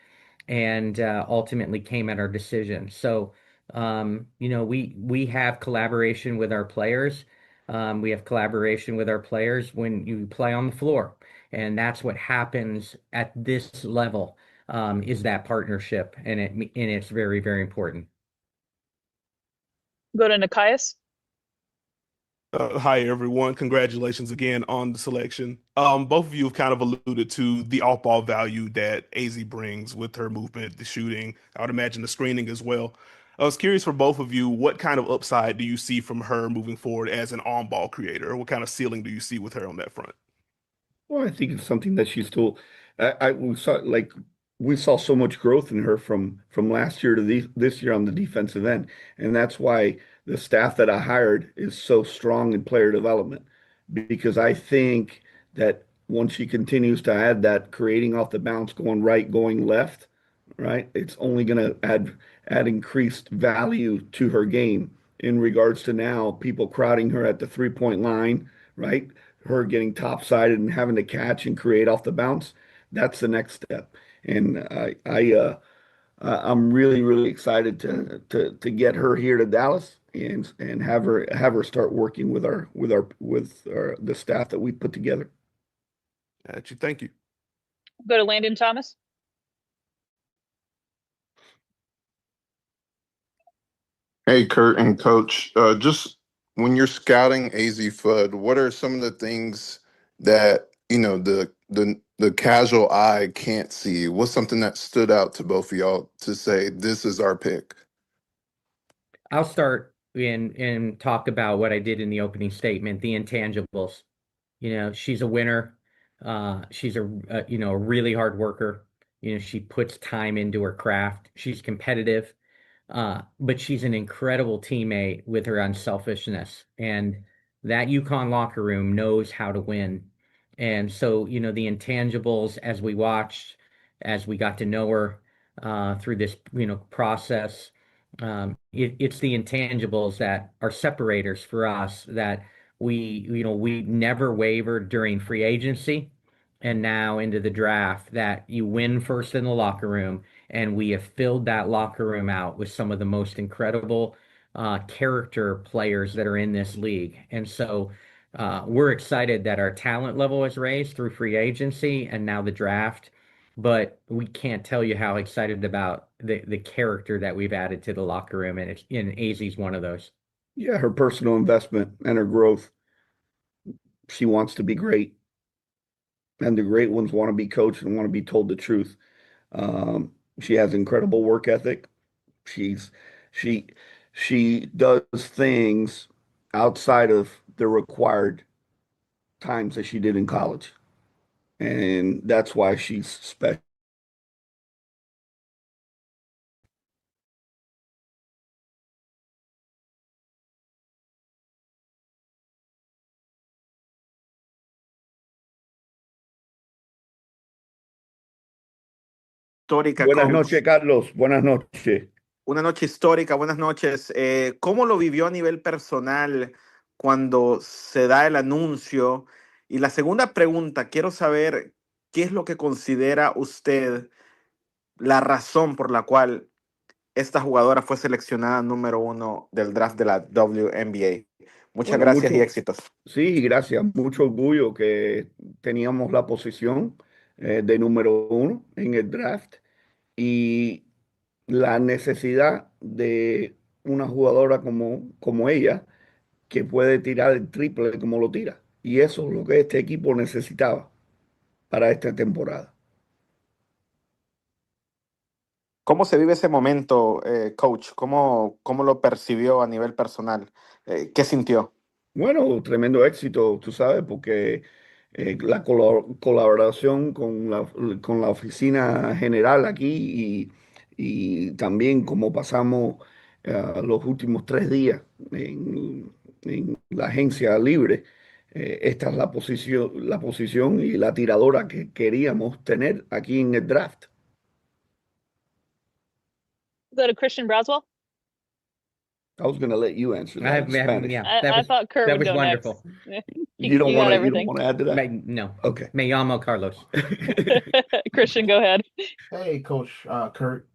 and ultimately came at our decision. So, we have collaboration with our players. We have collaboration with our players when you play on the floor, and that's what happens at this level, is that partnership, and it's very, very important. Go to Nikias. Hi, everyone. Congratulations again on the selection. Both of you have kind of alluded to the off-ball value that AZ brings with her movement, the shooting, I would imagine the screening as well. I was curious for both of you, what kind of upside do you see from her moving forward as an on-ball creator? What kind of ceiling do you see with her on that front? Well, I think it's something that she's still. We saw, like we saw so much growth in her from last year to this year on the defensive end, and that's why the staff that I hired is so strong in player development, because I think that once she continues to add that, creating off the bounce, going right, going left, right, it's only going to add increased value to her game in regards to now people crowding her at the 3-point line, right? Her getting top-sided and having to catch and create off the bounce. That's the next step. And I'm really, really excited to get her here to Dallas and have her start working with the staff that we put together. Thank you. Go to Landon Thomas. Hey, Kurt and Coach. Just when you're scouting AZ Fudd, what are some of the things that the casual eye can't see? What's something that stood out to both of y'all to say this is our pick? I'll start and talk about what I did in the opening statement, the intangibles. She's a winner. She's a really hard worker. She puts time into her craft. She's competitive. But she's an incredible teammate with her unselfishness. And that UConn locker room knows how to win. And so, the intangibles as we watched, as we got to know her through this, process, it's the intangibles that are separators for us that we never wavered during free agency and now into the draft, that you win first in the locker room, and we have filled that locker room out with some of the most incredible character players that are in this league. And so we're excited that our talent level is raised through free agency and now the draft, but we can't tell you how excited about the character that we've added to the locker room, and AZ's one of those. Yeah, her personal investment and her growth. She wants to be great, and the great ones want to be coached and want to be told the truth. She has incredible work ethic. She does things outside of the required times that she did in college, and that's why she's special. Histórica, Buenas coach. noches, Carlos. Buenas noches. Una noche histórica, buenas noches. ¿Cómo lo vivió a nivel personal cuando se da el anuncio? Y la segunda pregunta, quiero saber qué es lo que considera usted la razón por la cual esta jugadora fue seleccionada número 1 del draft de la WNBA. Muchas gracias y éxitos. Sí, gracias. Mucho orgullo que teníamos la posición de número 1 en el draft y la necesidad de una jugadora como ella, que puede tirar el triple como lo tira. Y eso es lo que este equipo necesitaba para esta temporada. ¿Cómo se vive ese momento, coach? ¿Cómo lo percibió a nivel personal? ¿Qué sintió? Bueno, tremendo éxito, tú sabes, porque la colaboración con la oficina general aquí y también como pasamos los últimos 3 días en la agencia libre, esta es la posición y la tiradora que queríamos tener aquí en el draft. Go to Christian Braswell. I was going to let you answer that in Spanish. Yeah, I thought Kurt would go wonderful. Next. You don't want to add to that? No. Okay. Me llamo Carlos. Christian, go ahead. Hey, Coach Kurt.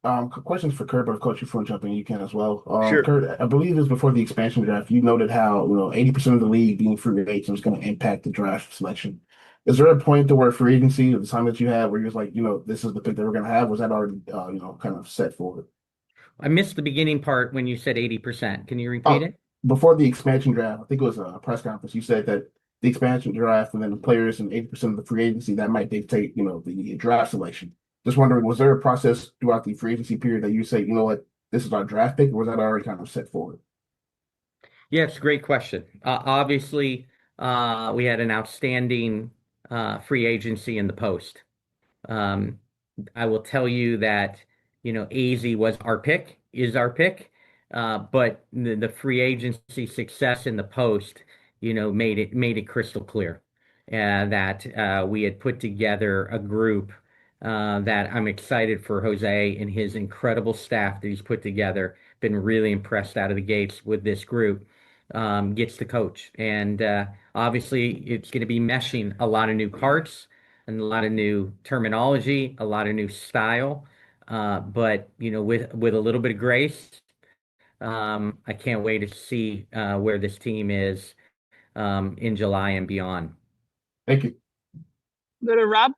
Questions for Kurt, but if Coach, you want to jump in, you can as well. Sure. Kurt, I believe it was before the expansion draft. You noted how 80% of the league being free agents was going to impact the draft selection. Is there a point to where free agency, the time that you had, where you're like, this is the pick that we're going to have? Was that already, kind of set forward? I missed the beginning part when you said 80%. Can you repeat it? Before the expansion draft, I think it was a press conference. You said that the expansion draft and then the players and 80% of the free agency that might dictate, the draft selection. Just wondering, was there a process throughout the free agency period that you say, you know what, this is our draft pick, or was that already kind of set forward? Yeah, it's a great question. Obviously, we had an outstanding free agency in the post. I will tell you that, AZ is our pick, but the free agency success in the post, made it crystal clear that we had put together a group that I'm excited for Jose and his incredible staff that he's put together. Been really impressed out of the gates with this group. Gets to coach, and obviously it's going to be meshing a lot of new parts and a lot of new terminology, a lot of new style. But with a little bit of grace, I can't wait to see where this team is in July and beyond. Thank you. Go to Rob.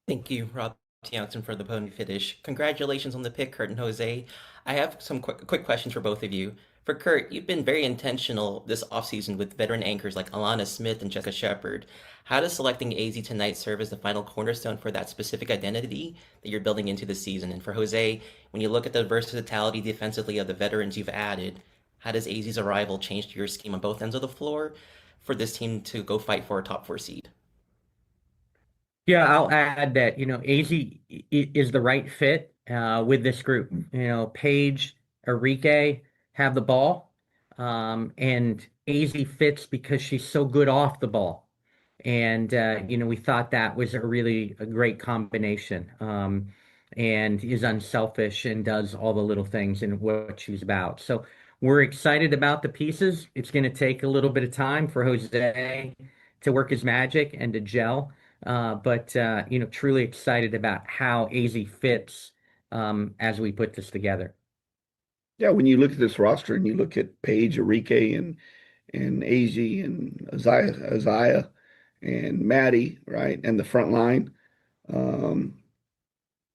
Thank you, Rob Townsend, for the pony finish. Congratulations on the pick, Kurt and Jose. I have some quick questions for both of you. For Kurt, you've been very intentional this offseason with veteran anchors like Alana Smith and Jessica Shepard. How does selecting AZ tonight serve as the final cornerstone for that specific identity that you're building into the season? And for Jose, when you look at the versatility defensively of the veterans you've added, how does AZ's arrival change your scheme on both ends of the floor for this team to go fight for a top 4 seed? Yeah, I'll add that, AZ is the right fit with this group. Paige, Enrique have the ball, and AZ fits because she's so good off the ball. And, we thought that was a great combination, and is unselfish and does all the little things in what she's about. So we're excited about the pieces. It's going to take a little bit of time for Jose to work his magic and to gel. But truly excited about how AZ fits as we put this together. Yeah, when you look at this roster and you look at Paige, Enrique, and AZ and Isaiah and Maddie, right, and the front line,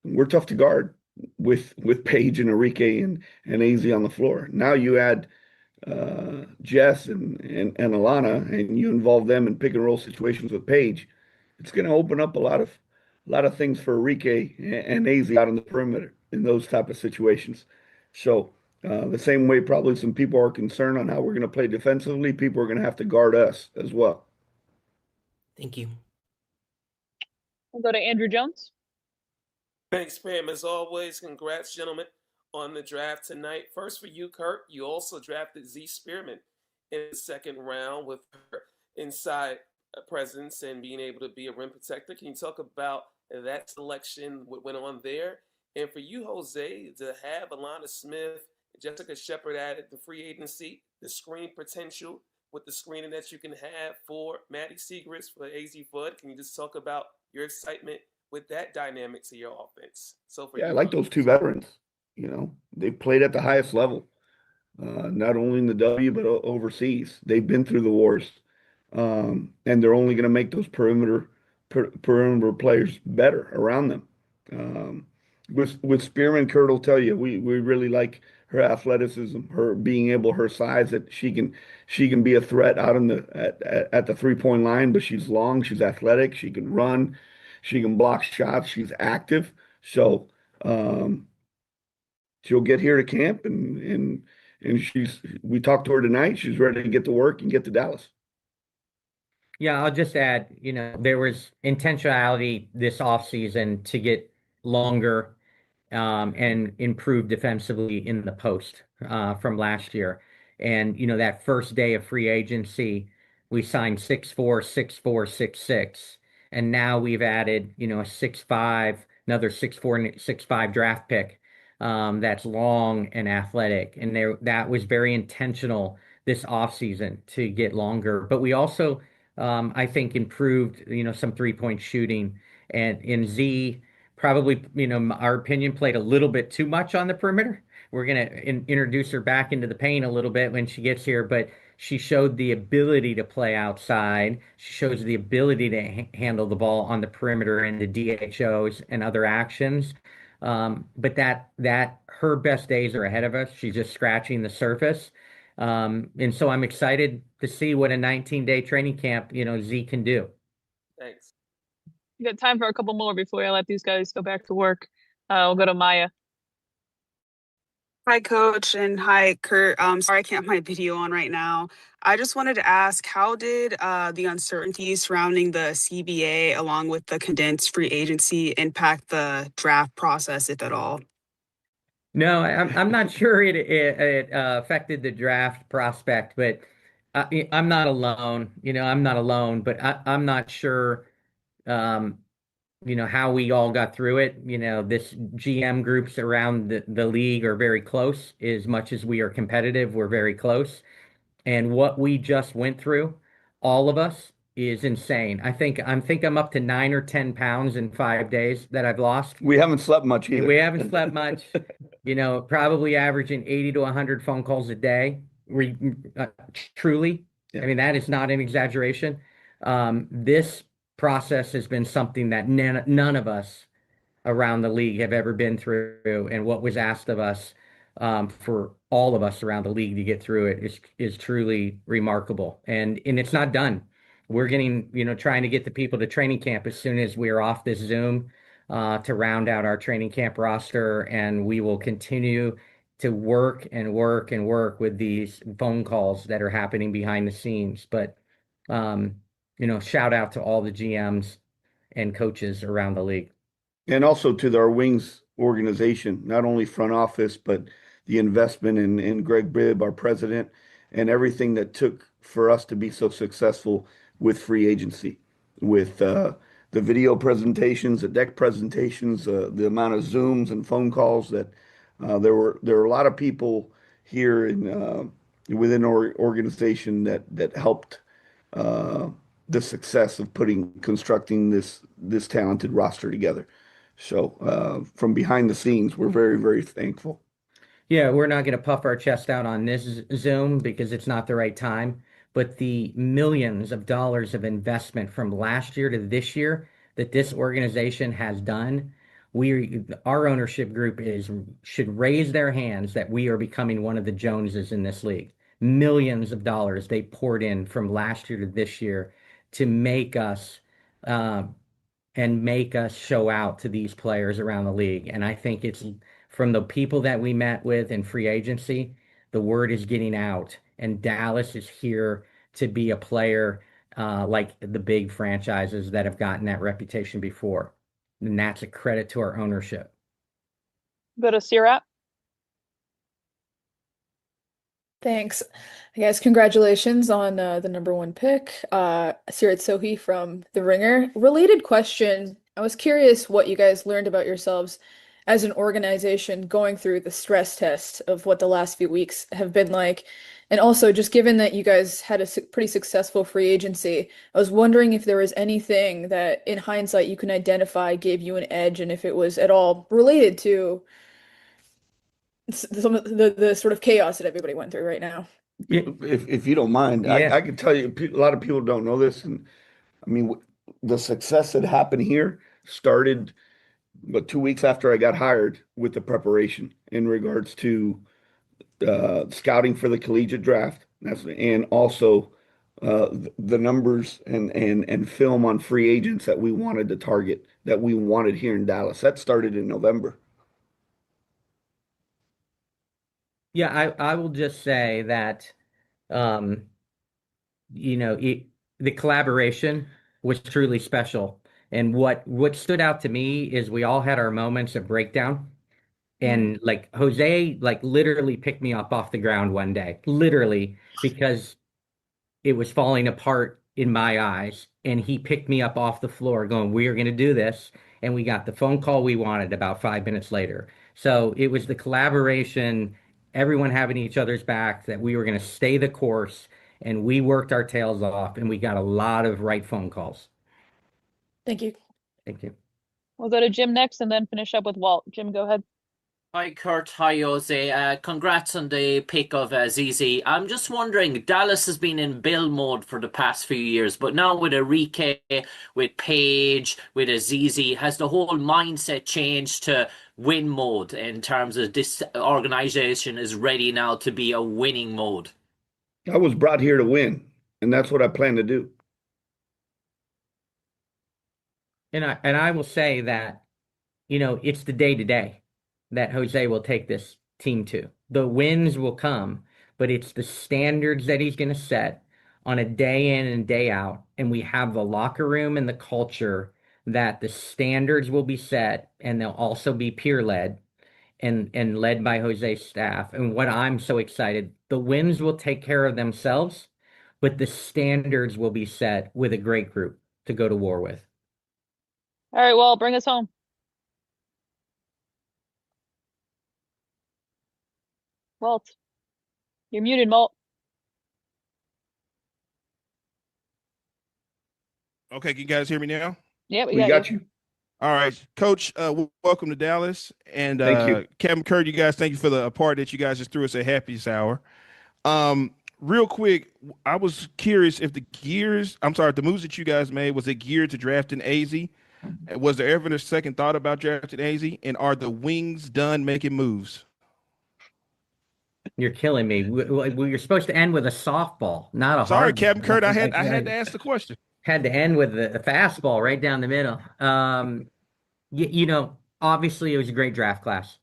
we're tough to guard with Paige and Enrique and AZ on the floor. Now you add Jess and Alana, and you involve them in pick and roll situations with Paige. It's going to open up a lot of things for Enrique and AZ out on the perimeter in those type of situations. So the same way probably some people are concerned on how we're going to play defensively, people are going to have to guard us as well. Thank you. We'll go to Andrew Jones. Thanks, Pam. As always, congrats, gentlemen, on the draft tonight. First for you, Kurt, you also drafted Z Spearman in the second round with her inside presence and being able to be a rim protector. Can you talk about that selection, what went on there? And for you, Jose, to have Alana Smith, Jessica Shepard added the free agency, the screen potential with the screening that you can have for Maddie Siegrist for AZ Fudd. Can you just talk about your excitement with that dynamic to your offense? So for I like those two veterans. They played at the highest level, not only in the W, but overseas. They've been through the wars. And they're only going to make those perimeter players better around them. With Spearman, Kurt will tell you, we really like her athleticism, her size, that she can be a threat out in at the 3-point line, but she's long, she's athletic, she can run, she can block shots, she's active. So she'll get here to camp and we talked to her tonight. She's ready to get to work and get to Dallas. Yeah, I'll just add, there was intentionality this offseason to get longer and improve defensively in the post from last year. And, that first day of free agency, we signed 6'4", 6'4", 6'6". And now we've added, a 6'5", another 6'4", 6'5" draft pick that's long and athletic. And that was very intentional this offseason to get longer. But we also I think improved, some 3-point shooting, and in Z probably, our opinion played a little bit too much on the perimeter. We're going to introduce her back into the paint a little bit when she gets here, but she showed the ability to play outside. She shows the ability to handle the ball on the perimeter and the DHOs and other actions. But that her best days are ahead of us. She's just scratching the surface. And so I'm excited to see what a 19-day training camp, Z can do. Thanks. You got time for a couple more before I let these guys go back to work. We'll go to Maya. Hi, Coach, and hi, Kurt. Sorry I can't have my video on right now. I just wanted to ask, how did the uncertainty surrounding the CBA along with the condensed free agency impact the draft process, if at all? No, I'm not sure it affected the draft prospect, but I'm not alone. I'm not alone, but I'm not sure. Um, how we all got through it. This GM groups around the league are very close. As much as we are competitive, we're very close. And what we just went through, all of us, is insane. I'm up to 9 or 10 pounds in 5 days that I've lost. We haven't slept much either. We haven't slept much. Probably averaging 80 to 100 phone calls a day. Truly, Yeah. I mean, that is not an exaggeration. This process has been something that none of us around the league have ever been through, and what was asked of us, for all of us around the league to get through it is truly remarkable. And it's not done. We're getting, trying to get the people to training camp as soon as we are off this Zoom, to round out our training camp roster, and we will continue to work and work and work with these phone calls that are happening behind the scenes. But shout out to all the GMs and coaches around the league. And also to our Wings organization, not only front office, but the investment in Greg Bibb, our president, and everything that took for us to be so successful with free agency, with the video presentations, the deck presentations, the amount of Zooms and phone calls that there were a lot of people here within our organization that helped the success of constructing this talented roster together. So from behind the scenes, we're very, very thankful. Yeah, we're not going to puff our chest out on this Zoom because it's not the right time. But the millions of dollars of investment from last year to this year that this organization has done, our ownership group should raise their hands that we are becoming one of the Joneses in this league. Millions of dollars they poured in from last year to this year to make us show out to these players around the league. And I think it's from the people that we met with in free agency, the word is getting out, and Dallas is here to be a player like the big franchises that have gotten that reputation before. And that's a credit to our ownership. Go to Sirat. Thanks. Guys, congratulations on the #1 pick. Sirat Sohi from The Ringer. Related question. I was curious what you guys learned about yourselves as an organization going through the stress test of what the last few weeks have been like. And also, just given that you guys had a pretty successful free agency, I was wondering if there was anything that, in hindsight, you can identify gave you an edge, and if it was at all related to some of the sort of chaos that everybody went through right now. If you don't mind, Yeah. I can tell you, a lot of people don't know this, and I mean, the success that happened here started but 2 weeks after I got hired with the preparation in regards to scouting for the collegiate draft, and also the numbers and film on free agents that we wanted to target, that we wanted here in Dallas. That started in November. Yeah, I will just say that, um, the collaboration was truly special. And what stood out to me is we all had our moments of breakdown. And like Jose, like literally picked me up off the ground one day, literally, because it was falling apart in my eyes. And he picked me up off the floor going, we are going to do this. And we got the phone call we wanted about 5 minutes later. So it was the collaboration, everyone having each other's back, that we were going to stay the course. And we worked our tails off, and we got a lot of right phone calls. Thank you. Thank you. We'll go to Jim next and then finish up with Walt. Jim, go ahead. Hi, Kurt. Hi, Jose. Congrats on the pick of ZZ. I'm just wondering, Dallas has been in build mode for the past few years, but now with Enrique, with Page, with a ZZ, has the whole mindset changed to win mode in terms of this organization is ready now to be a winning mode? I was brought here to win, and that's what I plan to do. And I will say that, it's the day to day that Jose will take this team 2. The wins will come, but it's the standards that he's going to set on a day in and day out. And we have the locker room and the culture that the standards will be set, and they'll also be peer-led and led by Jose's staff. And what I'm so excited, the wins will take care of themselves, but the standards will be set with a great group to go to war with. All right, well, bring us home. Walt, you're muted, Walt. Okay, can you guys hear me now? Yeah, we got you. All right, Coach. Welcome to Dallas, and thank you, Kevin Kerr. You guys, thank you for the part that you guys just threw us at Happy Hour. Real quick, I was curious if the moves that you guys made, was it geared to drafting AZ? Was there ever a second thought about drafting AZ? And are the Wings done making moves? You're killing me. You're supposed to end with a softball, not a Sorry, hard. Captain Kurt. I had to ask the question. Had to end with the fastball right down the middle. Obviously it was a great draft class.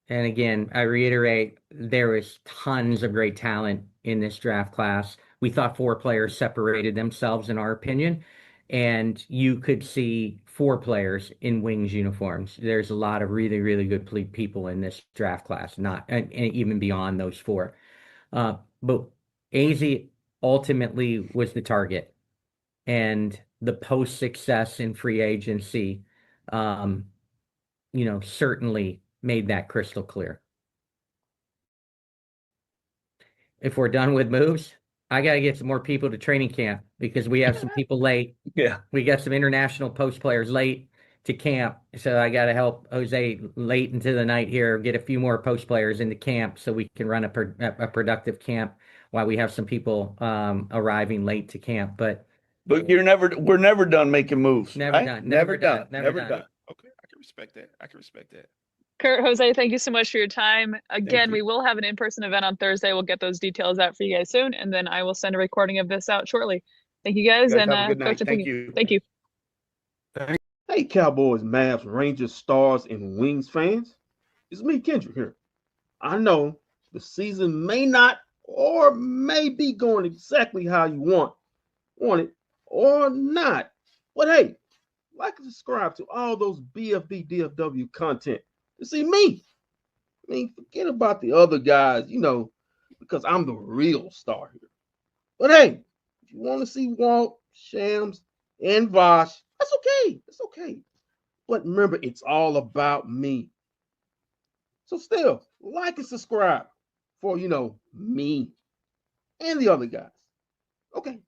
And again, I reiterate, there was tons of great talent in this draft class. We thought 4 players separated themselves, in our opinion, and you could see 4 players in Wings uniforms. There's a lot of really, really good people in this draft class, and even beyond those 4. But AZ ultimately was the target, and the post success in free agency, certainly made that crystal clear. If we're done with moves, I got to get some more people to training camp because we have some people late. Yeah. We got some international post players late to camp. So I got to help Jose late into the night here, get a few more post players into camp so we can run a productive camp while we have some people arriving late to camp. But we're never done making moves. Never right? done. Never done. Okay, I can respect that. Kurt, Jose, thank you so much for your time. Again, we will have an in-person event on Thursday. We'll get those details out for you guys soon, and then I will send a recording of this out shortly. Thank you guys, and have a good night. Thank you. Hey, Cowboys, Mavs, Rangers, Stars, and Wings fans. It's me, Kendrick, here. I know the season may not or may be going exactly how you want it or not. But hey, like and subscribe to all those bFb DFW content to see me. I mean, forget about the other guys, because I'm the real star here. But hey, if you want to see Walt, Shams, and Vosh, that's okay. It's okay. But remember, it's all about me. So still, like and subscribe for, me and the other guys. Okay.